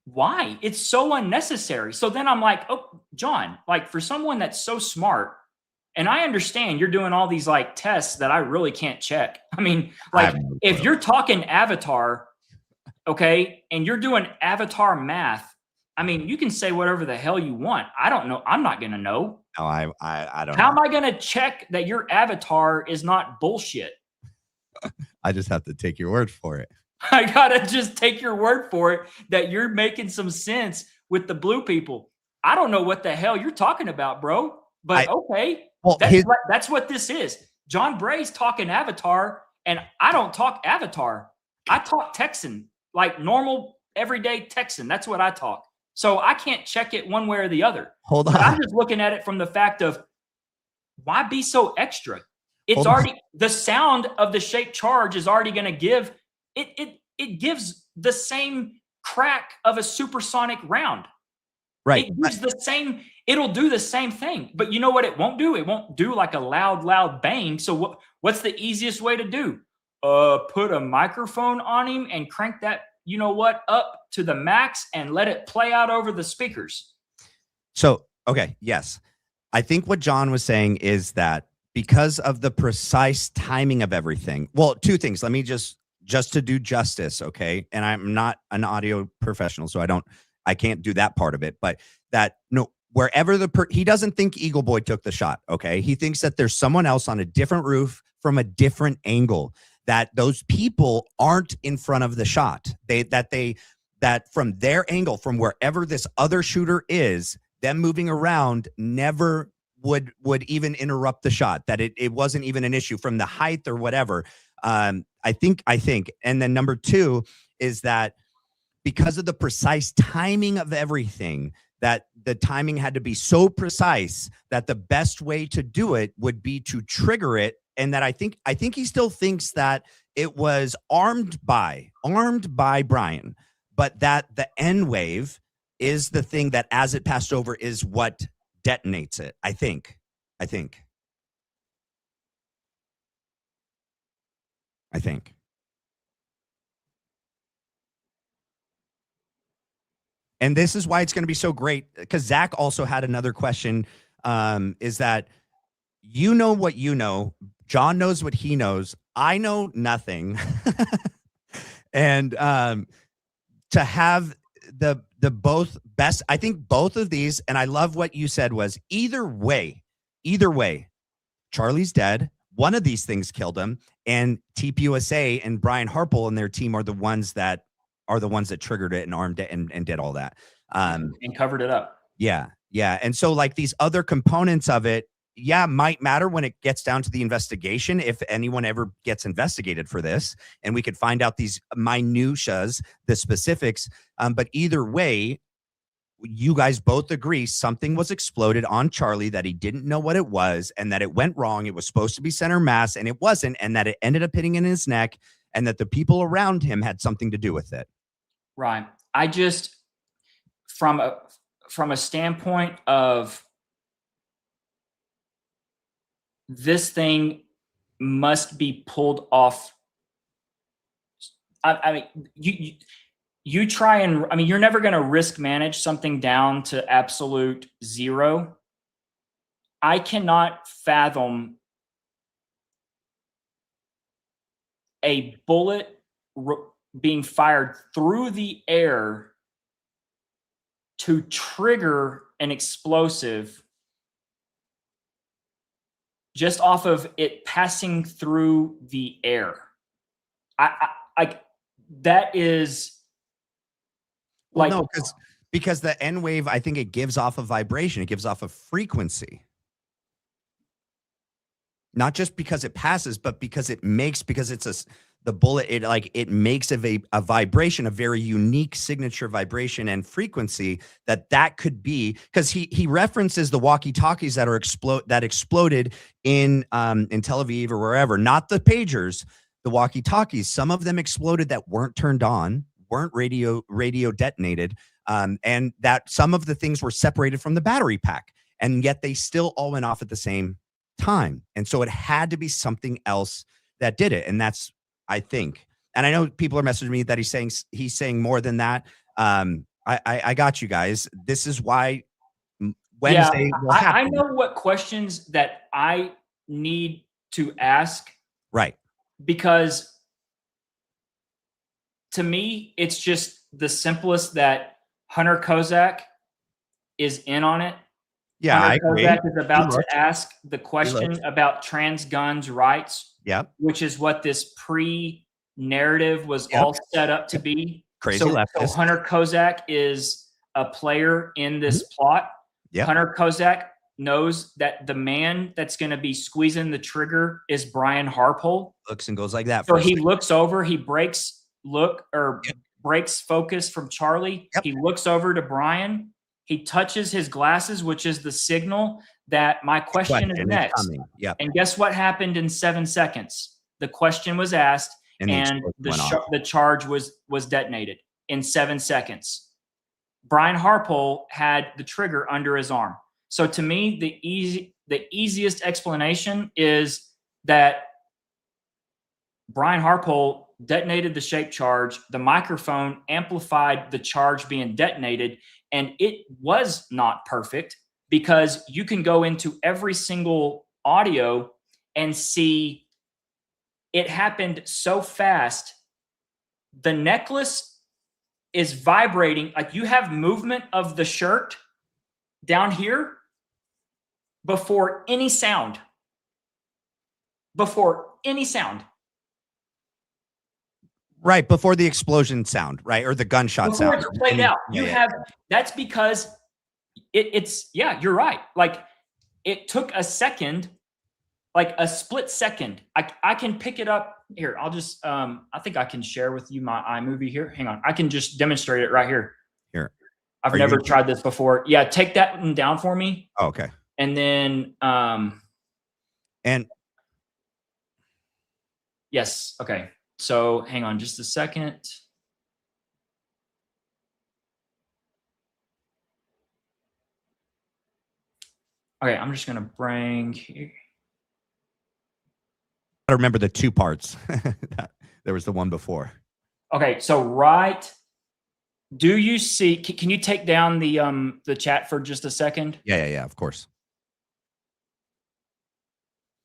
why? It's so unnecessary. So then I'm like, oh, John, like, for someone that's so smart, and I understand you're doing all these like tests that I really can't check. I mean, like, if you're talking Avatar, okay, and you're doing Avatar math, I mean, you can say whatever the hell you want. I don't know. I'm not going to know. No, I don't know. How am I going to check that your avatar is not bullshit? I just have to take your word for it. I got to just take your word for it that you're making some sense with the blue people. I don't know what the hell you're talking about, bro. But okay, well, that's what this is. John Bray's talking Avatar, and I don't talk Avatar. I talk Texan, like normal, everyday Texan. That's what I talk. So I can't check it one way or the other. Hold on. But I'm just looking at it from the fact of, why be so extra? It's already, the sound of the shaped charge is already going to give, it gives the same crack of a supersonic round. Right. It gives the same, it'll do the same thing. But you know what it won't do? It won't do like a loud bang. So what's the easiest way to do? Put a microphone on him and crank that, you know what, up to the max and let it play out over the speakers. So, okay, yes. I think what John was saying is that because of the precise timing of everything, well, two things. Let me just to do justice, okay? And I'm not an audio professional, so I can't do that part of it, but that, no, wherever he doesn't think Eagle Boy took the shot, okay? He thinks that there's someone else on a different roof from a different angle, that those people aren't in front of the shot. That from their angle, from wherever this other shooter is, them moving around never would even interrupt the shot, that it wasn't even an issue from the height or whatever. I think, and then number two is that because of the precise timing of everything, that the timing had to be so precise that the best way to do it would be to trigger it. And that I think he still thinks that it was armed by Brian, but that the N wave is the thing that, as it passed over, is what detonates it. I think. And this is why it's going to be so great, because Zach also had another question, is that you know what you know, John knows what he knows, I know nothing. And to have the both best, I think both of these, and I love what you said was either way, Charlie's dead. One of these things killed him, and TPUSA and Brian Harple and their team are the ones that triggered it and armed it and did all that. And covered it up. Yeah. And so like these other components of it, might matter when it gets down to the investigation, if anyone ever gets investigated for this, and we could find out these minutiae, the specifics. But either way, you guys both agree something was exploded on Charlie, that he didn't know what it was, and that it went wrong. It was supposed to be center mass and it wasn't, and that it ended up hitting in his neck, and that the people around him had something to do with it. Right. I just, from a standpoint of this thing must be pulled off. I mean, you try and, I mean, you're never going to risk manage something down to absolute zero. I cannot fathom a bullet being fired through the air to trigger an explosive just off of it passing through the air. I that is like, well, no, because the N wave, I think it gives off a vibration. It gives off a frequency. Not just because it passes, but because the bullet, it makes a vibration, a very unique signature vibration and frequency that could be, because he references the walkie-talkies that exploded in Tel Aviv or wherever, not the pagers, the walkie-talkies. Some of them exploded that weren't turned on, weren't radio detonated, and that some of the things were separated from the battery pack, and yet they still all went off at the same time. And so it had to be something else that did it, and that's, I think, and I know people are messaging me that he's saying more than that. I got you guys. This is why Wednesday will happen. I know what questions that I need to ask. Right. Because to me, it's just the simplest that Hunter Kozak is in on it. Yeah, Hunter I agree. Kozak is about to ask the question about trans guns rights. Yep. Which is what this pre-narrative was all set up to be. Crazy so leftist. Hunter Kozak is a player in this plot. Yep. Hunter Kozak knows that the man that's going to be squeezing the trigger is Brian Harpole. Looks and goes like that. So he looks over, he breaks focus from Charlie. Yep. He looks over to Brian. He touches his glasses, which is the signal that my question is next. Yep. And guess what happened in 7 seconds? The question was asked, and the charge was detonated in 7 seconds. Brian Harpole had the trigger under his arm. So to me, the easiest explanation is that Brian Harpole detonated the shape charge. The microphone amplified the charge being detonated, and it was not perfect, because you can go into every single audio and see it happened so fast. The necklace is vibrating. Like, you have movement of the shirt down here before any sound. Right, before the explosion sound, right? Or the gunshot sound. Before it's played out. That's because it's you're right. Like, it took a second, like a split second. I can pick it up here. I'll just, I think I can share with you my iMovie here. Hang on. I can just demonstrate it right here. Here. I've never tried this before. Yeah, take that one down for me. Oh, okay. And then, and yes. Okay. So hang on just a second. Okay, I'm just going to bring. I remember the two parts. There was the one before. Okay, so do you see? Can you take down the chat for just a second? Yeah, of course.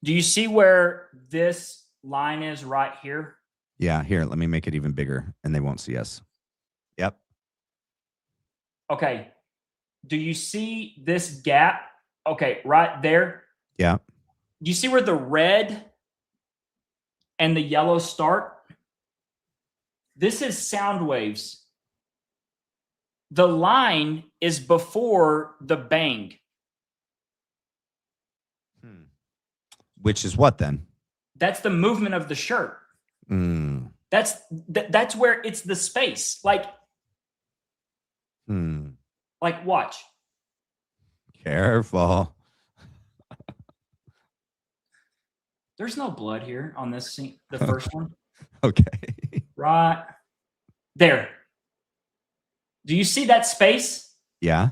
Do you see where this line is right here? Yeah, here, let me make it even bigger and they won't see us. Yep. Okay. Do you see this gap? Okay, right there. Yeah. Do you see where the red and the yellow start? This is sound waves. The line is before the bang. Which is what then? That's the movement of the shirt. That's where it's the space. Like watch. Careful. There's no blood here on this scene, the first one. Okay. Right there. Do you see that space? Yeah.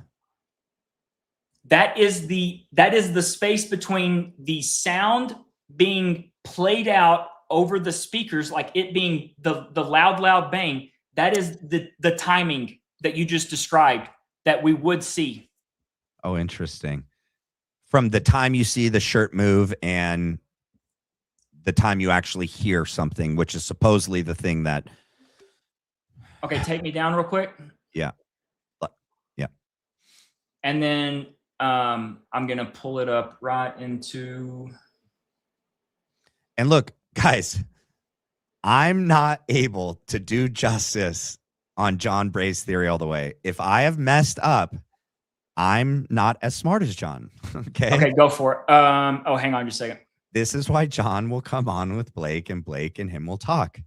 That is the space between the sound being played out over the speakers, like it being the loud bang. That is the timing that you just described that we would see. Oh, interesting. From the time you see the shirt move and the time you actually hear something, which is supposedly the thing that. Okay, take me down real quick. Yeah. Yeah. And then I'm going to pull it up right into. And look, guys, I'm not able to do justice on John Bray's theory all the way. If I have messed up, I'm not as smart as John. Okay, go for it. Oh, hang on just a second. This is why John will come on with Blake and him will talk.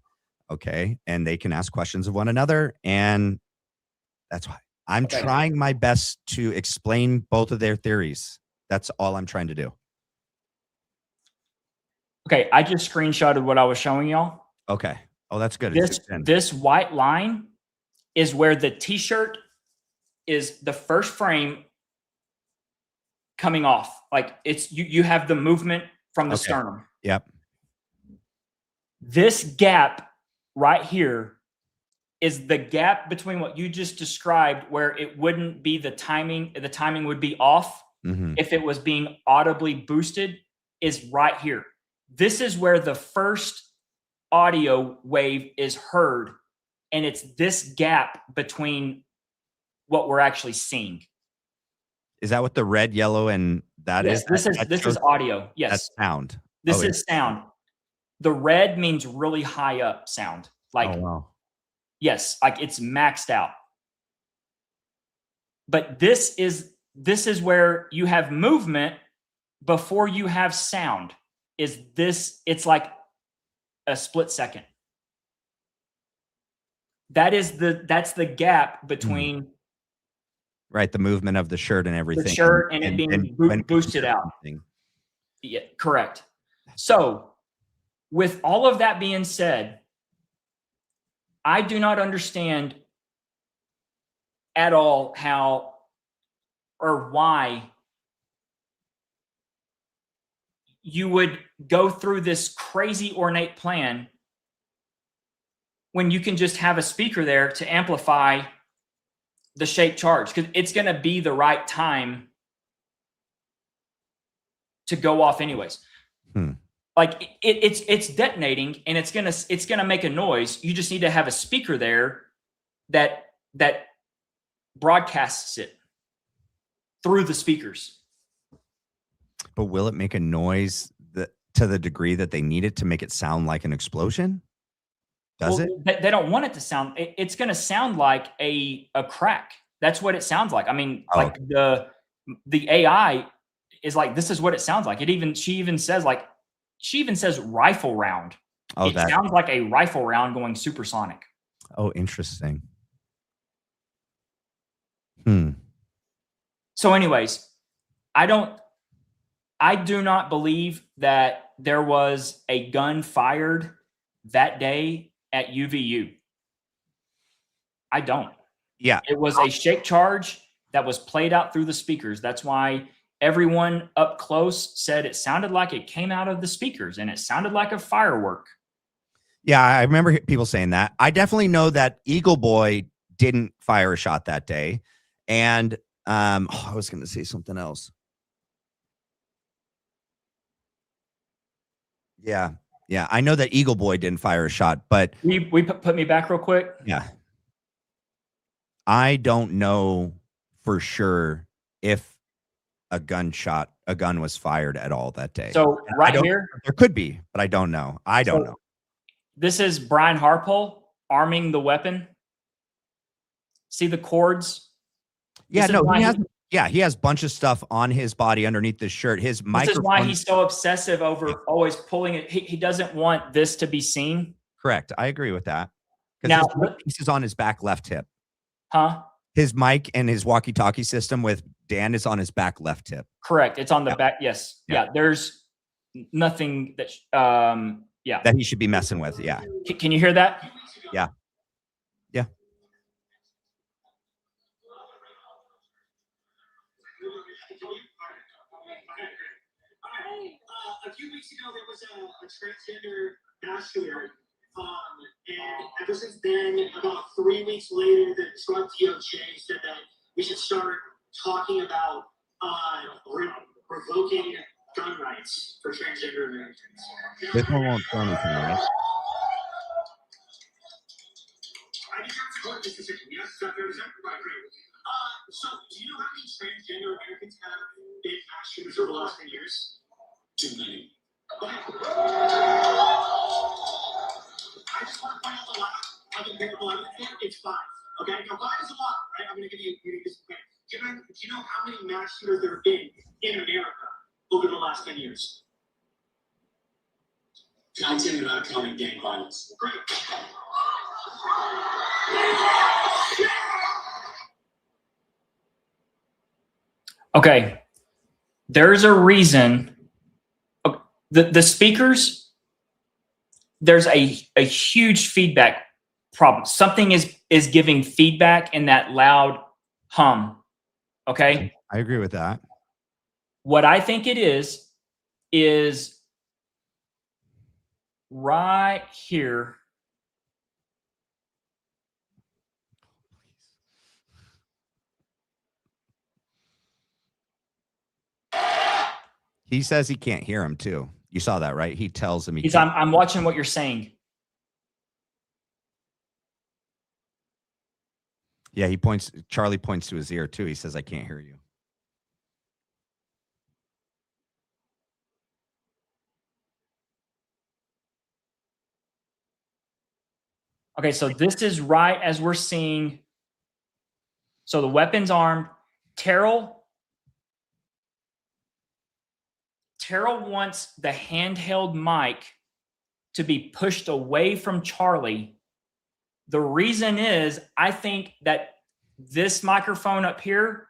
Okay. And they can ask questions of one another. And that's why I'm trying my best to explain both of their theories. That's all I'm trying to do. Okay. I just screenshotted what I was showing y'all. Okay. Oh, that's good. This white line is where the t-shirt is the first frame coming off. Like it's, you have the movement from the sternum. Yep. This gap right here is the gap between what you just described, where it wouldn't be the timing would be off if it was being audibly boosted, is right here. This is where the first audio wave is heard. And it's this gap between what we're actually seeing. Is that what the red, yellow, and that is? This is audio. Yes. That's sound. This is sound. The red means really high up sound. Like, oh, wow. Yes, like it's maxed out. But this is where you have movement before you have sound. It's like a split second. That's the gap between right, the movement of the shirt and everything. The shirt and it being boosted out. Yeah, correct. So, with all of that being said, I do not understand at all how or why you would go through this crazy ornate plan when you can just have a speaker there to amplify the shape charge, because it's going to be the right time to go off anyways. Like it's detonating and it's gonna make a noise. You just need to have a speaker there that broadcasts it through the speakers. But will it make a noise to the degree that they need it to make it sound like an explosion? Does it? They don't want it to sound. It's going to sound like a crack. That's what it sounds like. I mean, like the AI is like, this is what it sounds like. She even says rifle round. It sounds like a rifle round going supersonic. Oh, interesting. So anyways, I do not believe that there was a gun fired that day at UVU. I don't. Yeah. It was a shake charge that was played out through the speakers. That's why everyone up close said it sounded like it came out of the speakers and it sounded like a firework. Yeah, I remember people saying that. I definitely know that Eagle Boy didn't fire a shot that day. And I was going to say something else. Yeah. Yeah. I know that Eagle Boy didn't fire a shot, but We put me back real quick. yeah. I don't know for sure if a gun was fired at all that day. So And right here, there could be, but I don't know. I don't know. This is Brian Harpole arming the weapon. See the cords? Yeah, This is no, why he has. Yeah, he has a bunch of stuff on his body underneath the shirt. His microphone. This is why he's so obsessive over always pulling it. He doesn't want this to be seen. Correct. I agree with that. Now, Because his piece is on his back left hip. huh? His mic and his walkie-talkie system with Dan is on his back left hip. Correct. It's on the Yeah. back. Yes. Yeah. Yeah. There's nothing that. Yeah. That he should be messing with. Yeah. Can you hear that? Yeah. Yeah. A few weeks ago, there was a transgender mass shooter. And ever since then, about 3 weeks later, the Trump DOJ said that we should start talking about revoking gun rights for transgender Americans. This one won't show anything, right? I just have to go to this decision. Yes, that is exactly right. So, do you know how many transgender Americans have been mass shooters over the last 10 years? Too many. Okay. I just want to point out the lot of empirical evidence there. It's 5. Okay, now 5 is a lot, right? I'm going to give you this. Okay. Do you know how many mass shooters there have been in America over the last 10 years? Counting and not counting gang violence. Great. Okay. There's a reason. The speakers, there's a huge feedback problem. Something is giving feedback in that loud hum. Okay. I agree with that. What I think it is right here. He says he can't hear him too. You saw that, right? He tells him I'm watching what you're saying. Yeah, Charlie points to his ear too. He says, I can't hear you. Okay, so this is right as we're seeing. So the weapon's armed. Terrell wants the handheld mic to be pushed away from Charlie. The reason is, I think that this microphone up here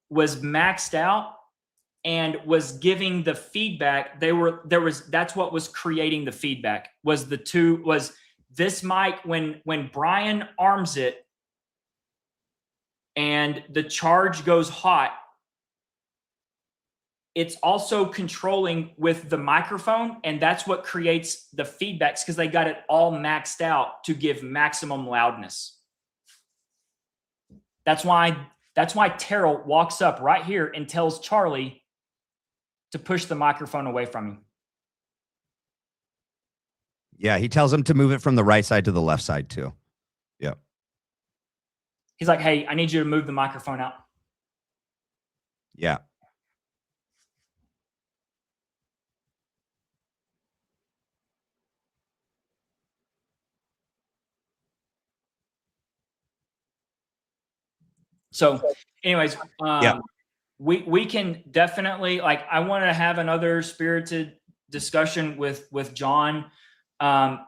was maxed out and was giving the feedback. That's what was creating the feedback, was this mic when Brian arms it and the charge goes hot, it's also controlling with the microphone, and that's what creates the feedbacks, because they got it all maxed out to give maximum loudness. That's why Terrell walks up right here and tells Charlie to push the microphone away from him. Yeah, he tells him to move it from the right side to the left side too. Yeah. He's like, hey, I need you to move the microphone out. Yeah. So anyways, we can definitely, like, I want to have another spirited discussion with John. I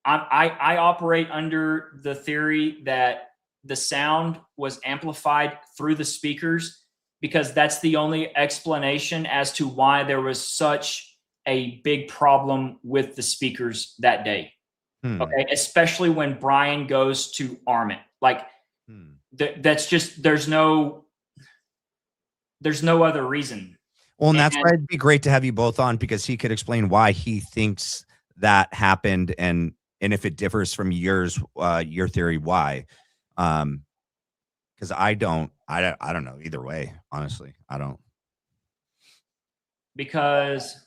operate under the theory that the sound was amplified through the speakers, because that's the only explanation as to why there was such a big problem with the speakers that day. Okay, especially when Brian goes to arm it. Like that's just there's no other reason. Well, and that's why it'd be great to have you both on, because he could explain why he thinks that happened, and if it differs from yours, your theory, why. Because I don't know either way. Honestly, I don't. Because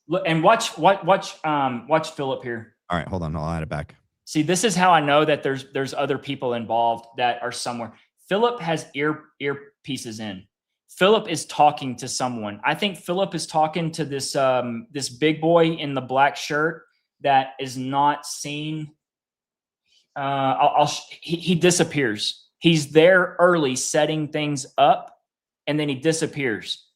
look and watch Philip here. All right, hold on. I'll add it back. See, this is how I know that there's other people involved that are somewhere. Philip has earpieces in. Philip is talking to someone. I think Philip is talking to this this big boy in the black shirt that is not seen. He disappears. He's there early setting things up, and then he disappears.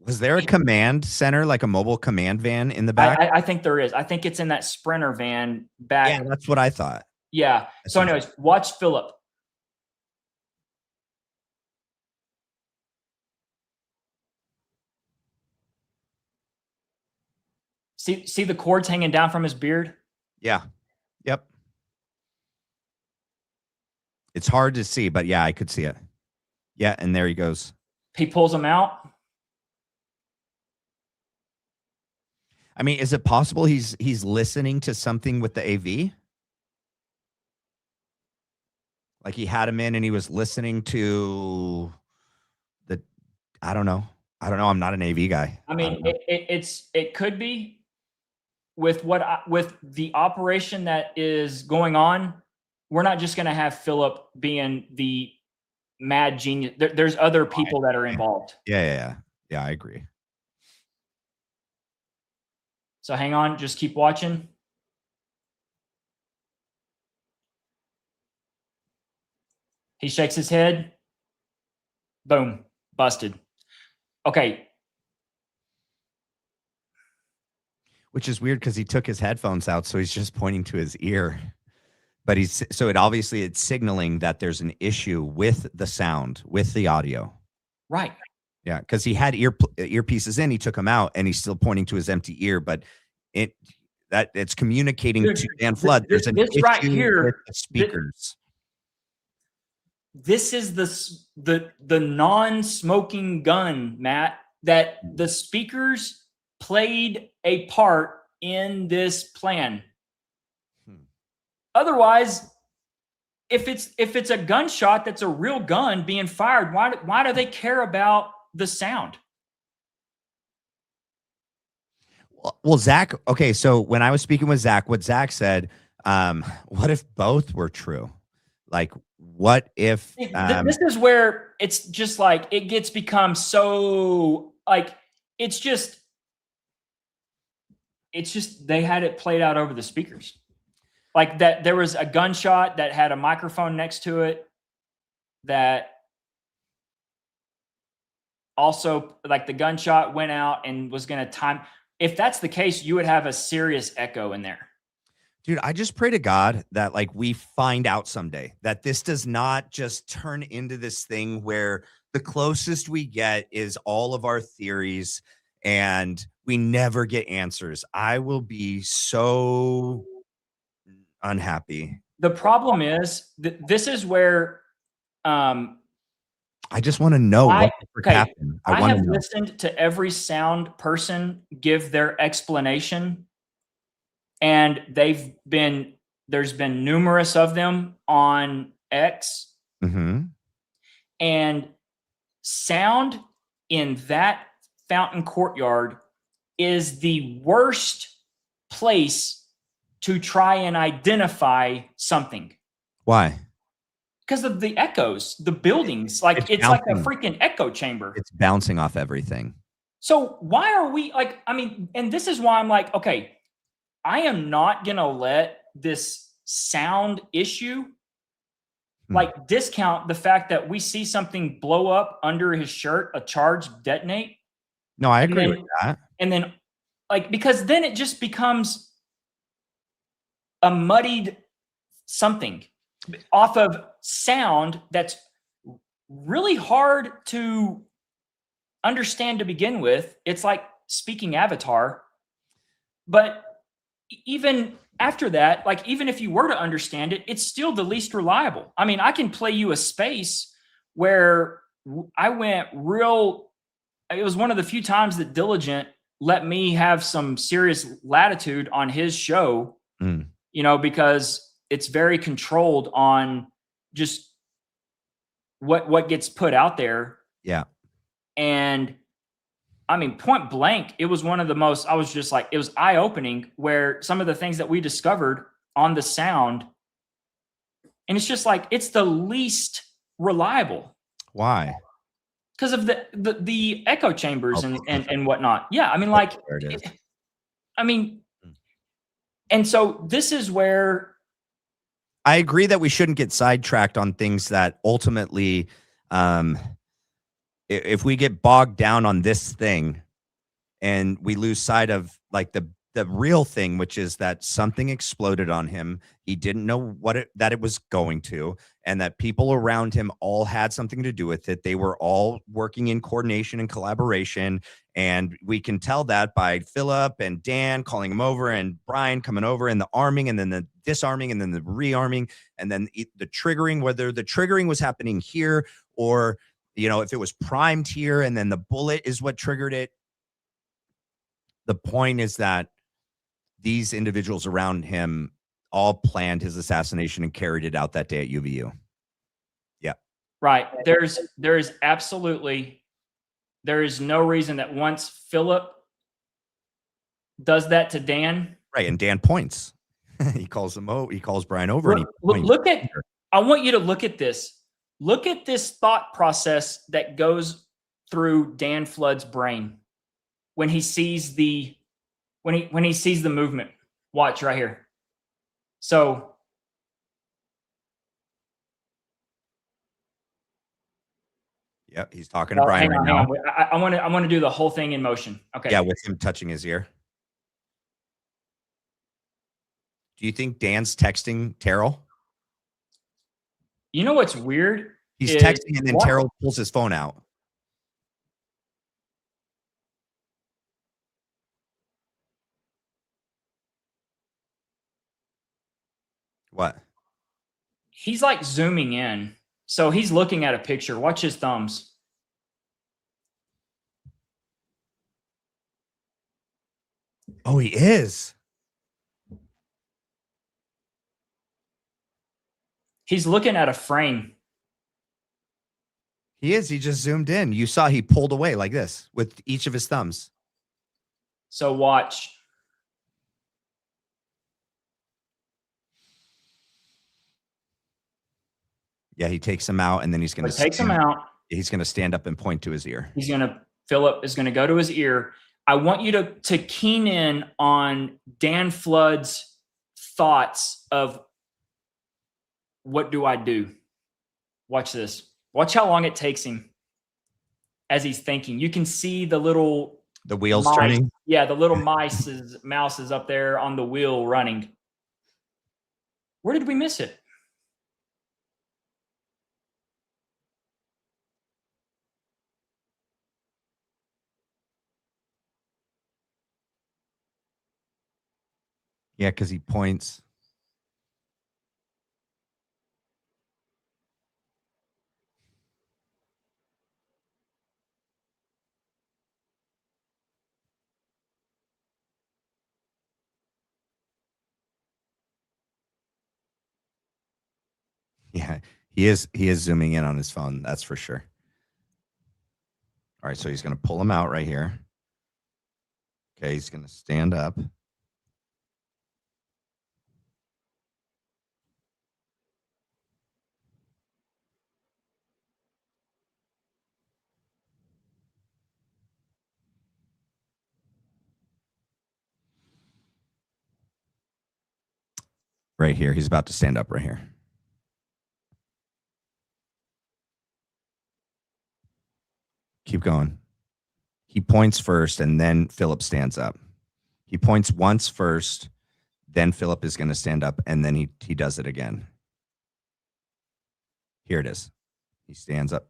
Was there a command center, like a mobile command van in the back? I think there is. I think it's in that Sprinter van back. Yeah, that's what I thought. Yeah. So anyways, watch Philip. See the cords hanging down from his beard? Yeah. Yep. It's hard to see, but yeah, I could see it. Yeah, and there he goes. He pulls them out. I mean, is it possible he's listening to something with the AV? Like he had him in and he was listening to the, I don't know. I'm not an AV guy. I mean, it could be with with the operation that is going on. We're not just going to have Philip being the mad genius. There's other people that are involved. Yeah, I agree. So hang on, just keep watching. He shakes his head. Boom, busted. Okay. Which is weird because he took his headphones out, so he's just pointing to his ear. But it's signaling that there's an issue with the sound, with the audio. Right. Yeah, because he had earpieces in, he took them out, and he's still pointing to his empty ear. But it's communicating to Dan Flood. There's an issue right here with the speakers. This is the non-smoking gun, Matt, that the speakers played a part in this plan. Otherwise, if it's a gunshot that's a real gun being fired, why do they care about the sound? Well, Zach, okay, so when I was speaking with Zach, what Zach said, what if both were true? Like, what if this is where it's just like it gets become so like it's just they had it played out over the speakers. Like that there was a gunshot that had a microphone next to it that also like the gunshot went out and was going to time. If that's the case, you would have a serious echo in there. Dude, I just pray to God that like we find out someday that this does not just turn into this thing where the closest we get is all of our theories and we never get answers. I will be so unhappy. The problem is that this is where I just want to know what happened. I have listened to every sound person give their explanation, and there's been numerous of them on X. Mm-hmm. And sound in that fountain courtyard is the worst place to try and identify something. Why? Because of the echoes, the buildings, like it's like a freaking echo chamber. It's bouncing off everything. So why are we like, I mean, and this is why I'm like, okay, I am not going to let this sound issue like discount the fact that we see something blow up under his shirt, a charge detonate. No, I agree with that. And then like, because then it just becomes a muddied something off of sound that's really hard to understand to begin with. It's like speaking Avatar. But even after that, like even if you were to understand it, it's still the least reliable. I mean, I can play you a space where I went real. It was one of the few times that Diligent let me have some serious latitude on his show, you know, because it's very controlled on just what gets put out there. Yeah. And I mean, point blank, it was one of the most, I was just like, it was eye opening where some of the things that we discovered on the sound, and it's just like, it's the least reliable. Why? Because of the echo chambers and whatnot. Yeah. I mean, like, There it is. I mean, and so this is where I agree that we shouldn't get sidetracked on things that ultimately, if we get bogged down on this thing and we lose sight of like the real thing, which is that something exploded on him. He didn't know that it was going to, and that people around him all had something to do with it. They were all working in coordination and collaboration. And we can tell that by Philip and Dan calling him over and Brian coming over and the arming and then the disarming and then the rearming and then the triggering, whether the triggering was happening here or, you know, if it was primed here and then the bullet is what triggered it. The point is that these individuals around him all planned his assassination and carried it out that day at UVU. Yeah. right. There is no reason that once Philip does that to Dan. Right. And Dan points. He calls Brian over. I want you to look at this. Look at this thought process that goes through Dan Flood's brain when he sees the movement. Watch right here. So yeah, he's talking to Brian right now. I want to do the whole thing in motion. Okay. Yeah, with him touching his ear. Do you think Dan's texting Terrell? You know what's weird? He's texting and then Terrell pulls his phone out. What? He's like zooming in. So he's looking at a picture. Watch his thumbs. Oh, he is. He's looking at a frame. He is. He just zoomed in. You saw he pulled away like this with each of his thumbs. So watch. Yeah, he takes him out and then he's going to takes him out. He's going to stand up and point to his ear. Philip is going to go to his ear. I want you to keen in on Dan Flood's thoughts of what do I do? Watch this. Watch how long it takes him as he's thinking. You can see the wheels mice. turning. Yeah, the little mouse is up there on the wheel running. Where did we miss it? Yeah, because he points. Yeah, he is zooming in on his phone, that's for sure. All right, so he's going to pull him out right here. Okay, he's going to stand up. Right here. He's about to stand up right here. Keep going. He points first and then Philip stands up. He points once first, then Philip is going to stand up and then he does it again. Here it is. He stands up,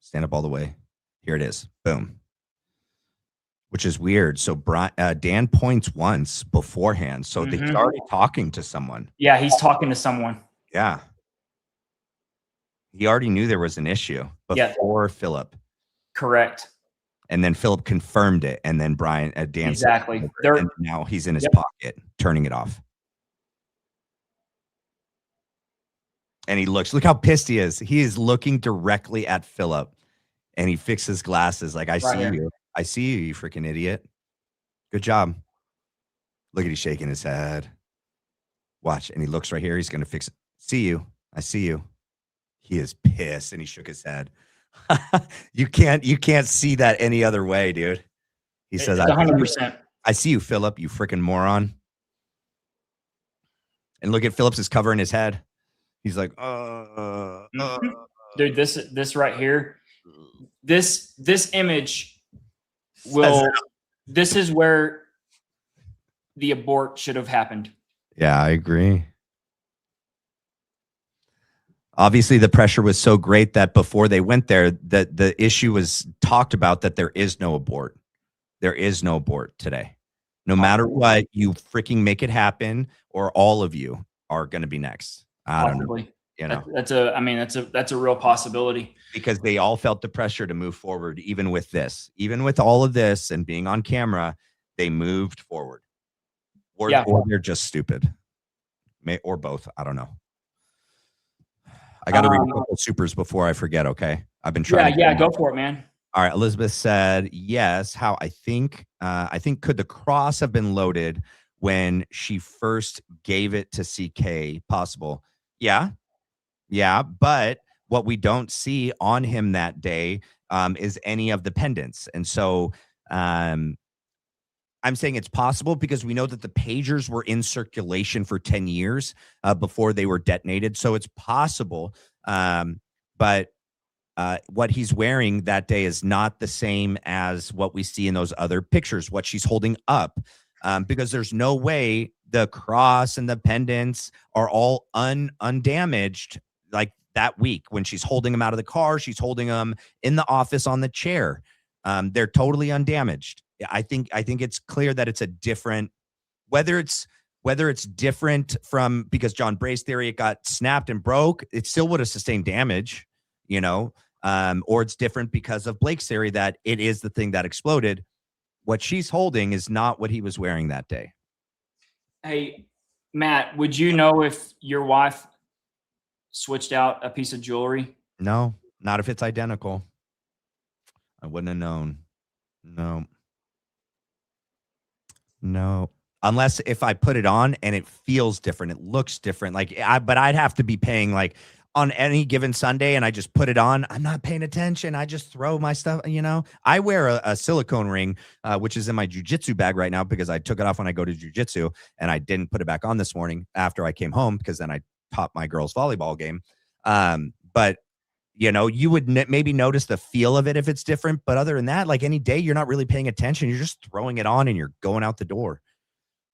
stand up all the way. Here it is. Boom. which is weird. So Dan points once beforehand. So he's Mhm. already talking to someone. Yeah, he's talking to someone. Yeah. He already knew there was an issue Yeah. before Philip. Correct. And then Philip confirmed it. And then Dan Exactly. said, They're- and now he's in his Yep. pocket, turning it off. And he look how pissed he is. He is looking directly at Philip, and he fixes his glasses like, I Right see here. you. I see you, you freaking idiot. Good job. Look at, he's shaking his head. Watch. And he looks right here. He's going to fix it. See you. I see you. He is pissed, and he shook his head. You can't see that any other way, dude. He says, It's 100%. I see you, Philip, you freaking moron. And look at Phillips is covering his head. He's like, Dude, this right here, this image will, this is where the abort should have happened. Yeah, I agree. Obviously, the pressure was so great that before they went there, that the issue was talked about that there is no abort. There is no abort today. No matter what, you freaking make it happen, or all of you are going to be next. I don't know. Possibly. You know, That's a real possibility. because they all felt the pressure to move forward, even with this, even with all of this and being on camera, they moved forward. Or they're just stupid, or both. I don't know. I got to read a couple supers before I forget. Okay, I've been trying. Yeah, go for it, man. All right, Elizabeth said yes. How I think could the cross have been loaded when she first gave it to CK? Possible. Yeah. But what we don't see on him that day is any of the pendants, and so I'm saying it's possible because we know that the pagers were in circulation for 10 years before they were detonated. So it's possible. But what he's wearing that day is not the same as what we see in those other pictures, what she's holding up, because there's no way the cross and the pendants are all undamaged like that week when she's holding them out of the car. She's holding them in the office on the chair. They're totally undamaged. I think it's clear that it's a different, whether it's different from, because John Bray's theory, it got snapped and broke, it still would have sustained damage, you know, or it's different because of Blake's theory that it is the thing that exploded. What she's holding is not what he was wearing that day. Hey, Matt, would you know if your wife switched out a piece of jewelry? No, not if it's identical. I wouldn't have known. No, unless if I put it on and it feels different, it looks different. But I'd have to be paying like on any given Sunday, and I just put it on. I'm not paying attention. I just throw my stuff. You know, I wear a silicone ring, which is in my jujitsu bag right now because I took it off when I go to jujitsu, and I didn't put it back on this morning after I came home because then I taught my girls volleyball game. But you know, you would maybe notice the feel of it if it's different. But other than that, like any day, you're not really paying attention. You're just throwing it on and you're going out the door.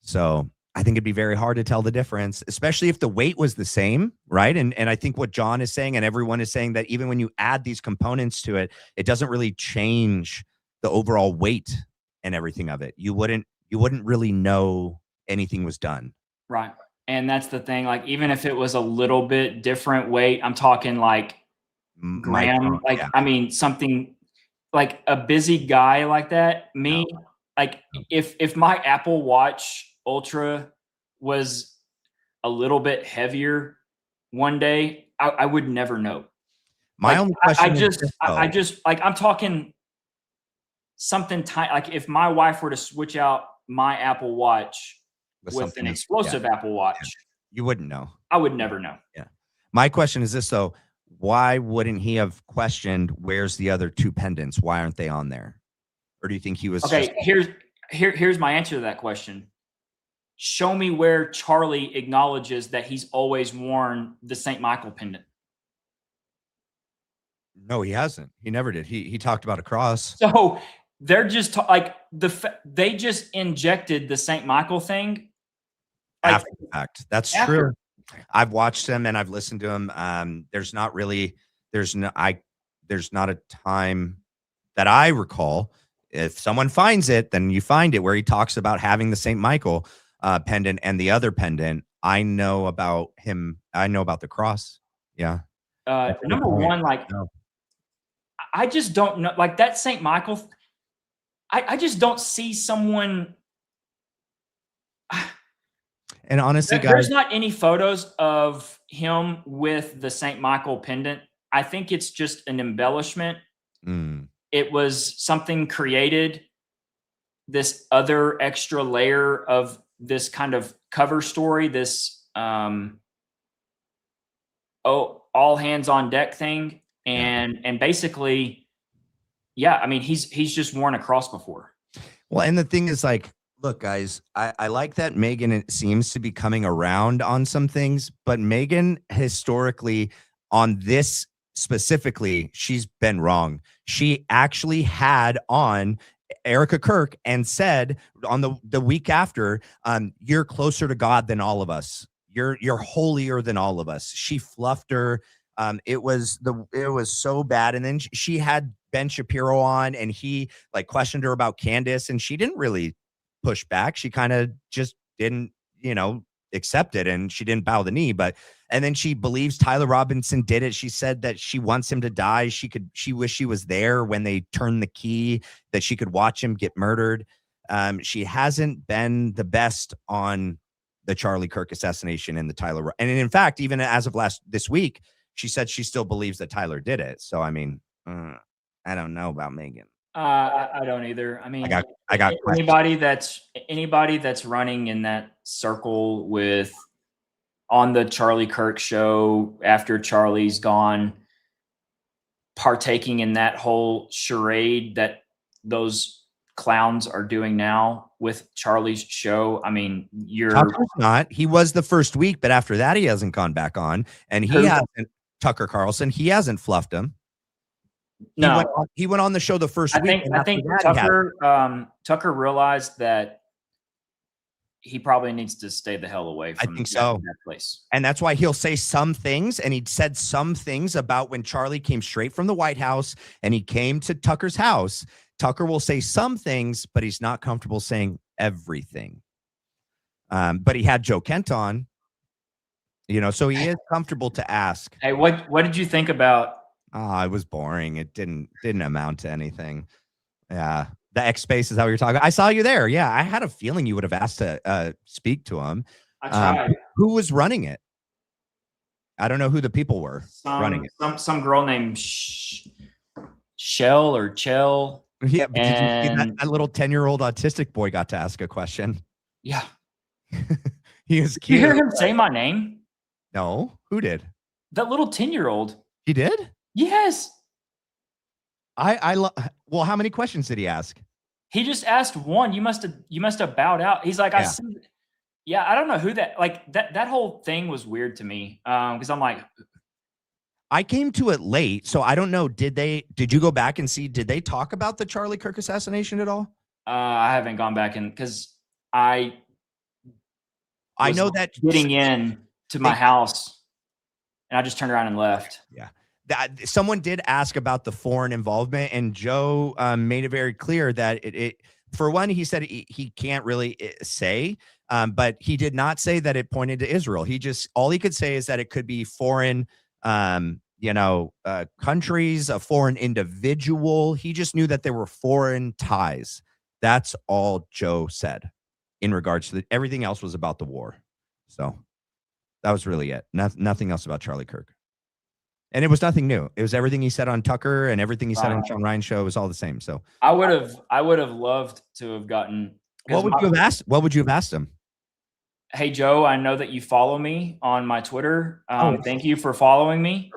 So I think it'd be very hard to tell the difference, especially if the weight was the same, right? And I think what John is saying and everyone is saying that even when you add these components to it, it doesn't really change the overall weight and everything of it. You wouldn't really know anything was done. Right. And that's the thing. Like, even if it was a little bit different weight, I'm talking like gram, like, yeah. I mean, something like a busy guy like that, me, no. Like if my Apple Watch Ultra was a little bit heavier one day, I would never know. My only question I just like, I'm talking something tiny. Like if my wife were to switch out my Apple Watch with an explosive Apple Watch, you wouldn't know. I would never know. Yeah. My question is this though. Why wouldn't he have questioned where's the other two pendants? Why aren't they on there? Or do you think he was okay? Here's my answer to that question. Show me where Charlie acknowledges that he's always worn the St. Michael pendant. No, he hasn't. He never did. He talked about a cross. So they're just they just injected the St. Michael thing after the fact. That's true. I've watched him and I've listened to him. There's not a time that I recall if someone finds it, then you find it, where he talks about having the St. Michael pendant and the other pendant. I know about him. I know about the cross. Yeah. That's a good Number point. one, like, No. I just don't know, like that St. Michael. I just don't see someone. And honestly, guys, There's not any photos of him with the St. Michael pendant. I think it's just an embellishment. mm, It was something created, this other extra layer of this kind of cover story, this all hands on deck thing. And basically, yeah, I mean, he's just worn a cross before. well, and the thing is, like, look, guys, I like that Megan, it seems to be coming around on some things, but Megan historically on this specifically, she's been wrong. She actually had on Erica Kirk and said on the week after, you're closer to God than all of us. You're holier than all of us. She fluffed her. It was so bad. And then she had Ben Shapiro on, and he like questioned her about Candace, and she didn't really push back. She kind of just didn't, accept it, and she didn't bow the knee. And then she believes Tyler Robinson did it. She said that she wants him to die. She wished she was there when they turned the key, that she could watch him get murdered. She hasn't been the best on the Charlie Kirk assassination and the Tyler. And in fact, even as of this week, she said she still believes that Tyler did it. So, I mean, I don't know about Megan. I don't either. I mean, I got anybody that's running in that circle with on the Charlie Kirk show after Charlie's gone, partaking in that whole charade that those clowns are doing now with Charlie's show. I mean, Tucker's not. He was the first week, but after that, he hasn't gone back on, and he hasn't. Tucker Carlson, he hasn't fluffed him. No, he went on the show the first week. I think Tucker realized that he probably needs to stay the hell away from that place. And that's why he'll say some things. And he said some things about when Charlie came straight from the White House and he came to Tucker's house. Tucker will say some things, but he's not comfortable saying everything. But he had Joe Kent on, so he is comfortable to ask. Hey, what did you think about? It was boring. It didn't amount to anything. Yeah. The X space is how you're talking. I saw you there. Yeah. I had a feeling you would have asked to speak to him. I tried. Who was running it? I don't know who the people were running it. Some girl named Shell or Chell. Yeah. But did you see that little 10-year-old autistic boy got to ask a question? Yeah. He was cute. Did you hear him say my name? No. Who did? That little 10-year-old. He did? Yes. Well, how many questions did he ask? He just asked one. You must have bowed out. He's like, yeah. I don't know who that whole thing was weird to me. Because I'm like, I came to it late, so I don't know. Did you go back and see, did they talk about the Charlie Kirk assassination at all? I haven't gone back in because I know that getting in to my house and I just turned around and left. Yeah. Someone did ask about the foreign involvement, and Joe made it very clear that it for one, he said he can't really say, but he did not say that it pointed to Israel. All he could say is that it could be foreign, countries, a foreign individual. He just knew that there were foreign ties. That's all Joe said in regards to everything else was about the war. So that was really it. Nothing else about Charlie Kirk. And it was nothing new. It was everything he said on Tucker and everything he said on Sean Ryan's show. It was all the same. So I would have loved to have gotten. What would you have asked? What would you have asked him? Hey, Joe, I know that you follow me on my Twitter. Thank you for following me.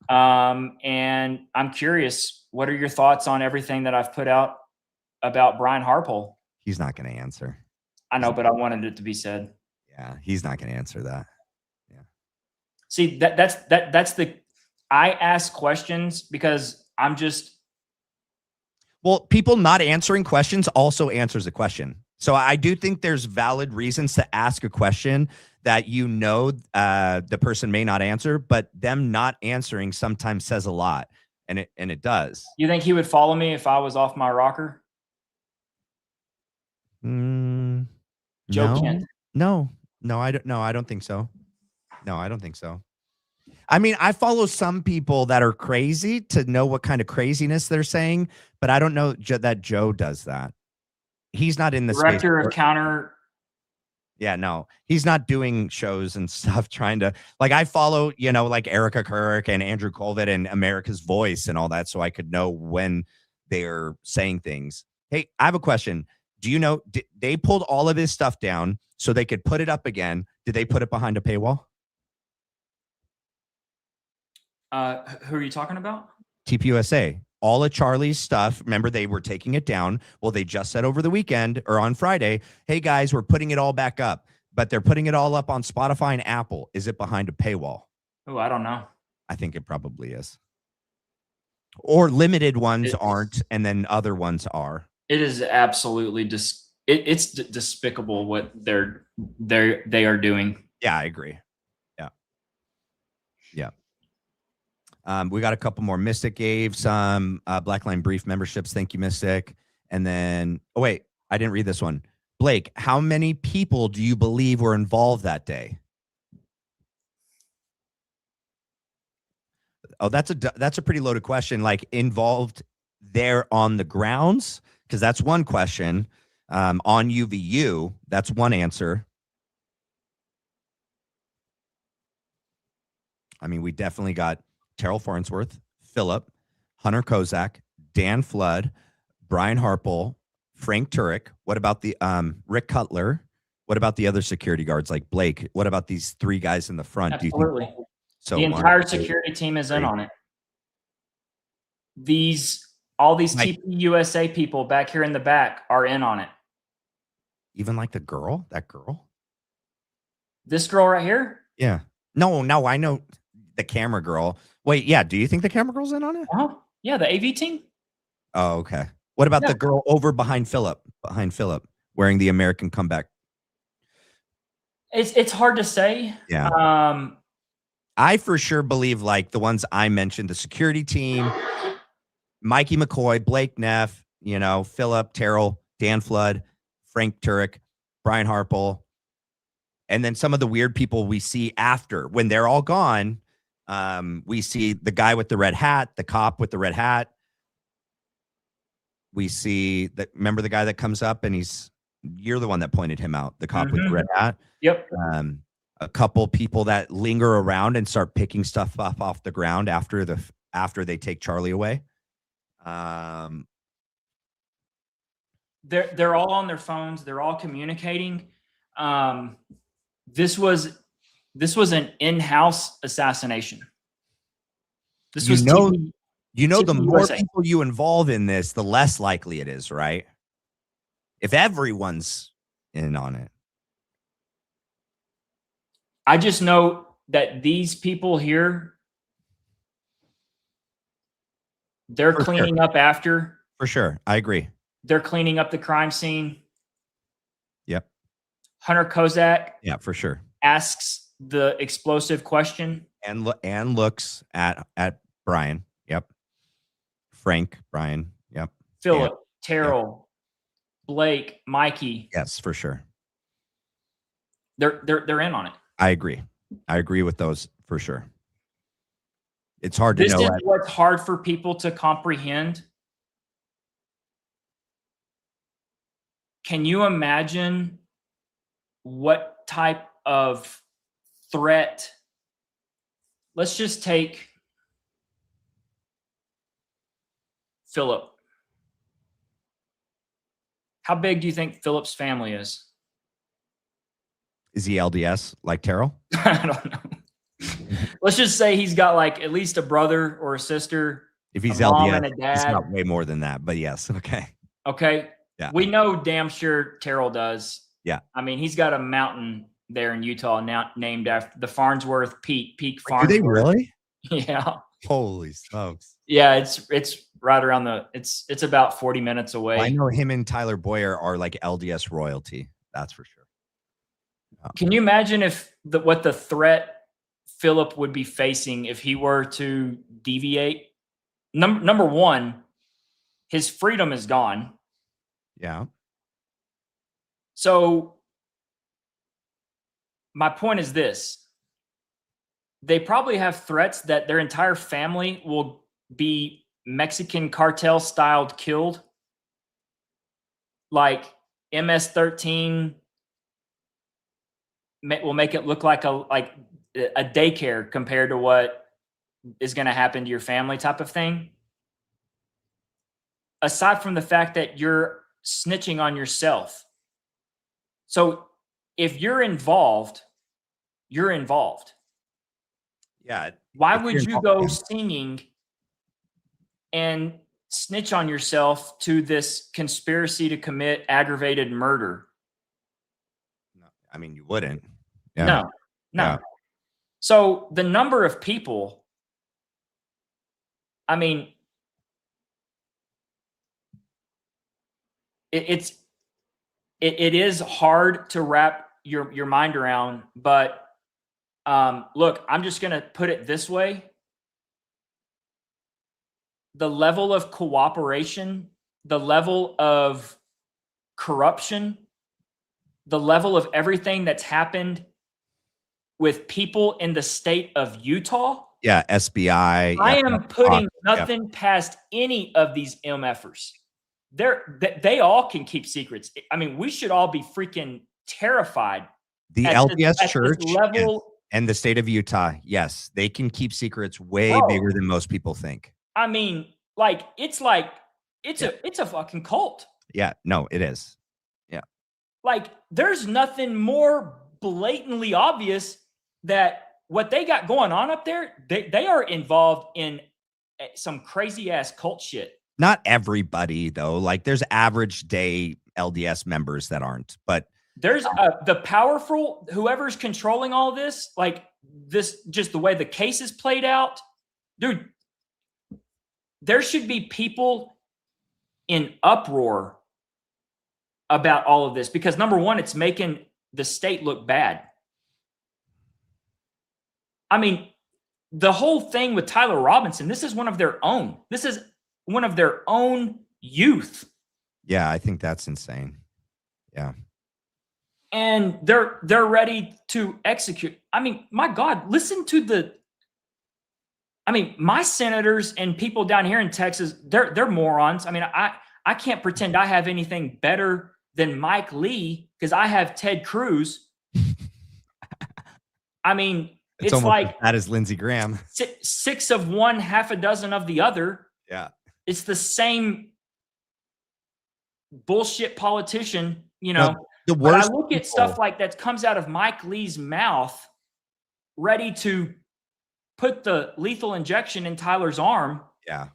And I'm curious, what are your thoughts on everything that I've put out about Brian Harpole? He's not going to answer. I know, but I wanted it to be said. Yeah, he's not going to answer that. Yeah. See, that's the. I ask questions because I'm just. Well, people not answering questions also answers a question. So I do think there's valid reasons to ask a question that the person may not answer, but them not answering sometimes says a lot, and it does. You think he would follow me if I was off my rocker? Mm, Joe no, Kent. no, I don't. No, I don't think so. No, I don't think so. I mean, I follow some people that are crazy to know what kind of craziness they're saying, but I don't know that Joe does that. He's not in the space. Director of counter. Yeah, no, he's not doing shows and stuff trying to like I follow, like Erica Kirk and Andrew Colvin and America's Voice and all that. So I could know when they're saying things. Hey, I have a question. Do you know, they pulled all of his stuff down so they could put it up again? Did they put it behind a paywall? Who are you talking about? TPUSA. All of Charlie's stuff. Remember, they were taking it down. Well, they just said over the weekend or on Friday, hey guys, we're putting it all back up, but they're putting it all up on Spotify and Apple. Is it behind a paywall? Oh, I don't know. I think it probably is. Or limited ones aren't, and then other ones are. It is absolutely it's despicable what they are doing. Yeah, I agree. Yeah. Yeah. We got a couple more. Mystic gave some Blackline Brief memberships. Thank you, Mystic. And then, oh, wait, I didn't read this one. Blake, how many people do you believe were involved that day? Oh, that's a pretty loaded question. Like involved there on the grounds? Because that's one question. On UVU, that's one answer. I mean, we definitely got Terrell Farnsworth, Philip, Hunter Kozak, Dan Flood, Brian Harple, Frank Turek. What about the Rick Cutler? What about the other security guards like Blake? What about these three guys in the front? Absolutely. Do you think so? The entire security team is in on it. All these TPUSA people back here in the back are in on it. Even like that girl? This girl right here? Yeah. No, I know the camera girl. Wait, yeah. Do you think the camera girl's in on it? Oh, yeah, the AV team. Oh, okay. What about the girl over behind Philip, wearing the American comeback? It's hard to say. Yeah. I for sure believe like the ones I mentioned, the security team, Mikey McCoy, Blake Neff, Philip, Terrell, Dan Flood, Frank Turek, Brian Harple, and then some of the weird people we see after when they're all gone. We see the guy with the red hat, the cop with the red hat. We see that. Remember the guy that comes up and you're the one that pointed him out, the cop with the red hat. Yep. A couple people that linger around and start picking stuff up off the ground after they take Charlie away. They're all on their phones. They're all communicating. This was an in-house assassination. This was the more people you involve in this, the less likely it is, right? If everyone's in on it. I just know that these people here, they're cleaning up after. For sure. I agree. They're cleaning up the crime scene. Yep. Hunter Kozak. Yeah, for sure. Asks the explosive question. And looks at Brian. Yep. Frank, Brian. Yep. Philip, Terrell, Blake, Mikey. Yes, for sure. They're in on it. I agree. I agree with those for sure. It's hard to know. This is what's hard for people to comprehend. Can you imagine what type of threat? Let's just take Philip. How big do you think Philip's family is? Is he LDS like Terrell? I don't know. Let's just say he's got like at least a brother or a sister. If he's a mom LDS, and a dad. he's got way more than that, but yes. Okay. Okay. Yeah. We know damn sure Terrell does. Yeah. I mean, he's got a mountain there in Utah now named after the Farnsworth Peak Farnsworth. Do they really? Yeah. Holy smokes. Yeah, it's right around it's about 40 minutes away. Well, I know him and Tyler Boyer are like LDS royalty. That's for sure. Can you imagine what the threat Philip would be facing if he were to deviate? Number one, his freedom is gone. Yeah. So my point is this. They probably have threats that their entire family will be Mexican cartel styled killed. Like MS-13 will make it look like a daycare compared to what is going to happen to your family type of thing. Aside from the fact that you're snitching on yourself. So if you're involved, you're involved. Yeah. Why if would you're you involved, go yeah. singing and snitch on yourself to this conspiracy to commit aggravated murder? No, I mean, you wouldn't. Yeah. No. Yeah. So the number of people, I mean, it is hard to wrap your mind around, but look, I'm just going to put it this way. The level of cooperation, the level of corruption, the level of everything that's happened with people in the state of Utah. Yeah. SBI. I yeah, am putting yeah. nothing past any of these MFers. They all can keep secrets. I mean, we should all be freaking terrified. The at LDS this Church level. and the state of Utah, yes, they can keep secrets way Bro. bigger than most people think. I mean, it's a fucking cult. Yeah, no, it is. Yeah. Like, there's nothing more blatantly obvious that what they got going on up there, they are involved in some crazy ass cult shit. Not everybody though. Like there's average day LDS members that aren't, but there's the powerful, whoever's controlling all this, like this, just the way the case is played out, dude, there should be people in uproar about all of this because number one, it's making the state look bad. I mean, the whole thing with Tyler Robinson, this is one of their own. This is one of their own youth. Yeah, I think that's insane. Yeah. And they're ready to execute. I mean, my God, listen to my senators and people down here in Texas, they're morons. I mean, I can't pretend I have anything better than Mike Lee because I have Ted Cruz. I mean, it's almost like as bad as Lindsey Graham. Six of one, half a dozen of the other. Yeah. It's the same bullshit politician, you know. No, the but I worst look at stuff like that comes out of Mike Lee's mouth, ready to put the lethal injection in Tyler's arm. Yeah.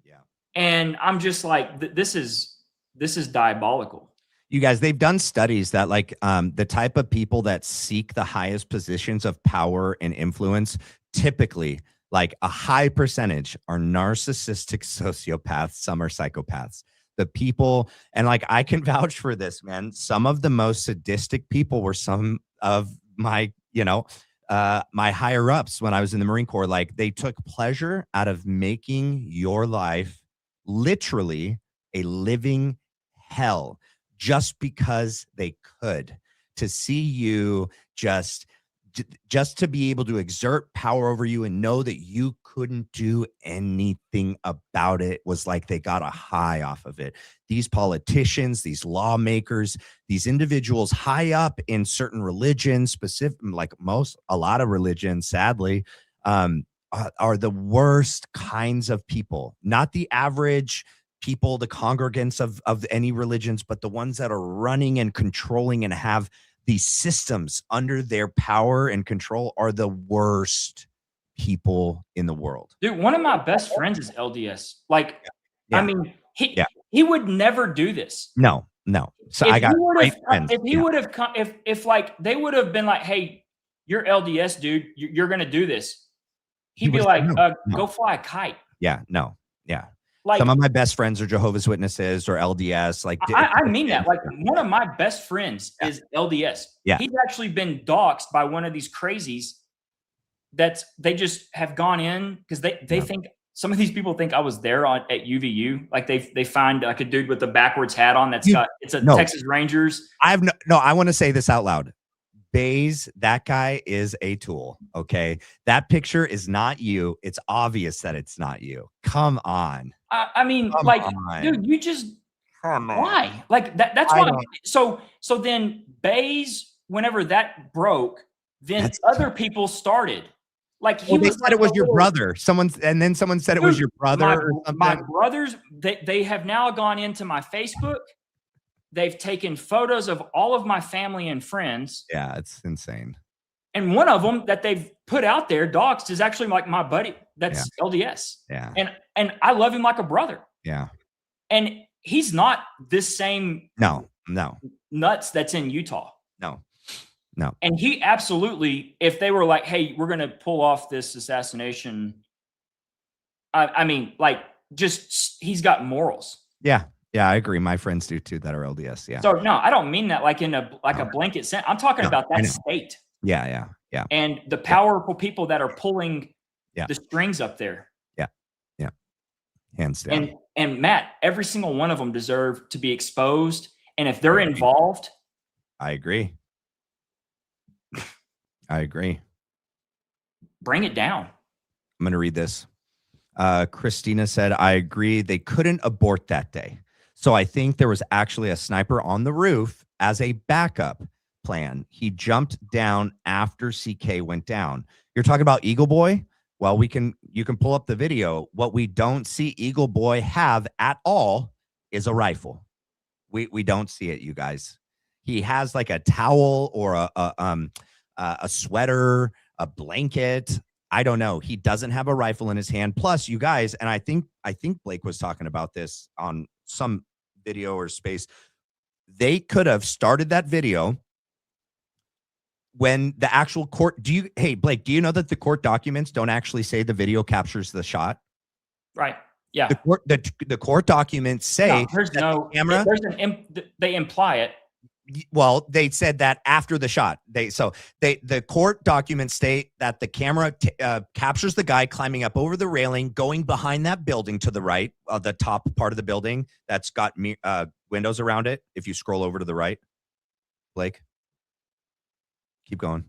Yeah. And I'm just like, this is diabolical. You guys, they've done studies that like the type of people that seek the highest positions of power and influence, typically like a high percentage are narcissistic sociopaths. Some are psychopaths. The people, and like I can vouch for this, man. Some of the most sadistic people were some of my, my higher ups when I was in the Marine Corps. Like they took pleasure out of making your life literally a living hell just because they could. To see you just to be able to exert power over you and know that you couldn't do anything about it was like they got a high off of it. These politicians, these lawmakers, these individuals high up in certain religions, specific, like a lot of religions, sadly, are the worst kinds of people. Not the average people, the congregants of any religions, but the ones that are running and controlling and have these systems under their power and control are the worst people in the world. Dude, one of my best friends is LDS. Like, yeah. I mean, he would never do this. No. So I got great friends. If he would have come, if like they would have been like, hey, you're LDS, dude, you're gonna do this. He'd be like, go fly a kite. Yeah, no, yeah. Like, some of my best friends are Jehovah's Witnesses or LDS. Like I mean that. Like one of my best friends is LDS. Yeah. He's actually been doxxed by one of these crazies that they just have gone in because they think some of these people think I was there at UVU. Like they find like a dude with a backwards hat on it's a Texas Rangers. I want to say this out loud. Baze, that guy is a tool. Okay. That picture is not you. It's obvious that it's not you. Come on. I mean, Come like, on. dude, you just, Come on. why? Like that's why. So then Baze, whenever that broke, then other people started. Like they said it was your brother. Someone said it was your brother. My brothers, they have now gone into my Facebook. They've taken photos of all of my family and friends. Yeah, it's insane. And one of them that they've put out there, doxed, is actually like my buddy. That's LDS. Yeah. And I love him like a brother. Yeah. And he's not this same No. nuts that's in Utah. No. And he absolutely, if they were like, hey, we're going to pull off this assassination. I mean, like, just, he's got morals. Yeah. Yeah, I agree. My friends do too that are LDS. Yeah. So no, I don't mean that like in a blanket sense. I'm talking about that state. Yeah. And the powerful people that are pulling the strings up there. Yeah. Hands down. And Matt, every single one of them deserve to be exposed. And if they're involved, I agree. Bring it down. I'm going to read this. Christina said, I agree. They couldn't abort that day. So I think there was actually a sniper on the roof as a backup plan. He jumped down after CK went down. You're talking about Eagle Boy? Well, you can pull up the video. What we don't see Eagle Boy have at all is a rifle. We don't see it, you guys. He has like a towel or a sweater, a blanket. I don't know. He doesn't have a rifle in his hand. Plus, you guys, and I think Blake was talking about this on some video or space. They could have started that video when the actual court. Hey, Blake, do you know that the court documents don't actually say the video captures the shot? Right. Yeah. The court documents say they imply it. Well, they said that after the shot. The court documents state that the camera captures the guy climbing up over the railing, going behind that building to the right, the top part of the building that's got windows around it. If you scroll over to the right, Blake, keep going.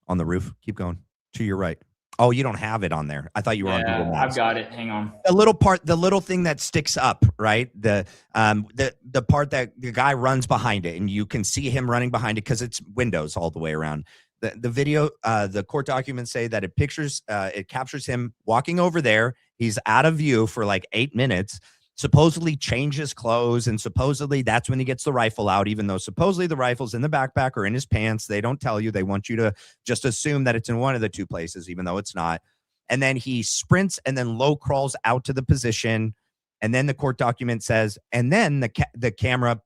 On the roof, keep going to your right. Oh, you don't have it on there. I thought you were on Google Maps. I've got it. Hang on. The little thing that sticks up, right? The part that the guy runs behind it, and you can see him running behind it because it's windows all the way around. The video, the court documents say that it captures him walking over there. He's out of view for like 8 minutes. Supposedly changes clothes, and supposedly that's when he gets the rifle out, even though supposedly the rifle's in the backpack or in his pants. They don't tell you. They want you to just assume that it's in one of the two places, even though it's not. And then he sprints and then low crawls out to the position. And then the court document says, and then the camera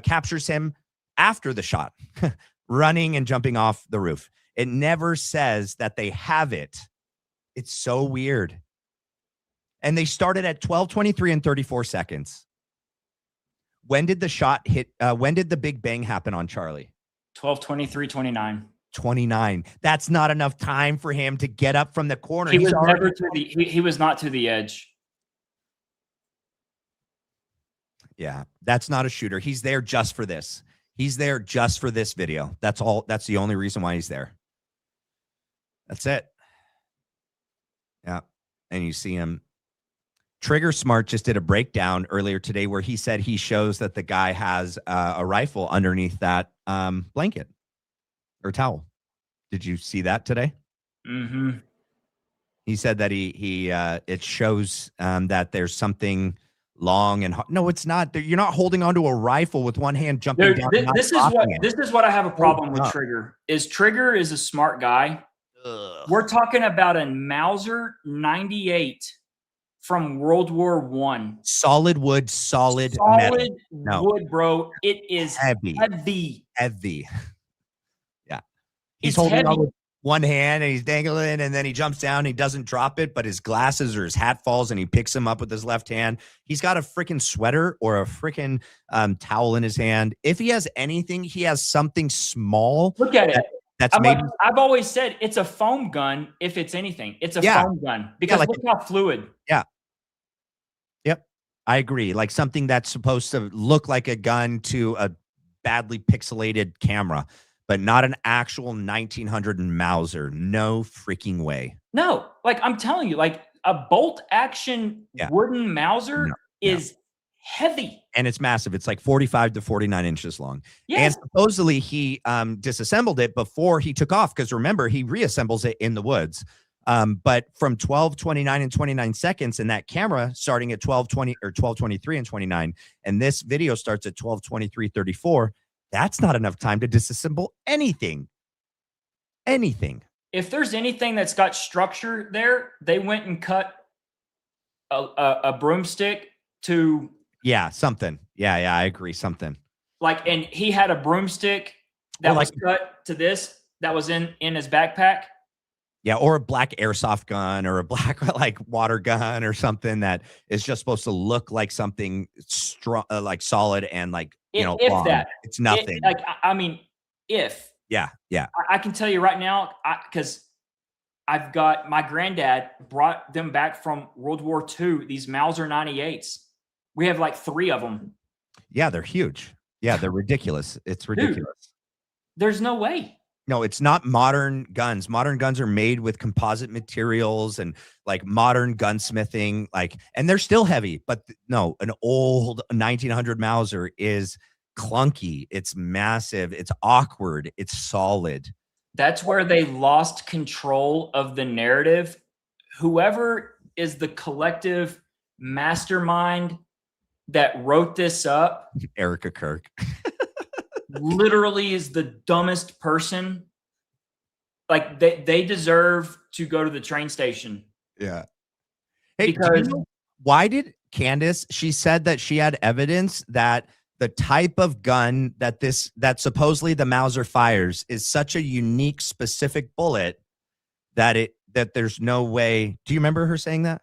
captures him after the shot, running and jumping off the roof. It never says that they have it. It's so weird. And they started at 12:23 and 34 seconds. When did the shot hit? When did the big bang happen on Charlie? 12:23:29. 29. That's not enough time for him to get up from the corner. He was not to the edge. Yeah, that's not a shooter. He's there just for this. He's there just for this video. That's all. That's the only reason why he's there. That's it. Yeah. And you see him. Trigger Smart just did a breakdown earlier today where he said he shows that the guy has a rifle underneath that blanket or towel. Did you see that today? Mm-hmm. He said that it shows that there's something long and hard. No, it's not. You're not holding onto a rifle with one hand jumping down. This is what I have a problem with. Trigger is a smart guy. Ugh. We're talking about a Mauser 98 from World War I. Solid wood, solid metal. Wood, bro. It is heavy. Yeah. He's holding on with one hand and he's dangling, and then he jumps down. He doesn't drop it, but his glasses or his hat falls and he picks him up with his left hand. He's got a freaking sweater or a freaking towel in his hand. If he has anything, he has something small. Look at it. That's maybe I've always said it's a foam gun. If it's anything, it's a Yeah. foam gun because like look how fluid. Yep. I agree. Like something that's supposed to look like a gun to a badly pixelated camera, but not an actual 1900 Mauser. No freaking way. No, like I'm telling you, like a bolt action Yeah. wooden Mauser No. is heavy. And it's massive. It's like 45 to 49 inches long. Yes. And supposedly he disassembled it before he took off. Because remember, he reassembles it in the woods. But from 12:29 and 29 seconds, and that camera starting at 12:20 or 12:23 and 29, and this video starts at 12:23:34. That's not enough time to disassemble anything. Anything. If there's anything that's got structure there, they went and cut a broomstick to Yeah, something. Yeah, I agree. Something. like, and he had a broomstick that Or was cut to this that was in his backpack. Yeah, or a black airsoft gun or a black like water gun or something that is just supposed to look like something strong, like solid and like If long. that. It's nothing. Like I mean, if Yeah. I can tell you right now, because I've got my granddad brought them back from World War II. These Mauser 98s. We have like 3 of them. Yeah, they're huge. Yeah, they're ridiculous. It's ridiculous. There's no way. No, it's not modern guns. Modern guns are made with composite materials and like modern gunsmithing, like, and they're still heavy, but no, an old 1900 Mauser is clunky. It's massive. It's awkward. It's solid. That's where they lost control of the narrative. Whoever is the collective mastermind that wrote this up Erica Kirk. literally is the dumbest person. Like they deserve to go to the train station. Yeah. Hey, Because why did Candace, she said that she had evidence that the type of gun that supposedly the Mauser fires is such a unique, specific bullet that there's no way. Do you remember her saying that?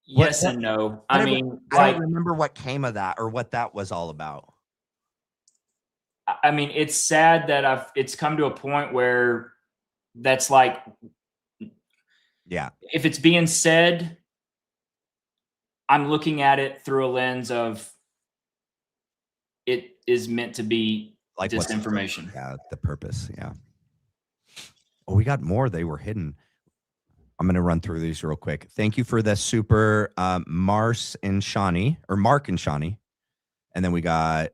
yes and no. I mean, I like, don't remember what came of that or what that was all about. I mean, it's sad that it's come to a point where that's like, Yeah. if it's being said, I'm looking at it through a lens of it is meant to be Like what's the- disinformation. Yeah, the purpose. Yeah. Oh, we got more. They were hidden. I'm going to run through these real quick. Thank you for the super Mars and Shawnee or Mark and Shawnee. And then we got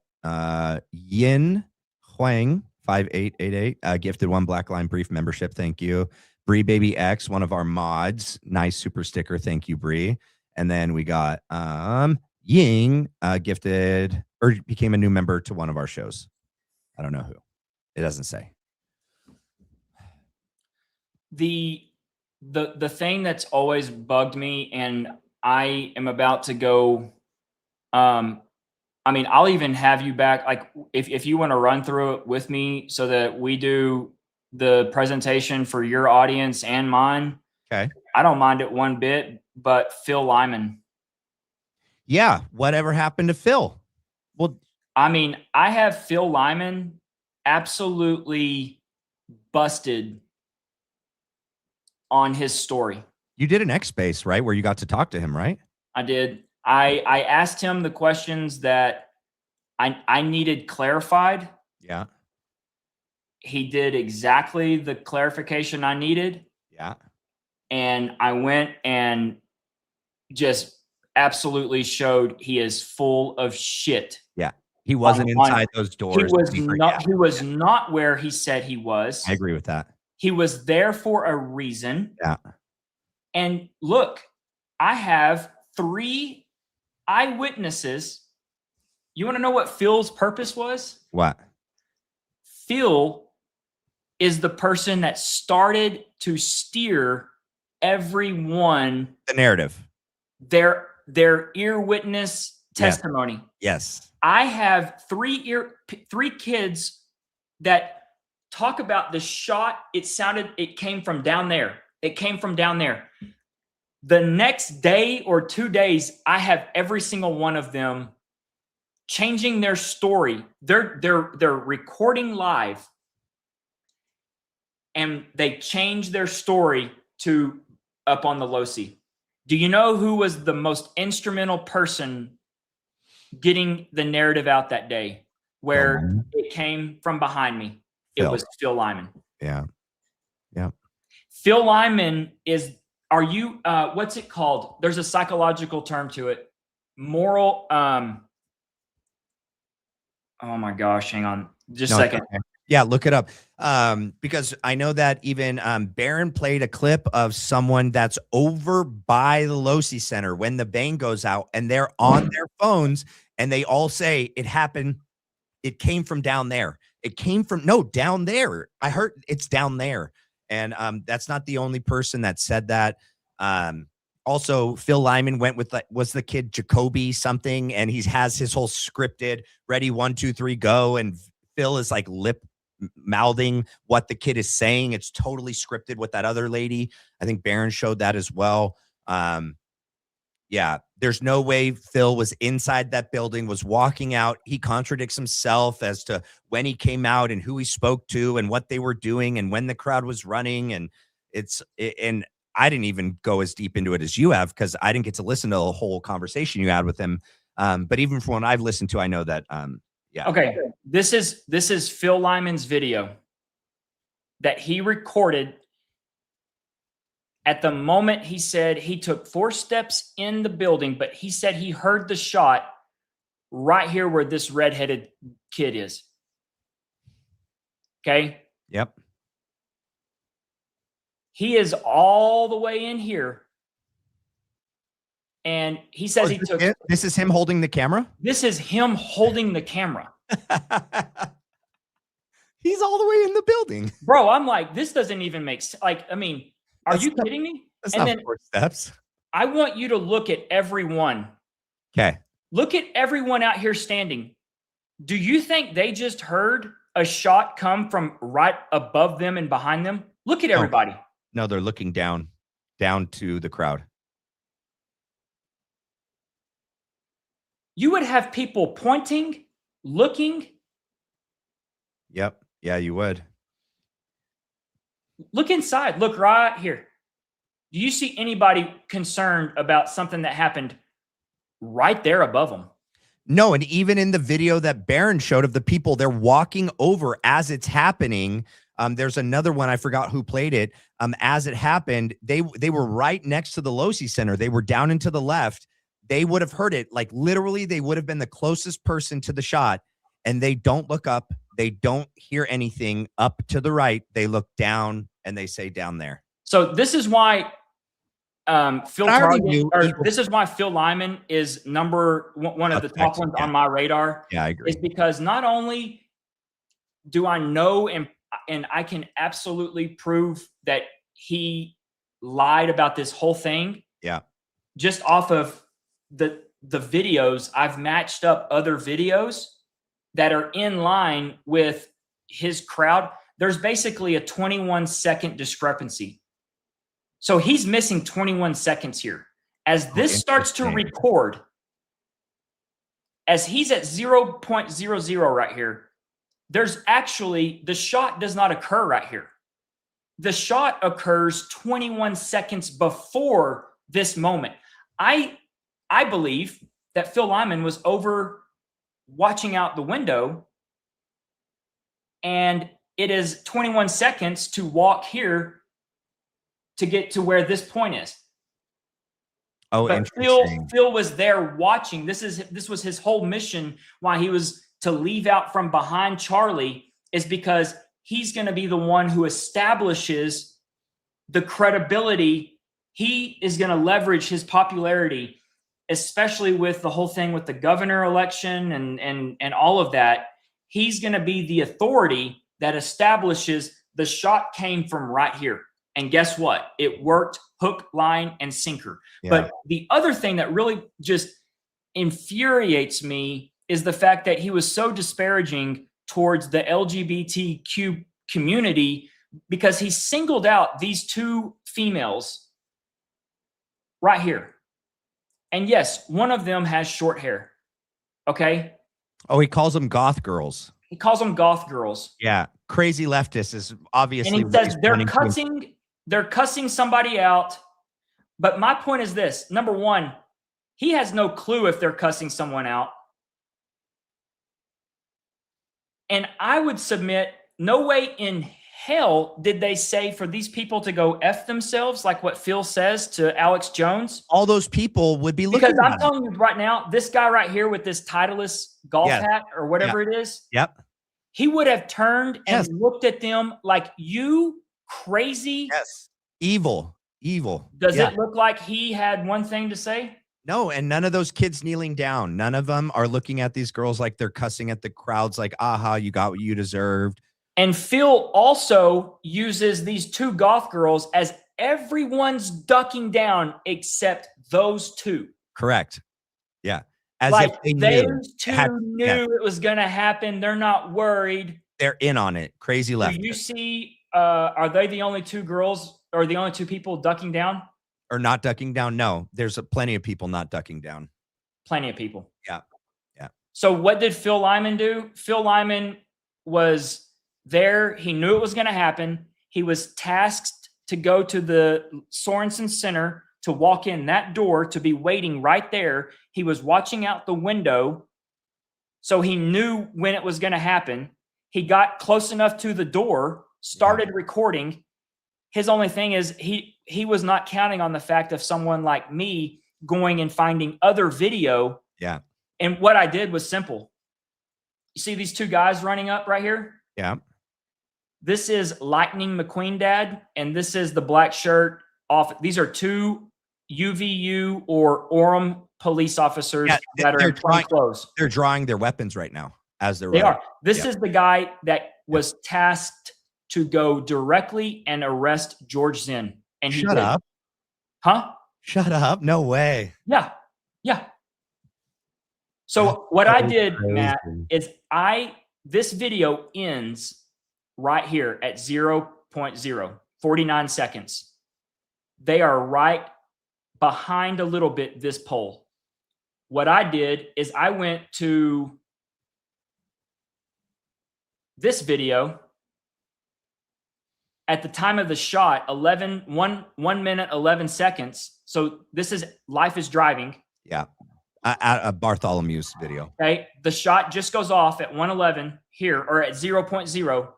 Yin Huang 5888 gifted 1 Black Line Brief membership. Thank you. Bree Baby X, one of our mods. Nice super sticker. Thank you, Bree. And then we got Ying gifted or became a new member to one of our shows. I don't know who. It doesn't say. The thing that's always bugged me, and I am about to go, I mean, I'll even have you back, like if you want to run through it with me so that we do the presentation for your audience and mine. Okay. I don't mind it one bit, but Phil Lyman. Yeah. Whatever happened to Phil? Well, I mean, I have Phil Lyman absolutely busted on his story. you did an X Space, right? Where you got to talk to him, right? I did. I asked him the questions that I needed clarified. Yeah. He did exactly the clarification I needed. Yeah. And I went and just absolutely showed he is full of shit. He wasn't On- inside those doors. He was not where he said he was. I agree with that. He was there for a reason. Yeah. And look, I have 3 eyewitnesses. You want to know what Phil's purpose was? What? Phil is the person that started to steer everyone The narrative. their ear witness testimony. Yes. I have 3 kids that talk about the shot. It came from down there. It came from down there. The next day or 2 days, I have every single one of them changing their story. They're recording live, and they change their story to up on the Losi. Do you know who was the most instrumental person getting the narrative out that day, where it came from behind me? It Phil. was Phil Lyman. Yeah. Yeah. Phil Lyman is, are you, what's it called? There's a psychological term to it. Moral, oh my gosh, hang on just a second. Okay. Yeah, look it up. Because I know that even Barron played a clip of someone that's over by the Losi Center when the bang goes out, and they're on their phones, and they all say it happened. It came from down there. It came from, no, down there. I heard it's down there. And that's not the only person that said that. Also, Phil Lyman went with, was the kid Jacoby something, and he has his whole scripted ready 1, 2, 3, go, and Phil is like lip mouthing what the kid is saying. It's totally scripted with that other lady. I think Barron showed that as well. Yeah, there's no way Phil was inside that building, was walking out. He contradicts himself as to when he came out and who he spoke to and what they were doing and when the crowd was running. And and I didn't even go as deep into it as you have, because I didn't get to listen to the whole conversation you had with him. But even from what I've listened to, I know that, yeah. Okay. This is Phil Lyman's video that he recorded at the moment. He said he took 4 steps in the building, but he said he heard the shot right here where this redheaded kid is. Okay. Yep. He is all the way in here. And he says he took. This is him holding the camera? This is him holding the camera. He's all the way in the building. Bro, I'm like, this doesn't even make sense. Like, I mean, are you kidding me? That's And not then 4 steps. I want you to look at everyone. Okay. Look at everyone out here standing. Do you think they just heard a shot come from right above them and behind them? Look at everybody. No, they're looking down to the crowd. You would have people pointing, looking. Yep. Yeah, you would. Look inside. Look right here. Do you see anybody concerned about something that happened right there above them? No, and even in the video that Barron showed of the people, they're walking over as it's happening. There's another one, I forgot who played it. As it happened, they were right next to the Losi Center. They were down and to the left. They would have heard it. Like literally, they would have been the closest person to the shot, and they don't look up. They don't hear anything up to the right. They look down and they say down there. So this is why this is why Phil Lyman is one of the top ones on my radar. Yeah, I agree. Is because not only do I know and I can absolutely prove that he lied about this whole thing. Yeah. Just off of the videos, I've matched up other videos that are in line with his crowd. There's basically a 21-second discrepancy. So he's missing 21 seconds here. As this starts to record, as he's at 0.00 right here, there's actually, the shot does not occur right here. The shot occurs 21 seconds before this moment. I believe that Phil Lyman was over watching out the window, and it is 21 seconds to walk here to get to where this point is. Oh, but interesting. Phil was there watching. This was his whole mission. Why he was to leave out from behind Charlie is because he's going to be the one who establishes the credibility. He is going to leverage his popularity, especially with the whole thing with the governor election and all of that. He's going to be the authority that establishes the shot came from right here. And guess what? It worked hook, line, and sinker. Yeah. But the other thing that really just infuriates me is the fact that he was so disparaging towards the LGBTQ community, because he singled out these 2 females right here. And yes, one of them has short hair. Okay. Oh, he calls them goth girls. He calls them goth girls. Yeah. Crazy leftist is And obviously he what says he's they're wanting cussing somebody out. But my point is this. Number one, he has no clue if they're cussing someone out. And I would submit, no way in hell did they say for these people to go F themselves, like what Phil says to Alex Jones. all those people would be looking Because I'm at him. telling you right now, this guy right here with this Titleist golf Yes. hat or whatever it is, Yep. he would have turned and Yes. looked at them like, you crazy. Yes. Evil. Does Yeah. it look like he had one thing to say? No, and none of those kids kneeling down. None of them are looking at these girls like they're cussing at the crowds like, aha, you got what you deserved. And Phil also uses these two goth girls as everyone's ducking down except those two. Correct. Yeah. As Like if they knew. those two knew it was going to happen. They're not worried. They're in on it. Crazy Do left. you see, are they the only two girls or the only two people ducking down? Or not ducking down? No, there's plenty of people not ducking down. Plenty of people. Yeah. Yeah. So what did Phil Lyman do? Phil Lyman was there. He knew it was going to happen. He was tasked to go to the Sorensen Center, to walk in that door, to be waiting right there. He was watching out the window. So he knew when it was going to happen. He got close enough to the door, started recording. His only thing is he was not counting on the fact of someone like me going and finding other video. Yeah. And what I did was simple. You see these two guys running up right here? Yeah. This is Lightning McQueen dad, and this is the black shirt off. These are two UVU or Orem police officers that are in plain clothes. They're drawing their weapons right now as they're They running. are. This is the guy that was tasked to go directly and arrest George Zinn. And he Shut did. up. Huh? Shut up. No way. Yeah. Yeah. So what I did, Matt, is this video ends right here at 0.0, 49 seconds. They are right behind a little bit this pole. What I did is I went to this video at the time of the shot, 1 minute, 11 seconds. So this is Life is Driving. Yeah. A Bartholomew's video. Okay. The shot just goes off at 111 here, or at 0.0.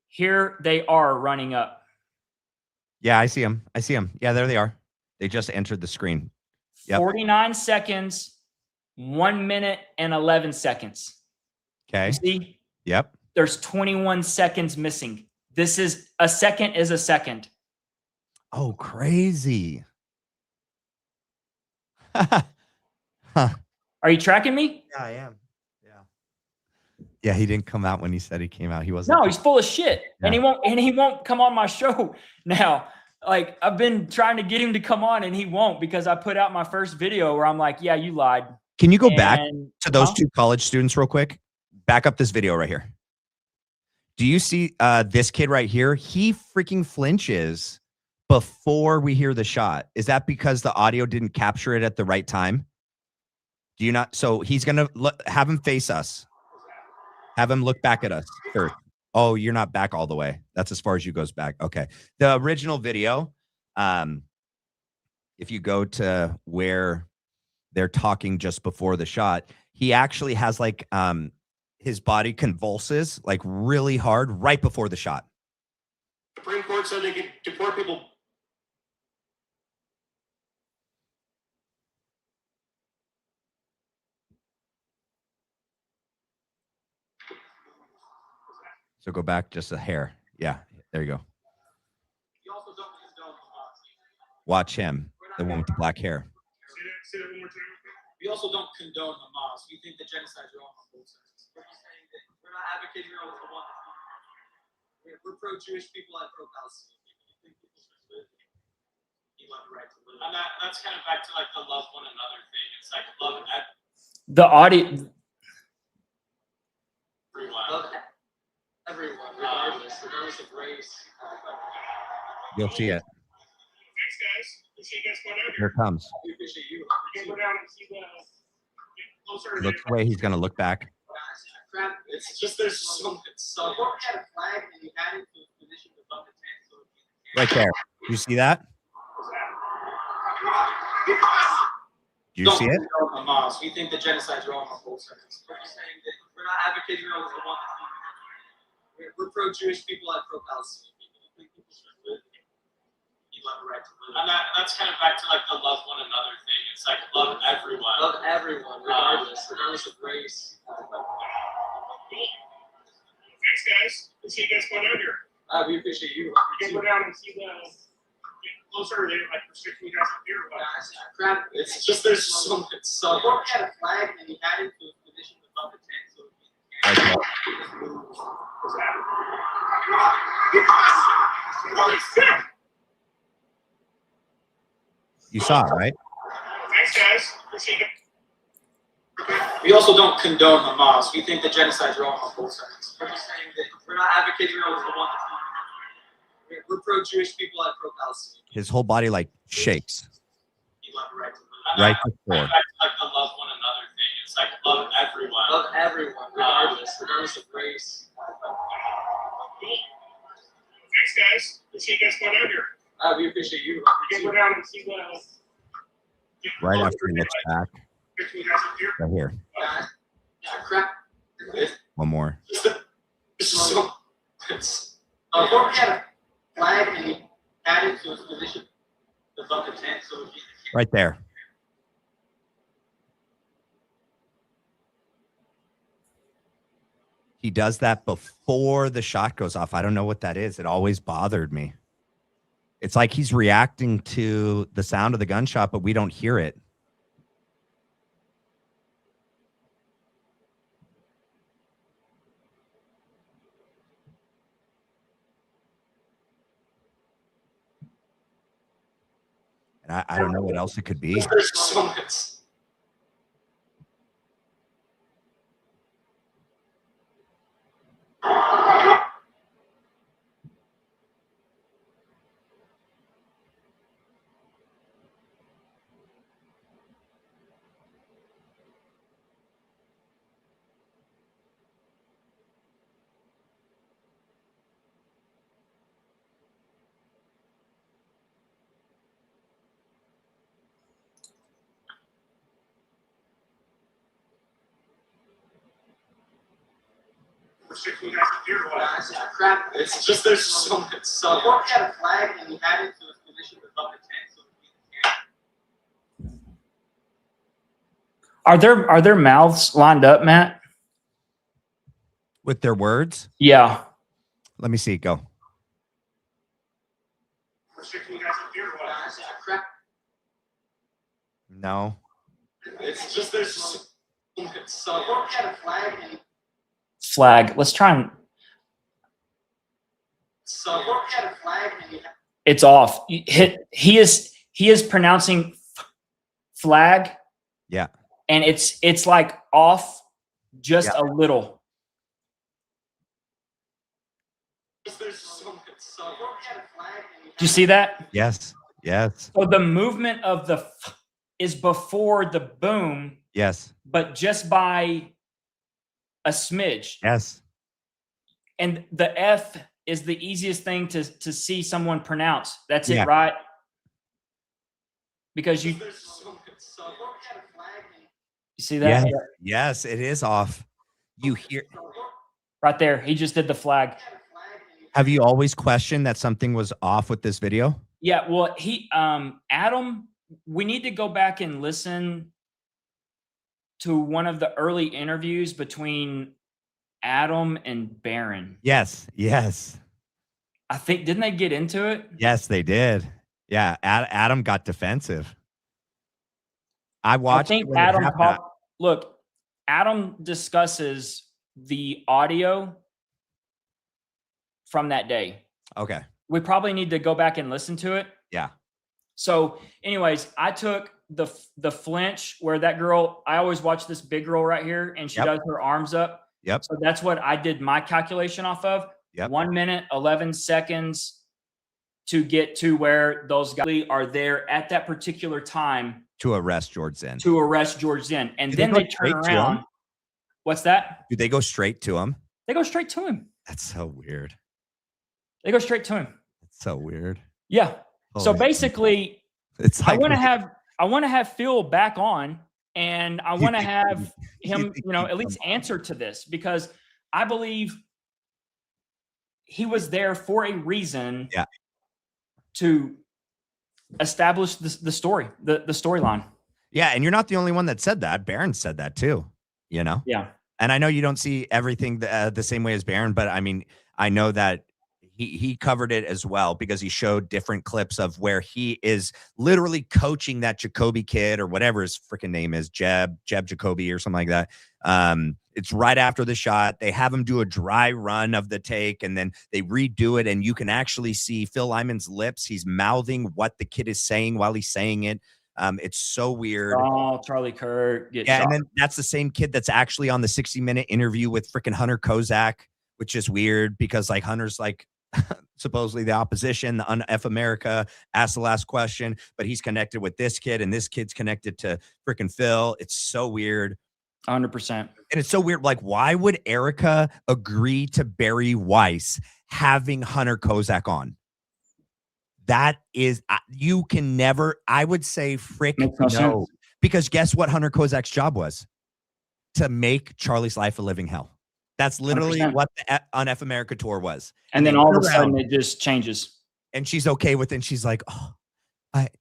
Here they are running up. Yeah, I see them. Yeah, there they are. They just entered the screen. Yep. 49 seconds, 1 minute and 11 seconds. Okay. You see? Yep. There's 21 seconds missing. This is a second is a second. Oh, crazy. Huh. Are you tracking me? Yeah, I am. Yeah, he didn't come out when he said he came out. He wasn't. No, he's full of shit. Yeah. And he won't come on my show now. Like, I've been trying to get him to come on and he won't, because I put out my first video where I'm like, yeah, you lied. Can you go back to those Huh? two college students real quick? Back up this video right here. Do you see this kid right here? He freaking flinches before we hear the shot. Is that because the audio didn't capture it at the right time? Do you not? So he's going to have him face us. Have him look back at us first. Oh, you're not back all the way. That's as far as you goes back. Okay. The original video, if you go to where they're talking just before the shot, he actually has like his body convulses like really hard right before the shot. Supreme Court said they could deport people. So go back just a hair. Yeah, there you go. You also don't condone Hamas. Watch him, the one with the black hair. Say that one more time. We also don't condone Hamas. We think the genocide is wrong on both sides. We're just saying that we're not advocating for the one. We're pro-Jewish people and pro-Palestinian people. You think people should live? You want the right to live. And that's kind of back to like the love one another thing. It's like love The audio. everyone, regardless of race. You'll see it. Thanks, guys. see you guys go down Here it comes. We appreciate you. Go down and see the closer. Looks away. He's gonna look back. Crap. It's just there's so much. So we had a flag and you had it to position above the tent. So Right there. You see that? Do you see it? Hamas. We think the genocide's wrong on both sides. We're just saying that we're not advocating for the one. We're pro-Jewish people and pro-Palestinian people. We think people should live. People have a right to live. And that's kind of back to like the love one another thing. It's like love everyone. Love everyone, regardless of race. Thanks, guys. We'll see you guys go down here. We appreciate you. You can go down and see the closer. They like restricting you guys up here. Crap. It's just there's so much. So we had a flag and you had it to position above the tent. So You saw it, right? Thanks, guys. Appreciate it. We also don't condone Hamas. We think the genocide's wrong on both sides. We're just saying that we're not advocating for the one that's wrong. We're pro-Jewish people and pro-Palestinian. His whole body like shakes. People have a right to live. Right before. Back to like the love one another thing. It's like love everyone. Love everyone, regardless of race. Thanks, guys. We'll see you guys go down here. We appreciate you. You can go down and see the. Right after he looks back. Right here. Crap. One more. This is so. It's. We had a flag and he had it to his position above the tent, so. Right there. He does that before the shot goes off. I don't know what that is. It always bothered me. It's like he's reacting to the sound of the gunshot, but we don't hear it. And I don't know what else it could be. There's so much. Crap. It's just there's so much. So we had a flag and he had it to his position above the tent. Are their mouths lined up, Matt? With their words? Yeah. Let me see. Go. Crap. No. It's just there's so much. So we had a flag and he. Flag. Let's try and. So we had a flag and he. It's off. He is pronouncing flag. Yeah. And it's like off just a little. There's so much. So we had a flag and he. Do you see that? Yes. Yes. So the movement of the is before the boom, Yes. but just by a smidge. Yes. And the F is the easiest thing to see someone pronounce. That's Yeah. it, right? Because you There's so much. So we had a flag and he. you see that? Yes. Yeah. Yes. It is off. You hear. Right there. He just did the flag. Have you always questioned that something was off with this video? Yeah, well, Adam, we need to go back and listen to one of the early interviews between Adam and Barron. Yes. Yes. I think, didn't they get into it? Yes, they did. Yeah. Adam got defensive. I I watched. think it when it Adam happened. look, Adam discusses the audio from that day. Okay. We probably need to go back and listen to it. Yeah. So anyways, I took the flinch where that girl, I always watch this big girl right here and she Yep. does her arms up. Yep. So that's what I did my calculation off of. Yep. 1 minute, 11 seconds, to get to where those guys are there at that particular time To arrest George Zinn. to arrest George Zinn. And Do then go they turn straight to him? around. What's that? Do they go straight to him? They go straight to him. That's so weird. They go straight to him. That's so weird. Yeah. So Holy basically, It's I like want to have Phil back on, and I You want to think- have you him, think at he'd least come on? answer to this, because I believe he was there for a reason. Yeah. To establish the story, the storyline. Yeah, and you're not the only one that said that. Barron said that too, you know? Yeah. And I know you don't see everything the same way as Barron, but I mean, I know that he covered it as well because he showed different clips of where he is literally coaching that Jacoby kid or whatever his freaking name is, Jeb Jacoby or something like that. It's right after the shot. They have him do a dry run of the take and then they redo it. And you can actually see Phil Lyman's lips. He's mouthing what the kid is saying while he's saying it. It's so weird. Oh, Charlie Kirk. Yeah, and then that's the same kid that's actually on the 60-minute interview with freaking Hunter Kozak, which is weird because like Hunter's like supposedly the opposition, the F America, asked the last question, but he's connected with this kid and this kid's connected to freaking Phil. It's so weird. 100%. And it's so weird. Like, why would Erica agree to Barry Weiss having Hunter Kozak on? That is, you can never, I would say, frick Makes no no. sense. Because guess what Hunter Kozak's job was? To make Charlie's life a living hell. That's literally 100%. what the on F America tour was. And then they all of turn a sudden around it just changes. and she's okay with it. And she's like, oh,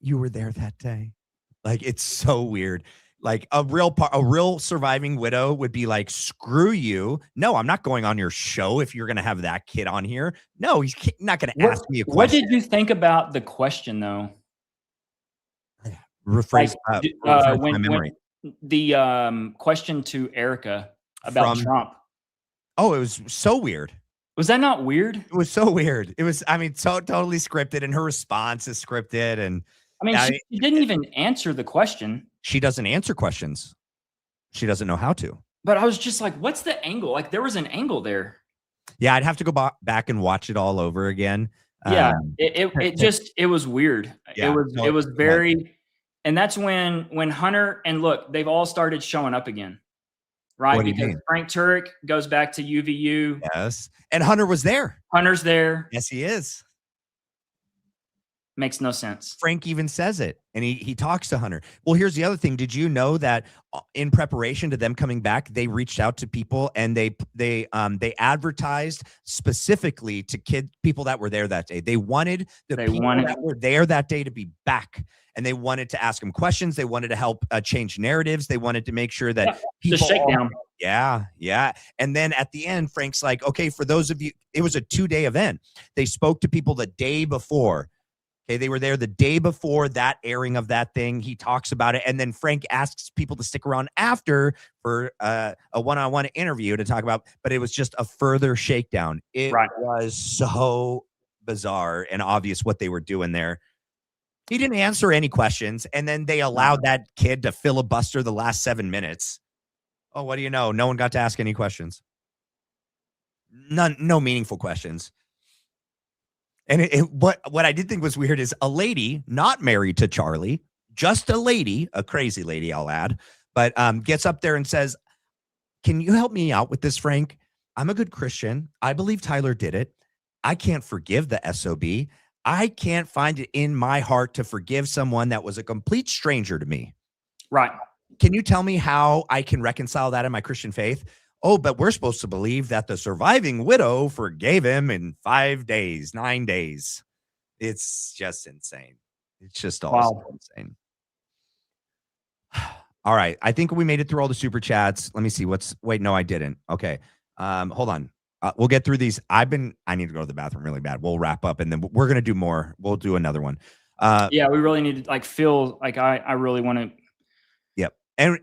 you were there that day. Like, it's so weird. Like a real surviving widow would be like, screw you. No, I'm not going on your show if you're going to have that kid on here. No, he's not going to ask me a question. What did you think about the question though? Rephrase, Like, my memory. The question to Erica about From- Trump. Oh, it was so weird. Was that not weird? It was so weird. It was, I mean, so totally scripted, and her response is scripted, and I mean, Yeah, she didn't even answer the question. she doesn't answer questions. She doesn't know how to. But I was just like, what's the angle? Like there was an angle there. Yeah, I'd have to go back and watch it all over again. Yeah, it was weird. Yeah, it was very, and that's when Hunter and look, they've all started showing up again, right? What do you Because mean? Frank Turek goes back to UVU. Yes. And Hunter was there. Hunter's there. Yes, he is. Makes no sense. Frank even says it, and he talks to Hunter. Well, here's the other thing. Did you know that in preparation to them coming back, they reached out to people and they advertised specifically to people that were there that day. They wanted people that were there that day to be back, and they wanted to ask them questions. They wanted to help change narratives. They wanted to make sure that The shakedown. Yeah. And then at the end, Frank's like, okay, for those of you, it was a 2-day event. They spoke to people the day before. Okay, they were there the day before that airing of that thing. He talks about it, and then Frank asks people to stick around after for a one-on-one interview to talk about. But it was just a further shakedown. It was so bizarre and obvious what they were doing there. He didn't answer any questions, and then they allowed that kid to filibuster the last 7 minutes. Oh, what do you know? No one got to ask any questions. No meaningful questions. And what I did think was weird is a lady not married to Charlie, just a lady, a crazy lady, I'll add, but gets up there and says, can you help me out with this, Frank? I'm a good Christian. I believe Tyler did it. I can't forgive the SOB. I can't find it in my heart to forgive someone that was a complete stranger to me. Right. Can you tell me how I can reconcile that in my Christian faith? Oh, but we're supposed to believe that the surviving widow forgave him in 5 days, 9 days. It's just insane. It's just all so insane. All right. I think we made it through all the super chats. Let me see wait, no, I didn't. Okay. Hold on. We'll get through these. I need to go to the bathroom really bad. We'll wrap up and then we're going to do more. We'll do another one. Yeah, we really need to like feel like I really want to. Yep.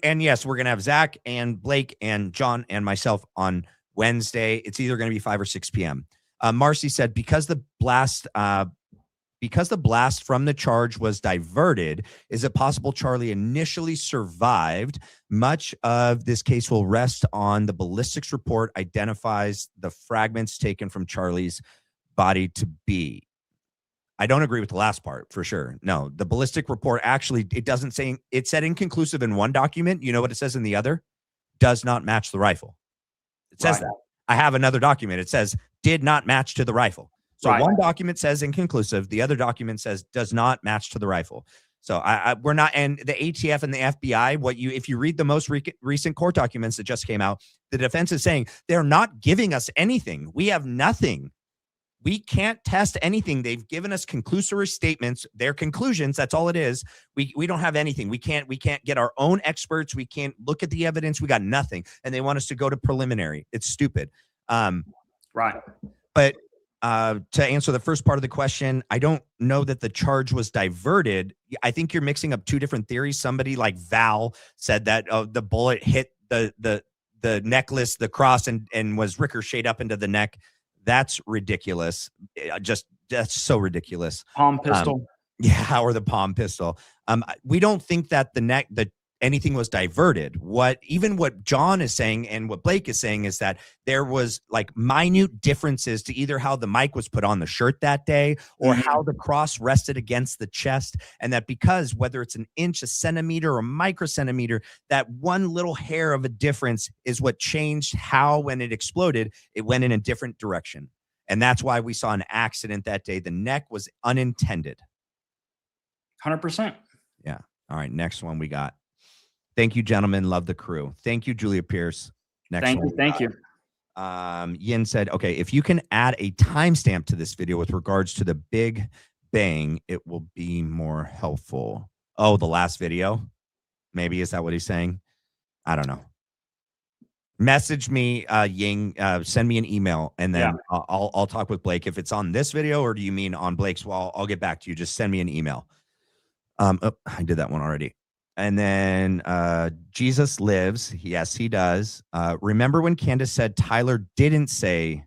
And yes, we're going to have Zach and Blake and John and myself on Wednesday. It's either going to be 5 or 6 p.m. Marcy said, because the blast from the charge was diverted, is it possible Charlie initially survived? Much of this case will rest on the ballistics report identifies the fragments taken from Charlie's body to be. I don't agree with the last part for sure. No, the ballistic report actually, it doesn't say, it said inconclusive in one document. You know what it says in the other? Does not match the rifle. It says Right. that. I have another document. It says did not match to the rifle. So Right. one document says inconclusive. The other document says does not match to the rifle. So we're not, and the ATF and the FBI, if you read the most recent court documents that just came out, the defense is saying they're not giving us anything. We have nothing. We can't test anything. They've given us conclusory statements, their conclusions. That's all it is. We don't have anything. We can't get our own experts. We can't look at the evidence. We got nothing. And they want us to go to preliminary. It's stupid. Right. But to answer the first part of the question, I don't know that the charge was diverted. I think you're mixing up two different theories. Somebody like Val said that the bullet hit the necklace, the cross, and was ricocheted up into the neck. That's ridiculous. That's so ridiculous. Palm pistol. Yeah, or the palm pistol. We don't think that anything was diverted. What John is saying and what Blake is saying is that there was like minute differences to either how the mic was put on the shirt that day or how the cross rested against the chest. And that because whether it's an inch, a centimeter, or a microcentimeter, that one little hair of a difference is what changed how, when it exploded, it went in a different direction. And that's why we saw an accident that day. The neck was unintended. 100%. Yeah. All right. Next one we got. Thank you, gentlemen. Love the crew. Thank you, Julia Pierce. Next one. Thank you. Yin said, okay, if you can add a timestamp to this video with regards to the Big Bang, it will be more helpful. Oh, the last video? Maybe, is that what he's saying? I don't know. Message me, Ying, send me an email, and then I'll talk with Blake. If it's on this video, or do you mean on Blake's? Well, I'll get back to you. Just send me an email. I did that one already. And then Jesus Lives. Yes, he does. Remember when Candace said Tyler didn't say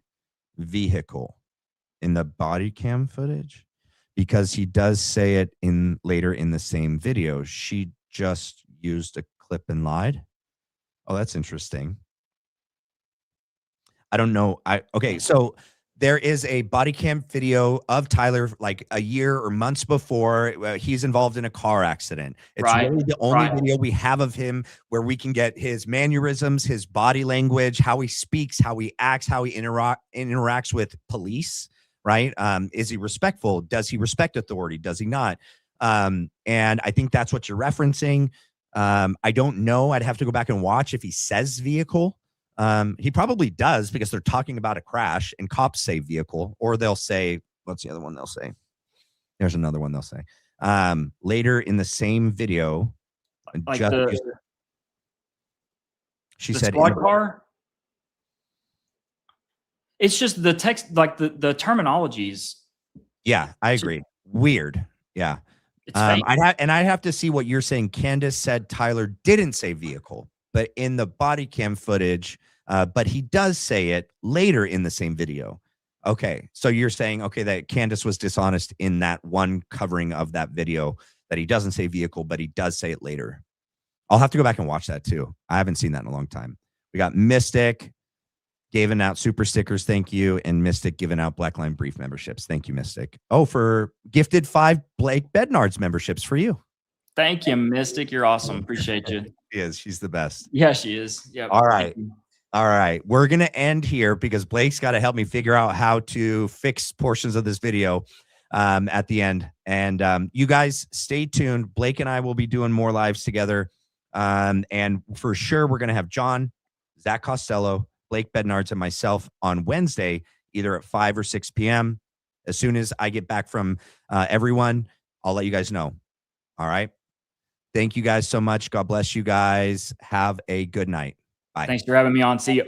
vehicle in the body cam footage? Because he does say it later in the same video. She just used a clip and lied. Oh, that's interesting. I don't know. Okay, so there is a body cam video of Tyler like a year or months before he's involved in a car accident. It's really the only video we have of him where we can get his mannerisms, his body language, how he speaks, how he acts, how he interacts with police, right? Is he respectful? Does he respect authority? Does he not? And I think that's what you're referencing. I don't know. I'd have to go back and watch if he says vehicle. He probably does, because they're talking about a crash and cops say vehicle, or they'll say, what's the other one they'll say? There's another one they'll say. Later in the same video, Like she the said squad car. It's just the text, like the terminologies. Yeah, I agree. Weird. Yeah. It's fake. I'd have to see what you're saying. Candace said Tyler didn't say vehicle, but in the body cam footage, but he does say it later in the same video. Okay, so you're saying, okay, that Candace was dishonest in that one covering of that video, that he doesn't say vehicle, but he does say it later. I'll have to go back and watch that too. I haven't seen that in a long time. We got Mystic giving out super stickers. Thank you. And Mystic giving out Blackline Brief memberships. Thank you, Mystic. Oh, for gifted 5 Blake Bednards memberships for you. Thank you, Mystic. You're awesome. Appreciate you. She is. She's the best. Yeah, she is. Yeah. All right. All right. We're going to end here because Blake's got to help me figure out how to fix portions of this video at the end. And you guys stay tuned. Blake and I will be doing more lives together. And for sure, we're going to have John, Zach Costello, Blake Bednards, and myself on Wednesday, either at 5 or 6 p.m. As soon as I get back from everyone, I'll let you guys know. All right. Thank you guys so much. God bless you guys. Have a good night. Bye. Thanks for having me on. See you.